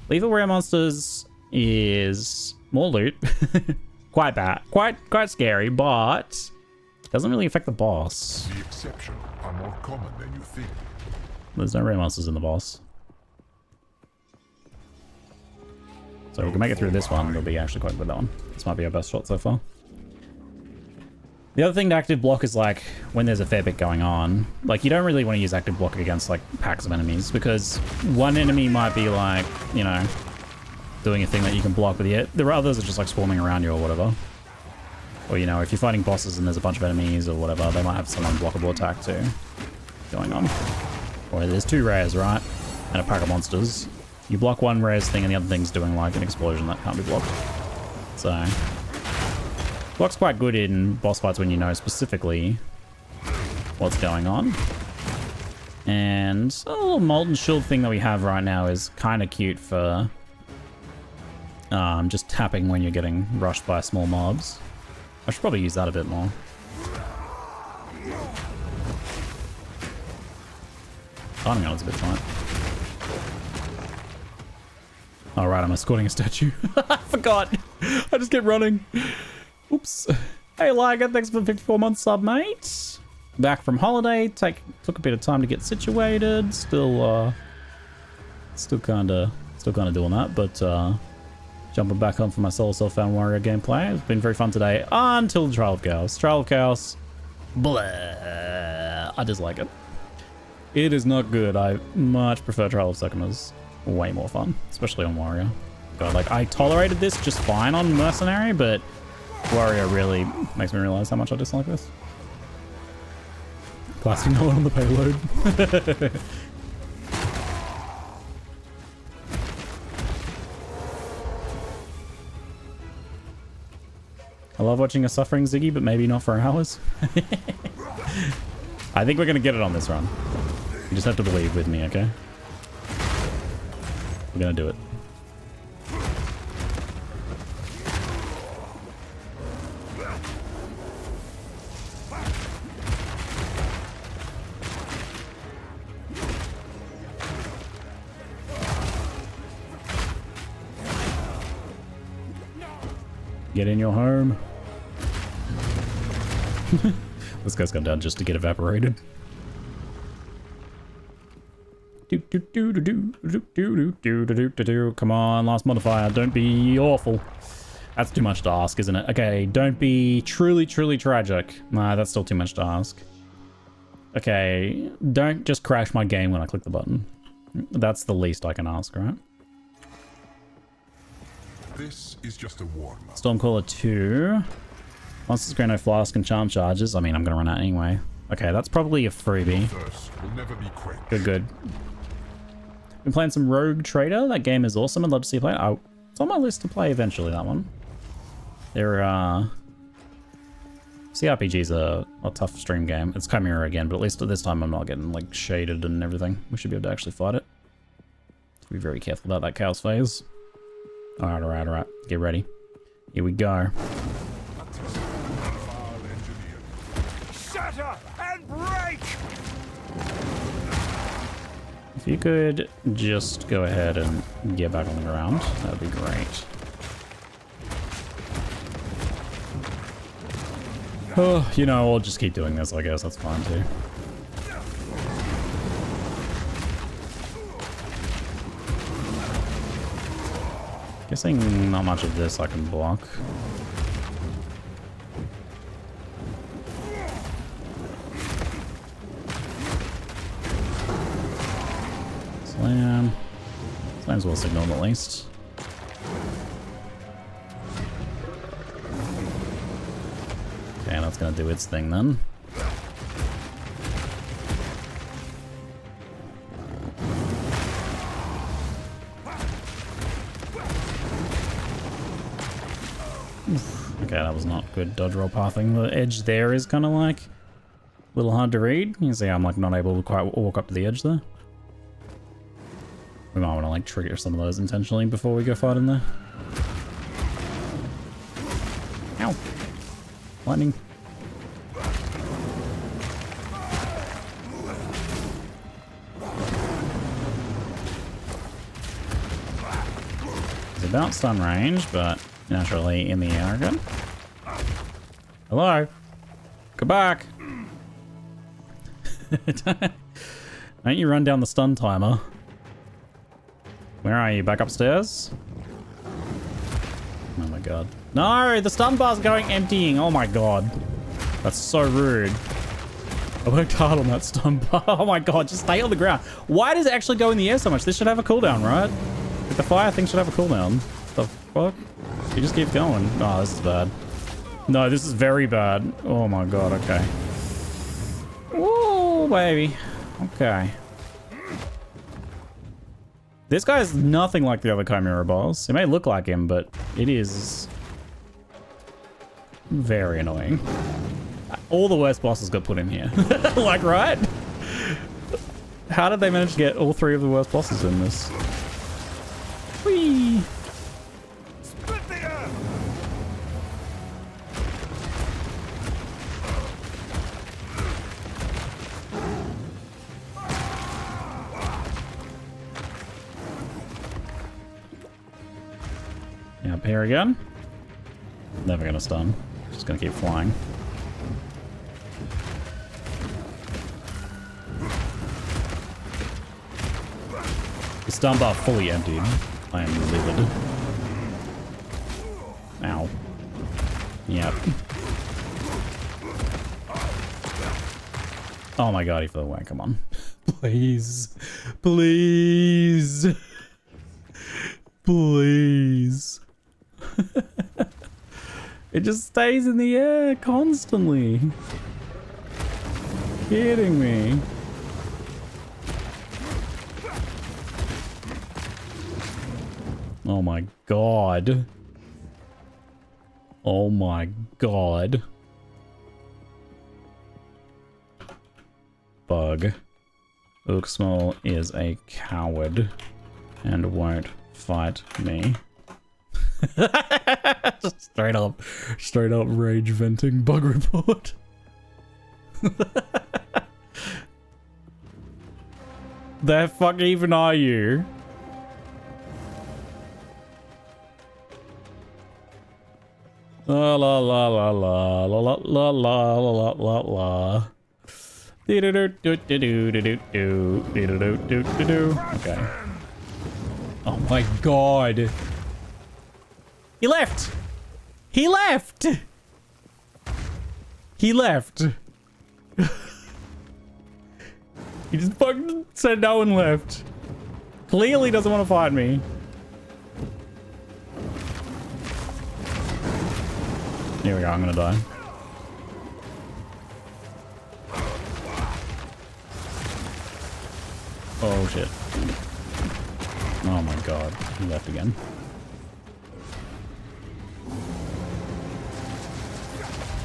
Lethal rare monsters is more loot. Quite bad. Quite scary, but doesn't really affect the boss. The exceptions are more common than you think. There's no rare monsters in the boss. So we can make it through this one. It'll be actually quite good, that one. This might be our best shot so far. The other thing to active block is like when there's a fair bit going on. Like you don't really want to use active block against like packs of enemies because one enemy might be like, you know, doing a thing that you can block with the there are others that are just like swarming around you or whatever. Or you know, if you're fighting bosses and there's a bunch of enemies or whatever, they might have some unblockable attack too going on. Or there's two rares, right? And a pack of monsters. You block one rare's thing and the other thing's doing like an explosion that can't be blocked. So block's quite good in boss fights when you know specifically what's going on. And a little molten shield thing that we have right now is kind of cute for just tapping when you're getting rushed by small mobs. I should probably use that a bit more. Timing on it's a bit tight. Oh right, I'm escorting a statue. I forgot. I just kept running. Oops. Hey Liger, thanks for the 54 month sub, mate. Back from holiday. Took a bit of time to get situated. Still kind of doing that, but jumping back home for my solo self-found warrior gameplay. It's been very fun today until the Trial of Chaos. Trial of Chaos, blah. I dislike it. It is not good. I much prefer Trial of Seconders. Way more fun, especially on warrior. God, like I tolerated this just fine on mercenary, but warrior really makes me realize how much I dislike this. Plastic nullet on the payload. I love watching a suffering Ziggy, but maybe not for hours. I think we're gonna get it on this run. You just have to believe with me, okay? We're gonna do it. Get in your home. This guy's gone down just to get evaporated. Come on, last modifier. Don't be awful. That's too much to ask, isn't it? Okay, don't be truly tragic. Nah, that's still too much to ask. Okay, don't just crash my game when I click the button. That's the least I can ask, right? This is just a warm-up. Stormcaller 2. Monsters grant no flask and charm charges. I mean, I'm gonna run out anyway. Okay, that's probably a freebie. Thirst will never be quenched. Good. Been playing some Rogue Trader. That game is awesome. I'd love to see you play it. Oh, it's on my list to play eventually, that one. CRPG's a tough stream game. It's Chimera again, but at least at this time I'm not getting like shaded and everything. We should be able to actually fight it. Be very careful about that chaos phase. Alright. Get ready. Here we go. If you could just go ahead and get back on the ground, that'd be great. Oh, you know, we'll just keep doing this, I guess. That's fine, too. Guessing not much of this I can block. Slam. Slam's well signaled at least. Okay, that's gonna do its thing then. Okay, that was not good dodge roll pathing. The edge there is kind of like a little hard to read. You can see I'm like not able to quite walk up to the edge there. We might want to like trigger some of those intentionally before we go fight in there. Ow! Lightning. It's about stun range, but naturally in the air again. Hello? Come back! Don't you run down the stun timer. Where are you? Back upstairs? Oh my god. No! The stun bar's going emptying! Oh my god. That's so rude. I worked hard on that stun bar. Oh my god, just stay on the ground. Why does it actually go in the air so much? This should have a cooldown, right? Like the fire thing should have a cooldown. The fuck? It just keeps going. Oh, this is bad. No, this is very bad. Oh my god, okay. Whoa, baby. Okay. This guy is nothing like the other Chimera boss. It may look like him, but it is very annoying. All the worst bosses got put in here. Like, right? How did they manage to get all three of the worst bosses in this? Whee! Split the earth! Yeah, up here again. Never gonna stun. Just gonna keep flying. The stun bar fully emptied. I am livid. Ow. Yep. Oh my god, he flew away. Come on. Please. Please. Please. It just stays in the air constantly. Kidding me. Oh my god. Oh my god. Bug. Uxmal is a coward and won't fight me. straight up rage venting bug report. The fuck even are you? La la la la la la la la la la la. Okay. Oh my god. He left! He left! He left. He just fucking said no and left. Clearly doesn't want to fight me. Here we go, I'm gonna die. Oh shit. Oh my god, he left again.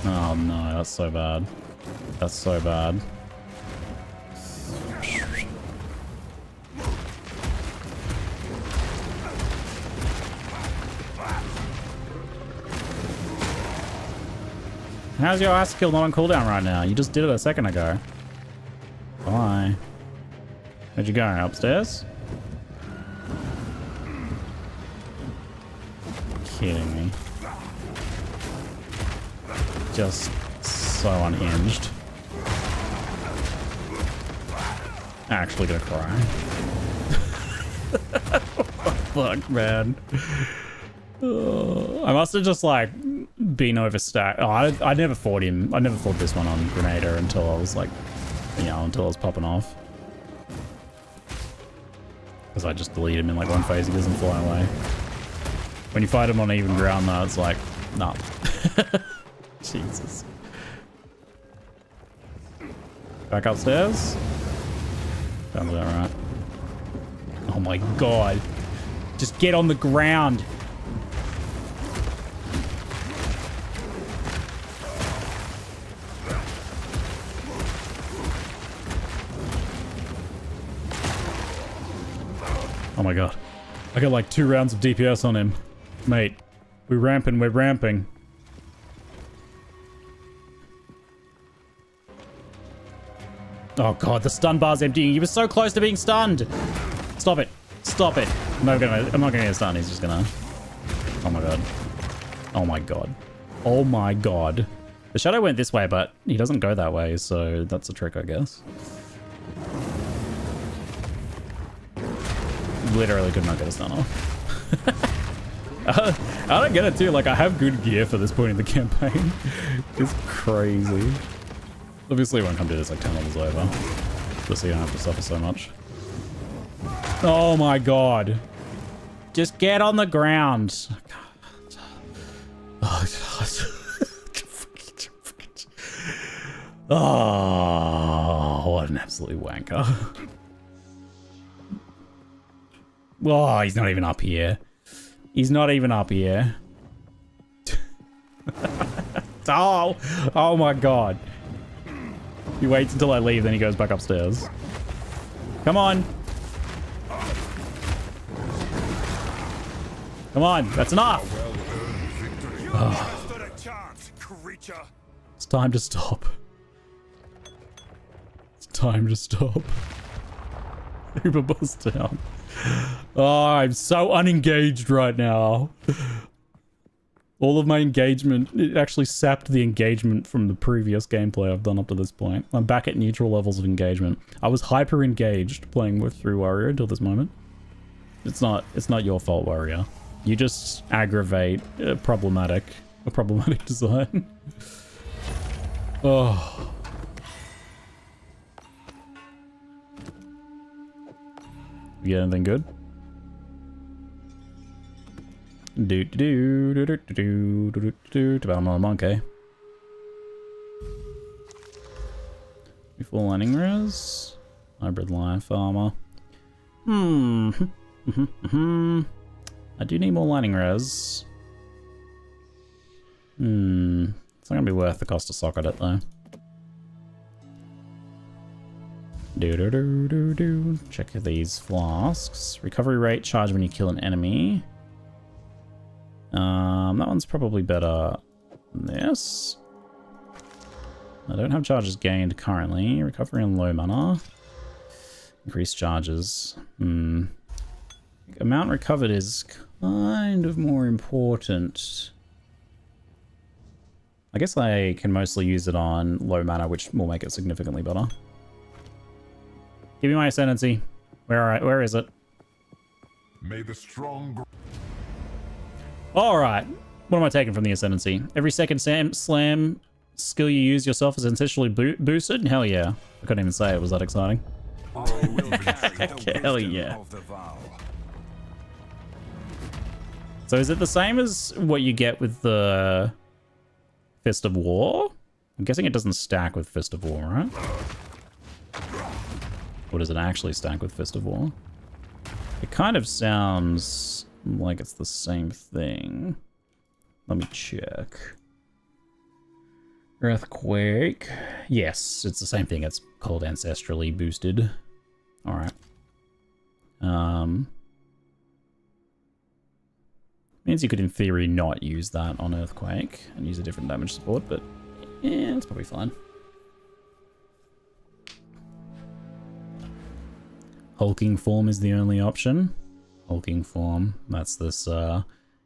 Oh no, that's so bad. That's so bad. How's your ice skill not on cooldown right now? You just did it a second ago. Bye. Where'd you go? Upstairs? Kidding me. Just so unhinged. Actually gonna cry. Fuck, man. I must have just like been overstacked. Oh, I never fought him. I never fought this one on Grenada until I was like, you know, until I was popping off. Because I just delete him in like one phase, he doesn't fly away. When you fight him on even ground though, it's like, nah. Jesus. Back upstairs? Sounds about right. Oh my god. Just get on the ground. Oh my god. I got like 2 rounds of DPS on him. Mate, we're ramping, we're ramping. Oh god, the stun bar's emptying. He was so close to being stunned. Stop it. Stop it. I'm not gonna get stunned. He's just gonna... Oh my god. Oh my god. Oh my god. The shadow went this way, but he doesn't go that way, so that's a trick, I guess. Literally could not get a stun off. I don't get it too. Like, I have good gear for this point in the campaign. It's crazy. Obviously, it won't come to this like 10 levels over. Just so you don't have to suffer so much. Oh my god. Just get on the ground. Oh, oh, what an absolute wanker. Oh, he's not even up here. He's not even up here. Oh my god. He waits until I leave, then he goes back upstairs. Come on. Come on, that's enough. Oh. It's time to stop. It's time to stop. Uber bus down. Oh, I'm so unengaged right now. All of my engagement, it actually sapped the engagement from the previous gameplay I've done up to this point. I'm back at neutral levels of engagement. I was hyper engaged playing through Warrior until this moment. It's not your fault, Warrior. You just aggravate a problematic design. Oh. You get anything good? About another monkey. Full landing res. Hybrid life armor. I do need more lining res. It's not gonna be worth the cost to socket it though. Check these flasks. Recovery rate, charge when you kill an enemy. That one's probably better than this. I don't have charges gained currently. Recovery on low mana. Increased charges. Amount recovered is kind of more important. I guess I can mostly use it on low mana, which will make it significantly better. Give me my Ascendancy. Where is it? May the strong... Alright. What am I taking from the Ascendancy? Every second slam skill you use yourself is essentially boosted? Hell yeah. I couldn't even say it was that exciting. Hell yeah. So is it the same as what you get with the Fist of War? I'm guessing it doesn't stack with Fist of War, right? Or does it actually stack with Fist of War? It kind of sounds like it's the same thing. Let me check. Earthquake. Yes, it's the same thing. It's called Ancestrally Boosted. Alright. Means you could, in theory, not use that on Earthquake and use a different damage support, but yeah, it's probably fine. Hulking form is the only option. Hulking form. That's this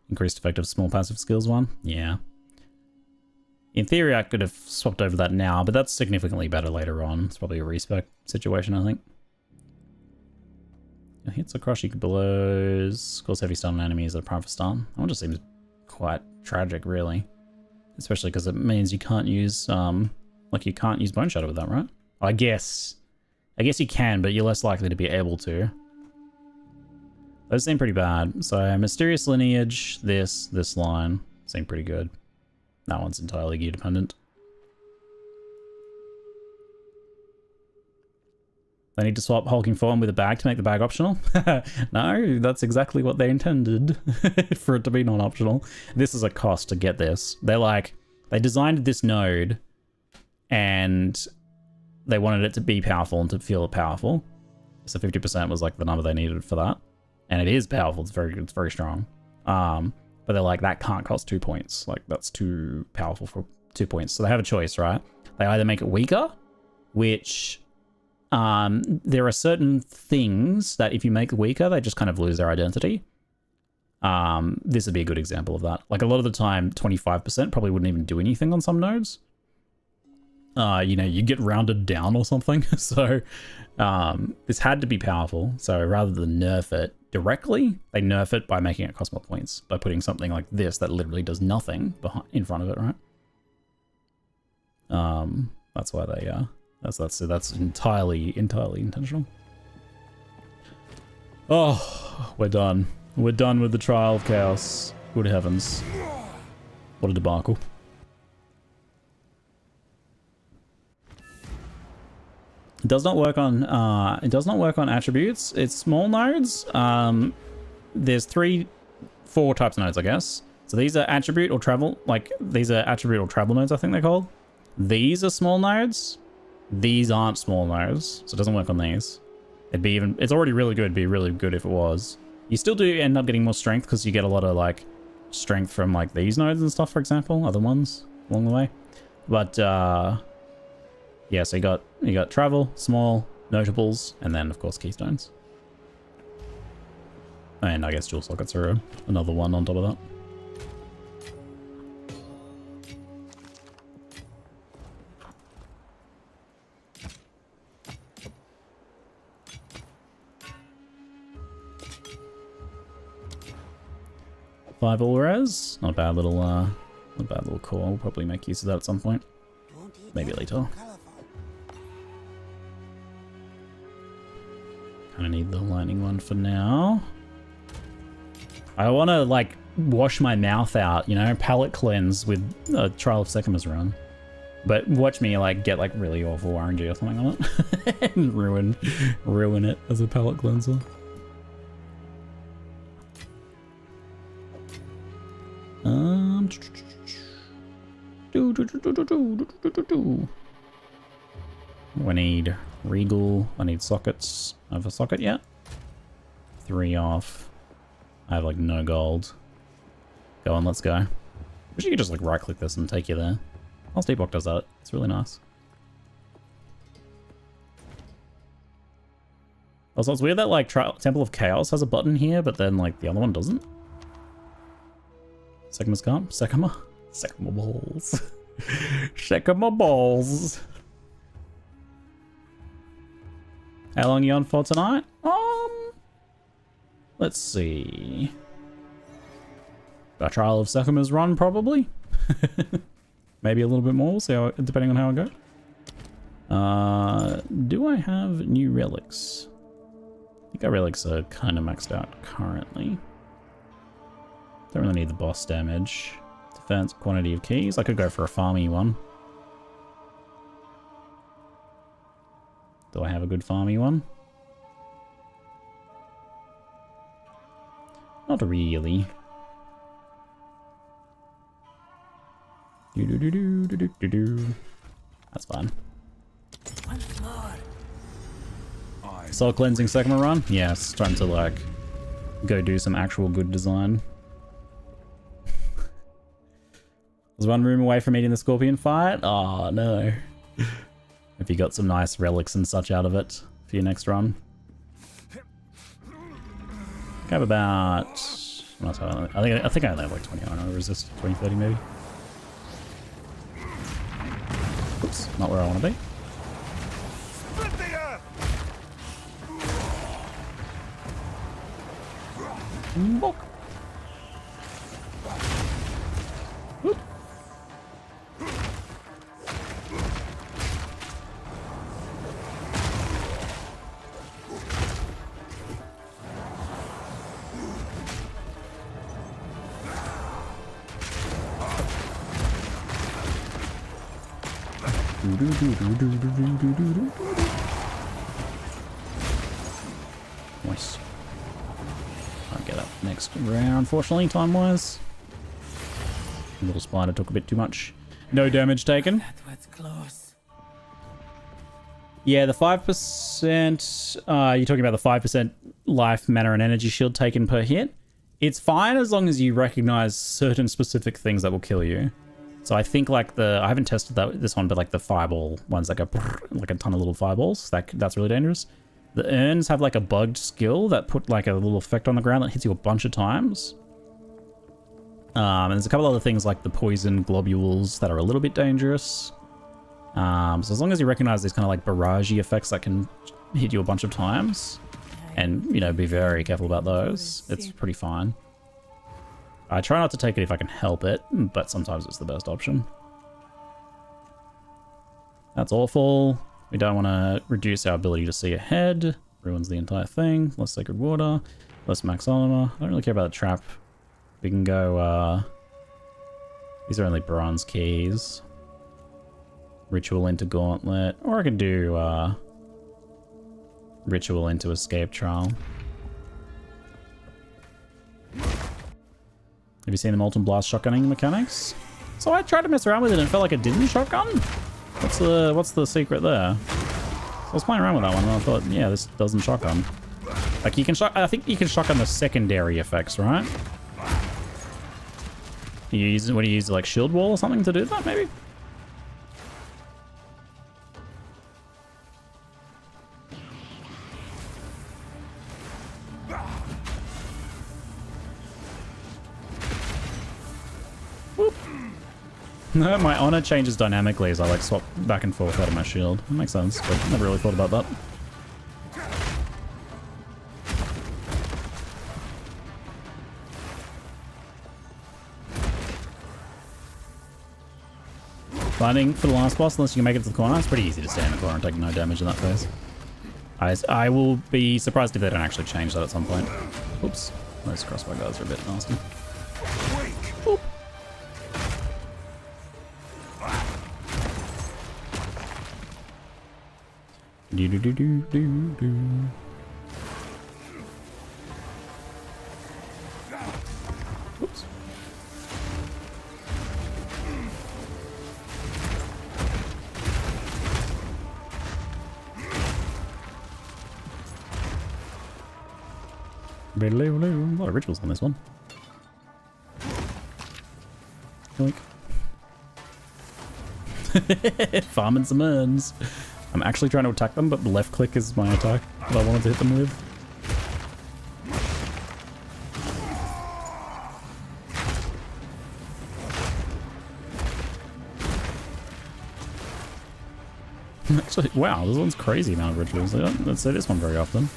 increased effective small passive skills one. Yeah. In theory, I could have swapped over that now, but that's significantly better later on. It's probably a respec situation, I think. Hits or crush, you could blows. Cause heavy stun on enemies that are prime for stun. That one just seems quite tragic, really. Especially because it means you can't use, like you can't use Bone Shadow with that, right? I guess you can, but you're less likely to be able to. Those seem pretty bad. So Mysterious Lineage, this line seem pretty good. That one's entirely gear dependent. They need to swap hulking form with a bag to make the bag optional. No, that's exactly what they intended for it to be non-optional. This is a cost to get this. They designed this node and they wanted it to be powerful and to feel powerful. So 50% was like the number they needed for that. And it is powerful, it's very strong. But they're like, that can't cost 2 points. Like, that's too powerful for 2 points. So they have a choice, right? They either make it weaker, which there are certain things that if you make it weaker, they just kind of lose their identity. This would be a good example of that. Like, a lot of the time, 25% probably wouldn't even do anything on some nodes. You know, you get rounded down or something. So this had to be powerful. So rather than nerf it directly, they nerf it by making it cost more points, by putting something like this that literally does nothing in front of it, right? That's why they that's entirely intentional. Oh, we're done. We're done with the Trial of Chaos. Good heavens. What a debacle. It does not work on attributes. It's small nodes. There's 4 types of nodes, I guess. So these are attribute or travel, like these are attribute or travel nodes, I think they're called. These are small nodes. These aren't small nodes, so it doesn't work on these. It's already really good, it'd be really good if it was. You still do end up getting more strength because you get a lot of like strength from like these nodes and stuff, for example, other ones along the way. But yeah, so you got travel, small, notables, and then of course keystones. And I guess jewel sockets are another one on top of that. Five all res, not a bad little core. We'll probably make use of that at some point. Maybe later. Kind of need the lightning one for now. I want to like wash my mouth out, you know, palate cleanse with a Trial of Sekhmet's run. But watch me like get like really awful RNG or something on it and ruin it as a palate cleanser. We need Regal. I need sockets. I have a socket yet? 3 off. I have like no gold. Go on, let's go. Wish you could just like right click this and take you there. Steepwalk does that. It's really nice. Also, it's weird that like Temple of Chaos has a button here, but then like the other one doesn't. Sekhmet's calm? Sekhmet? Sekhmet balls. Sekhmet balls. How long are you on for tonight? Let's see. A Trial of Sekhmet's run, probably. Maybe a little bit more, we'll see how, depending on how I go. Do I have new relics? I think our relics are kind of maxed out currently. Don't really need the boss damage. Defense, quantity of keys. I could go for a farmy one. Do I have a good farmy one? Not really. That's fine. Soul cleansing Sekhmet run? Yes, time to like go do some actual good design. Was 1 room away from eating the scorpion fight? Oh no. If you got some nice relics and such out of it for your next run. I have about... I think I only have like 20 armor resist, 20, 30 maybe. Oops, not where I want to be. Split the earth! Bonk. Whoop. Nice. I'll get up next round, unfortunately, time-wise. Little spider took a bit too much. No damage taken. That was close. Yeah, the 5%... you're talking about the 5% life, mana, and energy shield taken per hit. It's fine as long as you recognize certain specific things that will kill you. So I think like I haven't tested this one, but like the fireball ones that go like a ton of little fireballs, that's really dangerous. The urns have like a bugged skill that put like a little effect on the ground that hits you a bunch of times. And there's a couple other things like the poison globules that are a little bit dangerous. So as long as you recognize these kind of like barragey effects that can hit you a bunch of times, and you know, be very careful about those, it's pretty fine. I try not to take it if I can help it, but sometimes it's the best option. That's awful. We don't want to reduce our ability to see ahead. Ruins the entire thing. Less sacred water. Less max armor. I don't really care about the trap. We can go, these are only bronze keys. Ritual into gauntlet. Or I could do, ritual into escape trial. Have you seen the Molten Blast shotgunning mechanics? So I tried to mess around with it and felt like it didn't shotgun. What's the secret there? So I was playing around with that one and I thought, yeah, this doesn't shotgun. Like you can I think you can shotgun the secondary effects, right? What do you use like shield wall or something to do that maybe? No, my honor changes dynamically as I like swap back and forth out of my shield. That makes sense, but never really thought about that. Finding for the last boss, unless you can make it to the corner, it's pretty easy to stay in the corner and take no damage in that phase. I will be surprised if they don't actually change that at some point. Oops, those crossbow guys are a bit nasty. Oop. Do do do do do do. Oops. A lot of rituals on this one. Yoink. Farming some urns. I'm actually trying to attack them, but left click is my attack that I wanted to hit them with. Actually, wow, this one's crazy amount of rituals. I don't say this one very often.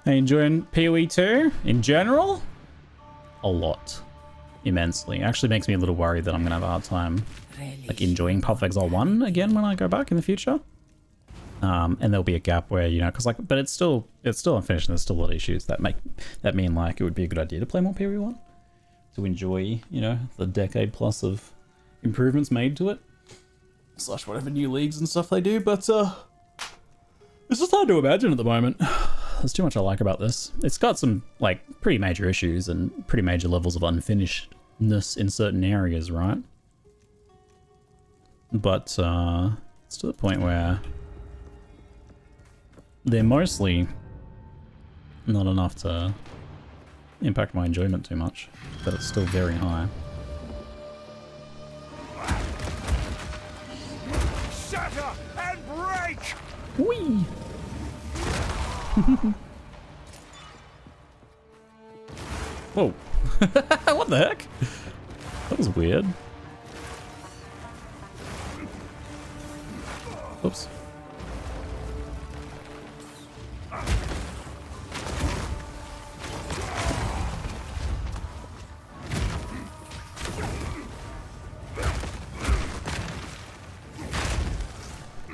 Are you enjoying PoE 2 in general? A lot. Immensely. Actually makes me a little worried that I'm going to have a hard time like enjoying Path of Exile 1 again when I go back in the future. And there'll be a gap where, you know, because like, but it's still unfinished and there's still a lot of issues that mean like it would be a good idea to play more PoE 1 to enjoy, you know, the decade plus of improvements made to it. / whatever new leagues and stuff they do, but it's just hard to imagine at the moment. There's too much I like about this. It's got some like pretty major issues and pretty major levels of unfinishedness in certain areas, right? But it's to the point where they're mostly not enough to impact my enjoyment too much, but it's still very high. Shatter and break! Whee! Whoa. What the heck? That was weird. Oops.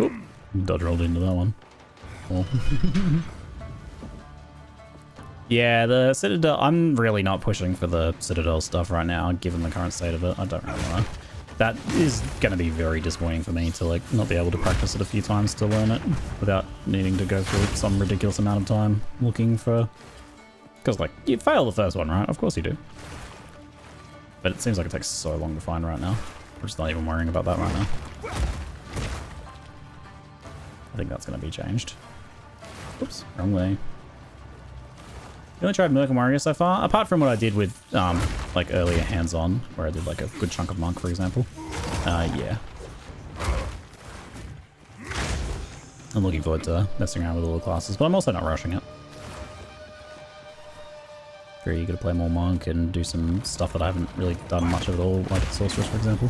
Oop. Dodge rolled into that one. Oh. Yeah, the Citadel, I'm really not pushing for the Citadel stuff right now, given the current state of it. I don't really know. That is going to be very disappointing for me to like not be able to practice it a few times to learn it without needing to go through some ridiculous amount of time looking for... Because like, you fail the first one, right? Of course you do. But it seems like it takes so long to find right now. I'm just not even worrying about that right now. I think that's going to be changed. Oops, wrong way. You only tried Merc and Warrior so far? Apart from what I did with, like, earlier hands-on, where I did, like, a good chunk of Monk, for example. Yeah. I'm looking forward to messing around with all the classes, but I'm also not rushing it. Very eager to play more Monk and do some stuff that I haven't really done much of at all, like Sorceress, for example.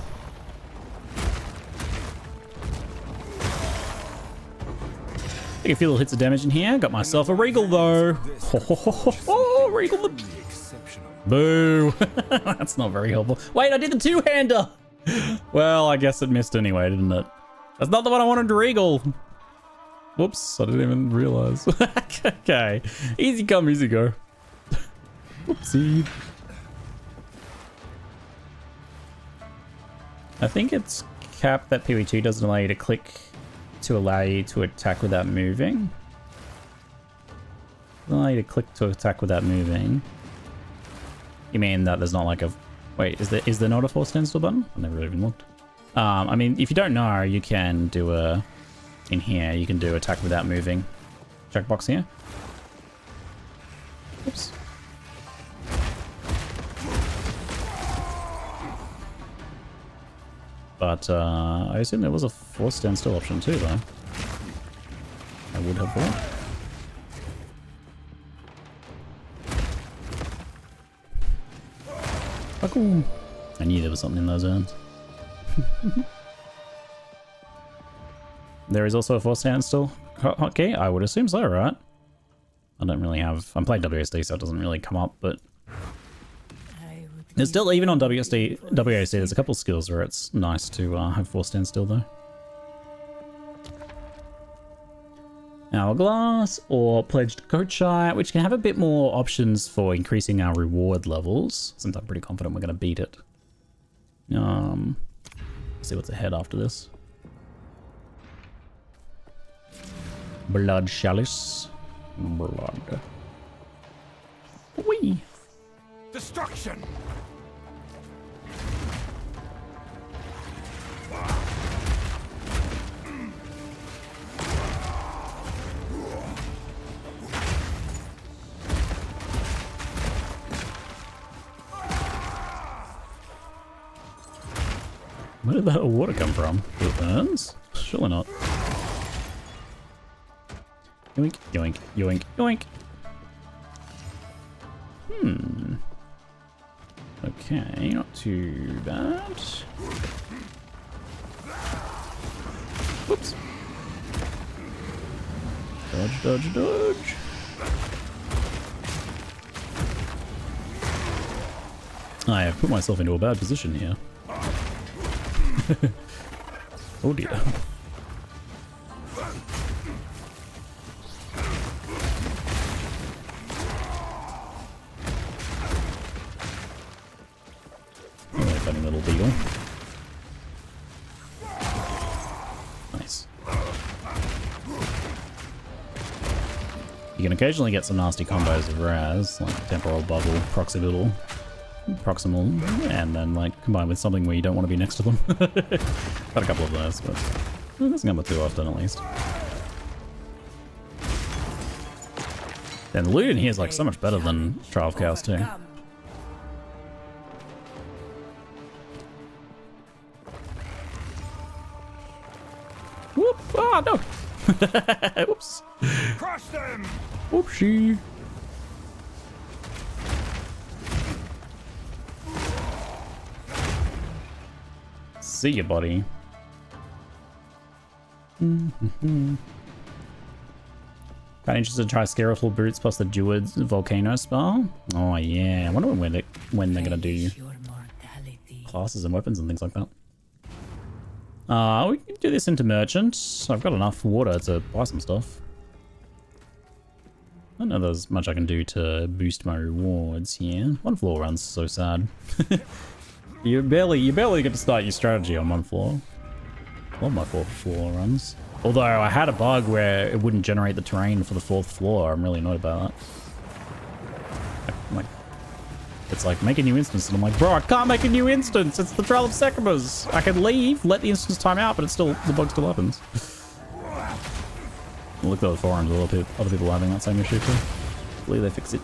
Take a few little hits of damage in here. Got myself a Regal, though. Oh, Regal the... Boo. That's not very helpful. Wait, I did the two-hander. Well, I guess it missed anyway, didn't it? That's not the one I wanted to Regal. Whoops, I didn't even realize. Okay. Easy come, easy go. Whoopsie. I think it's capped that PV2 doesn't allow you to click to allow you to attack without moving. Doesn't allow you to click to attack without moving. You mean that there's not like a... Wait, is there not a force standstill button? I've never even looked. I mean, if you don't know, you can do a... In here, you can do attack without moving. Checkbox here. Oops. But I assume there was a force standstill option too, though. I would have thought. Oh, cool. I knew there was something in those urns. There is also a force standstill hotkey. I would assume so, right? I don't really have... I'm playing WSD, so it doesn't really come up, but... There's still, even on WAC, there's a couple skills where it's nice to have force standstill, though. Hourglass or Pledged Coachite, which can have a bit more options for increasing our reward levels, since I'm pretty confident we're going to beat it. Let's see what's ahead after this. Blood Chalice. Blood. Whee! Destruction! Where did that water come from? The urns? Surely not. Yoink, yoink, yoink, yoink. Okay, not too bad. Whoops. Dodge, dodge, dodge. I have put myself into a bad position here. Oh dear. Funny little beetle. Nice. You can occasionally get some nasty combos of Raz, like Temporal Bubble, Proximal, and then like combined with something where you don't want to be next to them. Got a couple of those, but it doesn't come up too often at least. Then the loot in here is like so much better than Trial of Chaos too. Whoop! Ah, no! Oops. Crush them! Whoopsie. See ya, buddy. Kind of interested to try Skeletal Boots plus the Druid's Volcano spell. Oh yeah, I wonder when they're gonna do classes and weapons and things like that. We can do this into Merchant. I've got enough water to buy some stuff. I don't know there's much I can do to boost my rewards here. One floor run's so sad. You barely get to start your strategy on one floor. Love my fourth floor runs. Although I had a bug where it wouldn't generate the terrain for the fourth floor. I'm really annoyed about that. It's like, make a new instance. And I'm like, bro, I can't make a new instance. It's the Trail of Secamus. I can leave, let the instance time out, but it's still, the bug still happens. Look at the forums, other people having that same issue too. Hopefully they fix it.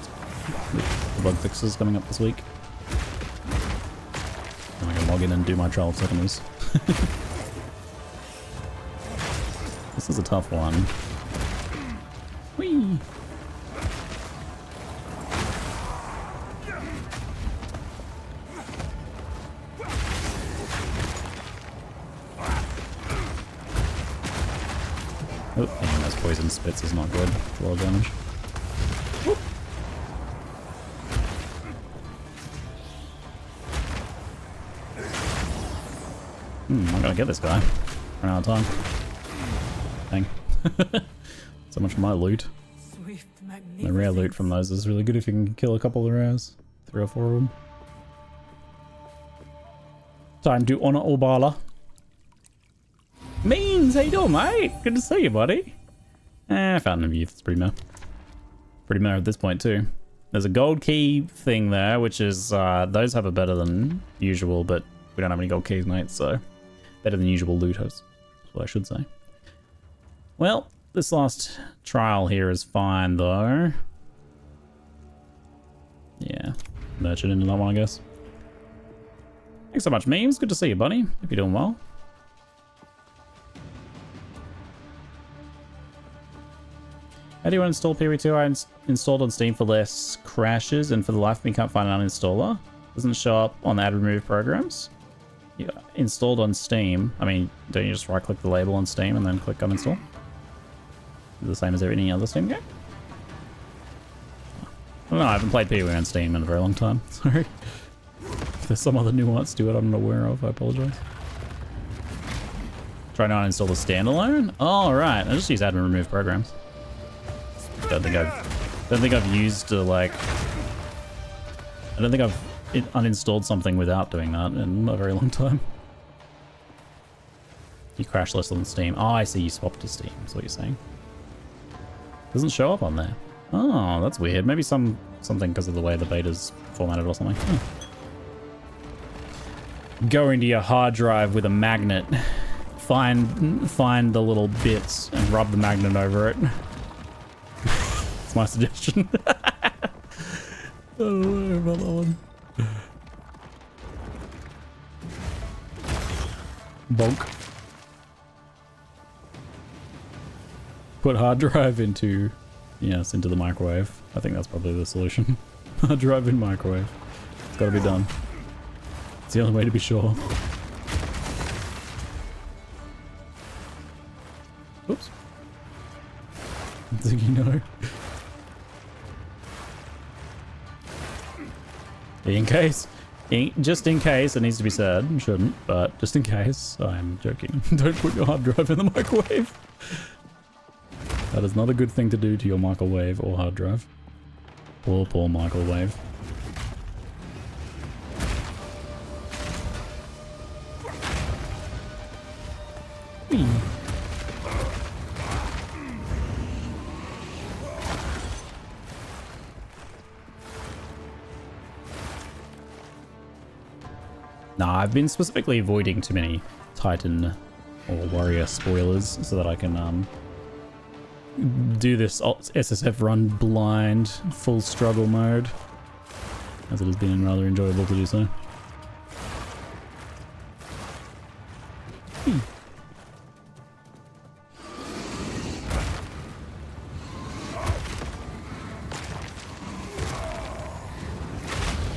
The bug fixes coming up this week. And I can log in and do my Trail of Secamus. This is a tough one. Whee! Oh, and those poison spits is not good. A lot of damage. Whoop. I'm gonna get this guy. Run out of time. Dang. So much for my loot. The rare loot from those is really good if you can kill a couple of rares. 3 or 4 of them. Time to honor Obala. Means, how you doing, mate? Good to see you, buddy. Fountain of Youth. It's pretty meh. Pretty meh at this point, too. There's a gold key thing there, which is, those have a better than usual, but we don't have any gold keys, mate, so better than usual loot is what I should say. Well, this last trial here is fine, though. Yeah, nurtured into that one, I guess. Thanks so much, Memes. Good to see you, buddy. Hope you're doing well. How do you install PV2? I installed on Steam for less crashes, and for the life of me can't find an uninstaller. Doesn't show up on the add remove programs. Yeah, installed on Steam. I mean, don't you just right click the label on Steam and then click uninstall? The same as any other Steam game? I don't know, I haven't played PvE on Steam in a very long time. Sorry. If there's some other nuance to it I'm not aware of, I apologize. Try not to install the standalone? Oh, right. I just use add and remove programs. Don't think I've used like. I don't think I've uninstalled something without doing that in a very long time. You crash less on Steam. Oh, I see. You swapped to Steam. That's what you're saying. Doesn't show up on there. Oh, that's weird. Maybe something because of the way the beta's formatted or something. Huh. Go into your hard drive with a magnet. Find the little bits and rub the magnet over it. That's my suggestion. I don't know about that one. Bonk. Put hard drive into, yes, into the microwave. I think that's probably the solution. Hard drive in microwave. It's gotta be done. It's the only way to be sure. Oops. I think you know. Just in case, it needs to be said, shouldn't, but just in case, I'm joking. Don't put your hard drive in the microwave. That is not a good thing to do to your microwave or hard drive. Poor microwave. Whee. Nah, I've been specifically avoiding too many Titan or Warrior spoilers so that I can do this SSF run blind, full struggle mode, as it has been rather enjoyable to do so.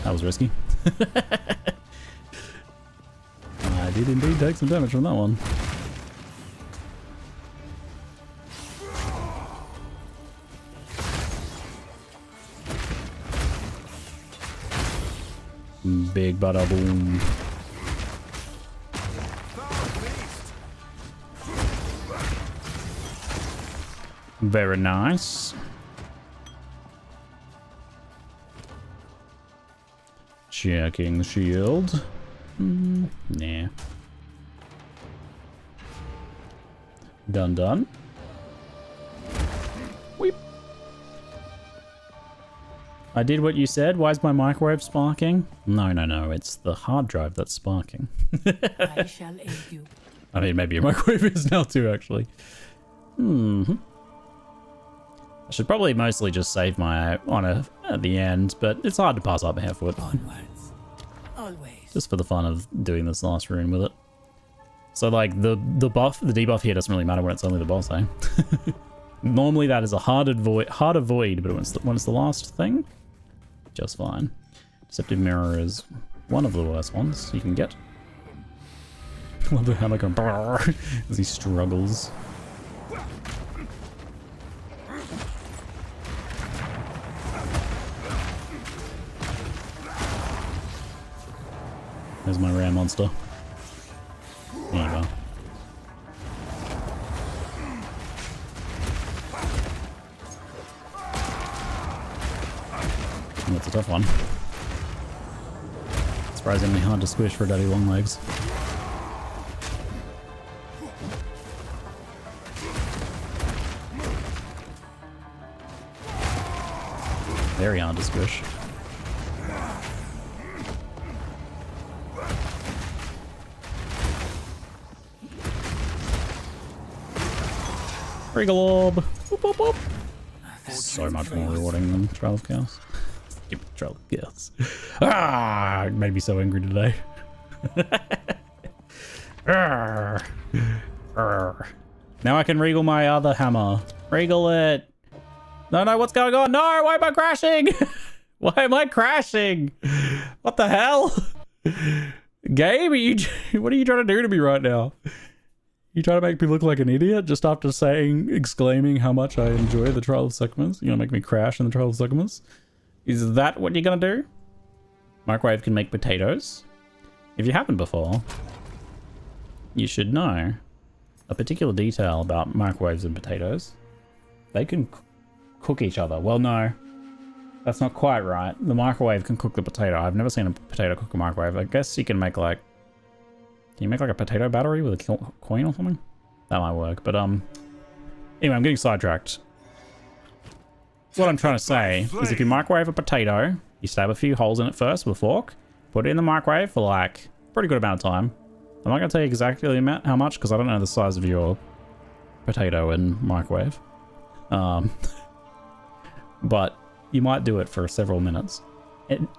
That was risky. I did indeed take some damage from that one. Big bada boom. Very nice. Checking the shield. Nah. Done. Weep. I did what you said. Why is my microwave sparking? No. It's the hard drive that's sparking. I shall aid you. I mean, maybe your microwave is now too, actually. I should probably mostly just save my honor at the end, but it's hard to pass up halfway. Onwards. Always. Just for the fun of doing this last rune with it. So, like, the debuff here doesn't really matter when it's only the boss, eh? Normally that is a hard avoid, but when it's the last thing, just fine. Deceptive Mirror is one of the worst ones you can get. I love the hammer going brrr as he struggles. There's my rare monster. There you go. That's a tough one. Surprisingly hard to squish for Daddy Longlegs. Very hard to squish. Regal Orb! Whoop, whoop, whoop. So much more rewarding than Trail of Chaos. Trail of Chaos. Ah! It made me so angry today. Now I can regal my other hammer. Regal it! No, what's going on? No, why am I crashing? Why am I crashing? What the hell? Game, what are you trying to do to me right now? You trying to make me look like an idiot just after exclaiming how much I enjoy the Trial of Sycamores? You gonna make me crash in the Trial of Sycamores? Is that what you're gonna do? Microwave can make potatoes. If you haven't before, you should know a particular detail about microwaves and potatoes. They can cook each other. Well, no, that's not quite right. The microwave can cook the potato. I've never seen a potato cook a microwave. I guess you can make like... Can you make like a potato battery with a coin or something? That might work, but anyway, I'm getting sidetracked. What I'm trying to say is if you microwave a potato, you stab a few holes in it first with a fork, put it in the microwave for like a pretty good amount of time. I'm not going to tell you exactly how much because I don't know the size of your potato and microwave. But you might do it for several minutes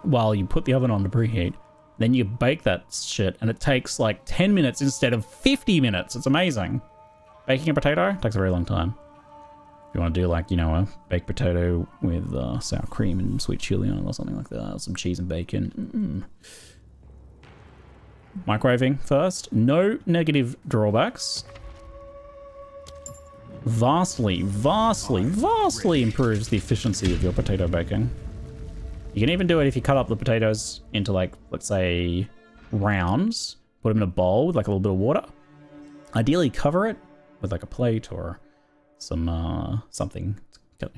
while you put the oven on to preheat. Then you bake that shit, and it takes like 10 minutes instead of 50 minutes. It's amazing. Baking a potato takes a very long time. If you want to do like, you know, a baked potato with sour cream and sweet chili on it or something like that, some cheese and bacon. Microwaving first. No negative drawbacks. Vastly improves the efficiency of your potato baking. You can even do it if you cut up the potatoes into like, let's say, rounds. Put them in a bowl with like a little bit of water. Ideally cover it with like a plate or some something to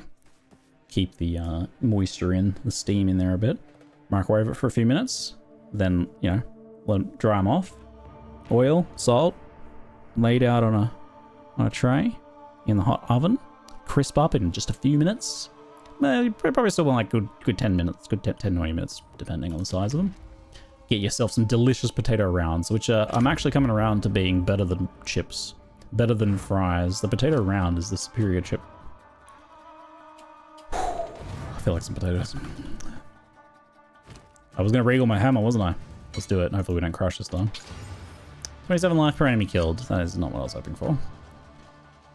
keep the moisture in, the steam in there a bit. Microwave it for a few minutes. Then, you know, let it dry them off. Oil, salt, laid out on a tray in the hot oven. Crisp up in just a few minutes. You probably still want like good 10 minutes, good 10, 20 minutes, depending on the size of them. Get yourself some delicious potato rounds, which I'm actually coming around to being better than chips, better than fries. The potato round is the superior chip feel like some potatoes. I was gonna regal my hammer, wasn't I? Let's do it. Hopefully we don't crush this time. 27 life per enemy killed. That is not what I was hoping for.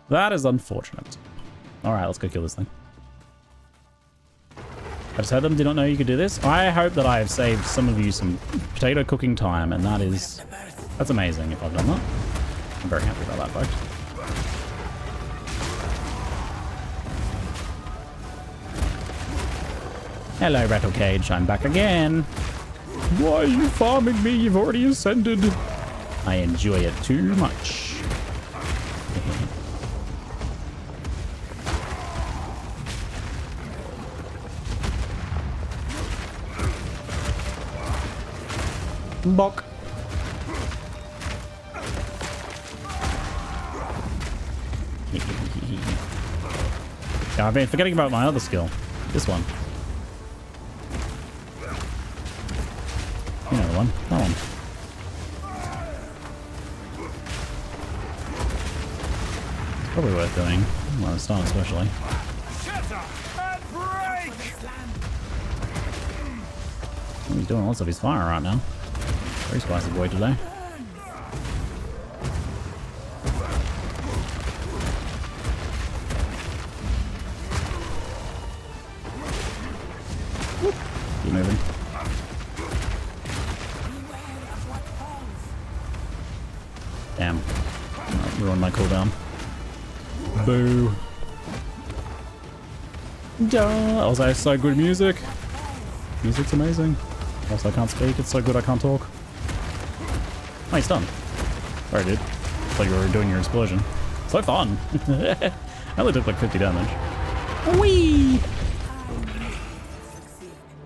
That is unfortunate. Alright, let's go kill this thing. I just heard them, did not know you could do this. I hope that I have saved some of you some potato cooking time, and that's amazing if I've done that. I'm very happy about that fact. Hello, Rattlecage. I'm back again. Why are you farming me? You've already ascended. I enjoy it too much. Bok. Yeah, I've been forgetting about my other skill. This one. You know the one. That one. It's probably worth doing. Well, it's not especially. He's doing lots of his fire right now. Very spicy boy today. Whoop. Keep moving. Damn. Ruined my cooldown. Boo. Duh. Also, so good music. Music's amazing. Also, I can't speak. It's so good I can't talk. Oh, he's done. Sorry, dude. Thought you were doing your explosion. So fun. I only took like 50 damage. Whee!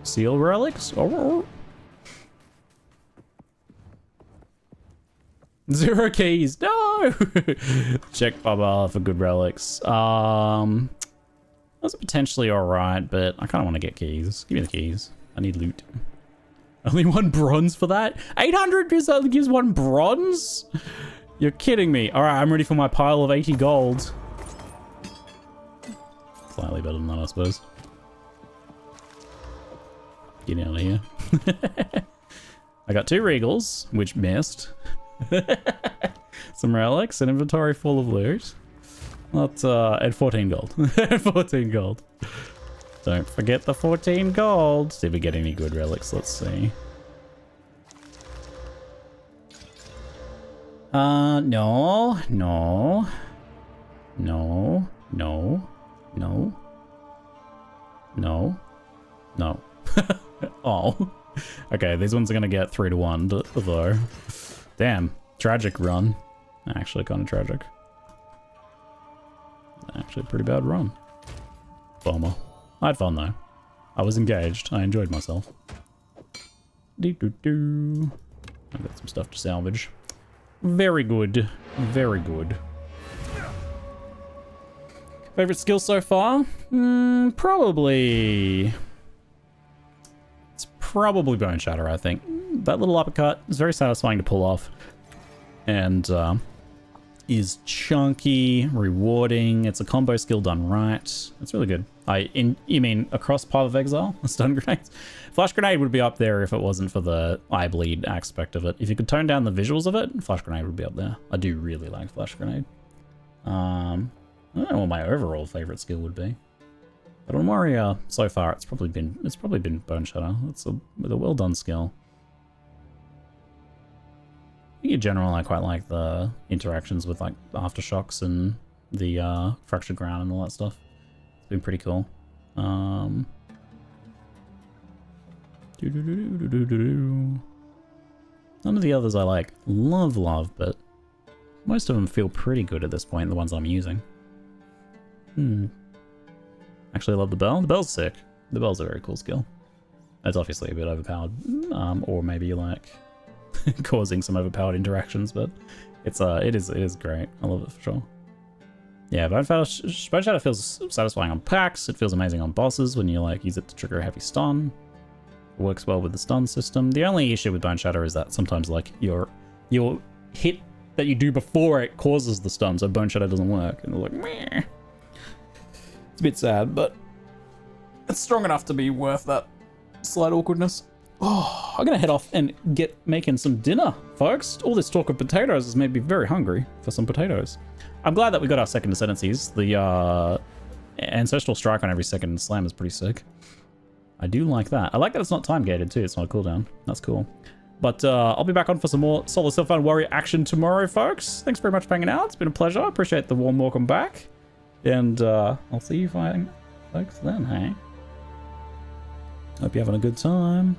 Seal relics? Oh. 0 keys. No! Check Baba for good relics. That's potentially alright, but I kind of want to get keys. Give me the keys. I need loot. Only 1 bronze for that? 800 gives 1 bronze? You're kidding me. Alright, I'm ready for my pile of 80 gold. Slightly better than that, I suppose. Get out of here. I got 2 regals, which missed. Some relics, an inventory full of loot. That's, and 14 gold. 14 gold. Don't forget the 14 gold. See if we get any good relics. Let's see. No. No. No. No. No. No. No. Oh. Okay, these ones are gonna get 3 to 1, though. Damn. Tragic run. Actually, kind of tragic. Actually, a pretty bad run. Bummer. I had fun though. I was engaged. I enjoyed myself. I've got some stuff to salvage. Very good. Very good. Favorite skill so far? Probably... It's probably Bone Shatter, I think. That little uppercut is very satisfying to pull off. And, is chunky, rewarding. It's a combo skill done right. It's really good. You mean across Path of Exile? Stun grenades? Flash grenade would be up there if it wasn't for the eye bleed aspect of it. If you could tone down the visuals of it, flash grenade would be up there. I do really like flash grenade. I don't know what my overall favorite skill would be. But on Warrior so far, it's probably been Bone Shatter. It's a well done skill. In general, I quite like the interactions with like the aftershocks and the fractured ground and all that stuff. It's been pretty cool. None of the others I like love, but most of them feel pretty good at this point, the ones I'm using. Actually, I love the bell. The bell's sick. The bell's a very cool skill. It's obviously a bit overpowered, or maybe like causing some overpowered interactions, but it is great. I love it for sure. Yeah, Bone Shatter feels satisfying on packs. It feels amazing on bosses when you like use it to trigger a heavy stun. It works well with the stun system. The only issue with Bone Shatter is that sometimes like your hit that you do before it causes the stun, so Bone Shatter doesn't work, and they're like, meh. It's a bit sad, but It's strong enough to be worth that slight awkwardness. Oh, I'm gonna head off and get making some dinner, folks. All this talk of potatoes has made me very hungry for some potatoes. I'm glad that we got our second Ascendancies. The Ancestral Strike on every second slam is pretty sick. I do like that. I like that it's not time gated too. It's not a cooldown. That's cool. But I'll be back on for some more Solo Self-Found Warrior action tomorrow, folks. Thanks very much for hanging out. It's been a pleasure. I appreciate the warm welcome back. And I'll see you folks then, hey? Hope you're having a good time.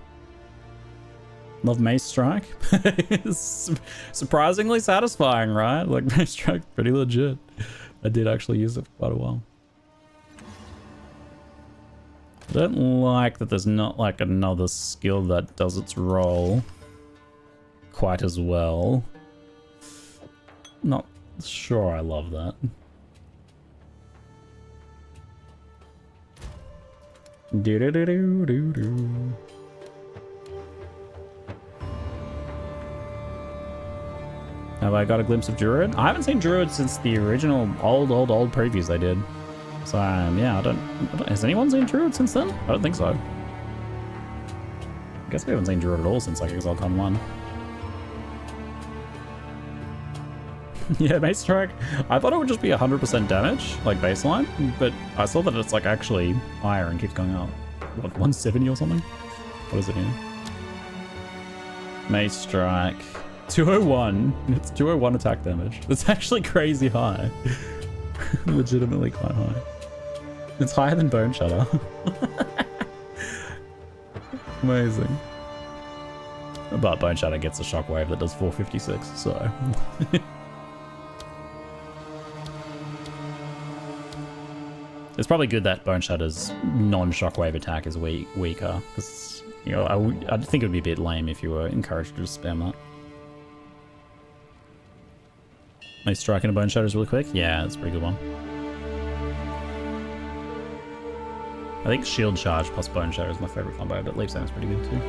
Love Mace Strike. It's surprisingly satisfying, right? Like, Mace Strike, pretty legit. I did actually use it for quite a while. I don't like that there's not like another skill that does its role quite as well. Not sure I love that. Do-do-do-do-do-do. Have I got a glimpse of Druid? I haven't seen Druid since the original old previews they did. So yeah, I don't. Has anyone seen Druid since then? I don't think so. I guess we haven't seen Druid at all since like Exile Con 1. Yeah, Mace Strike. I thought it would just be 100% damage, like baseline, but I saw that it's like actually higher and keeps going up. What, 170 or something? What is it here? Mace Strike. 201. It's 201 attack damage. That's actually crazy high. Legitimately quite high. It's higher than Bone Shatter. Amazing. But Bone Shatter gets a shockwave that does 456, so... It's probably good that Bone Shatter's non-shockwave attack is weaker, because, you know, I think it would be a bit lame if you were encouraged to just spam that. Nice strike into Bone Shatters really quick. Yeah, that's a pretty good one. I think Shield Charge plus Bone Shatter is my favorite combo, but Leap Sound is pretty good too.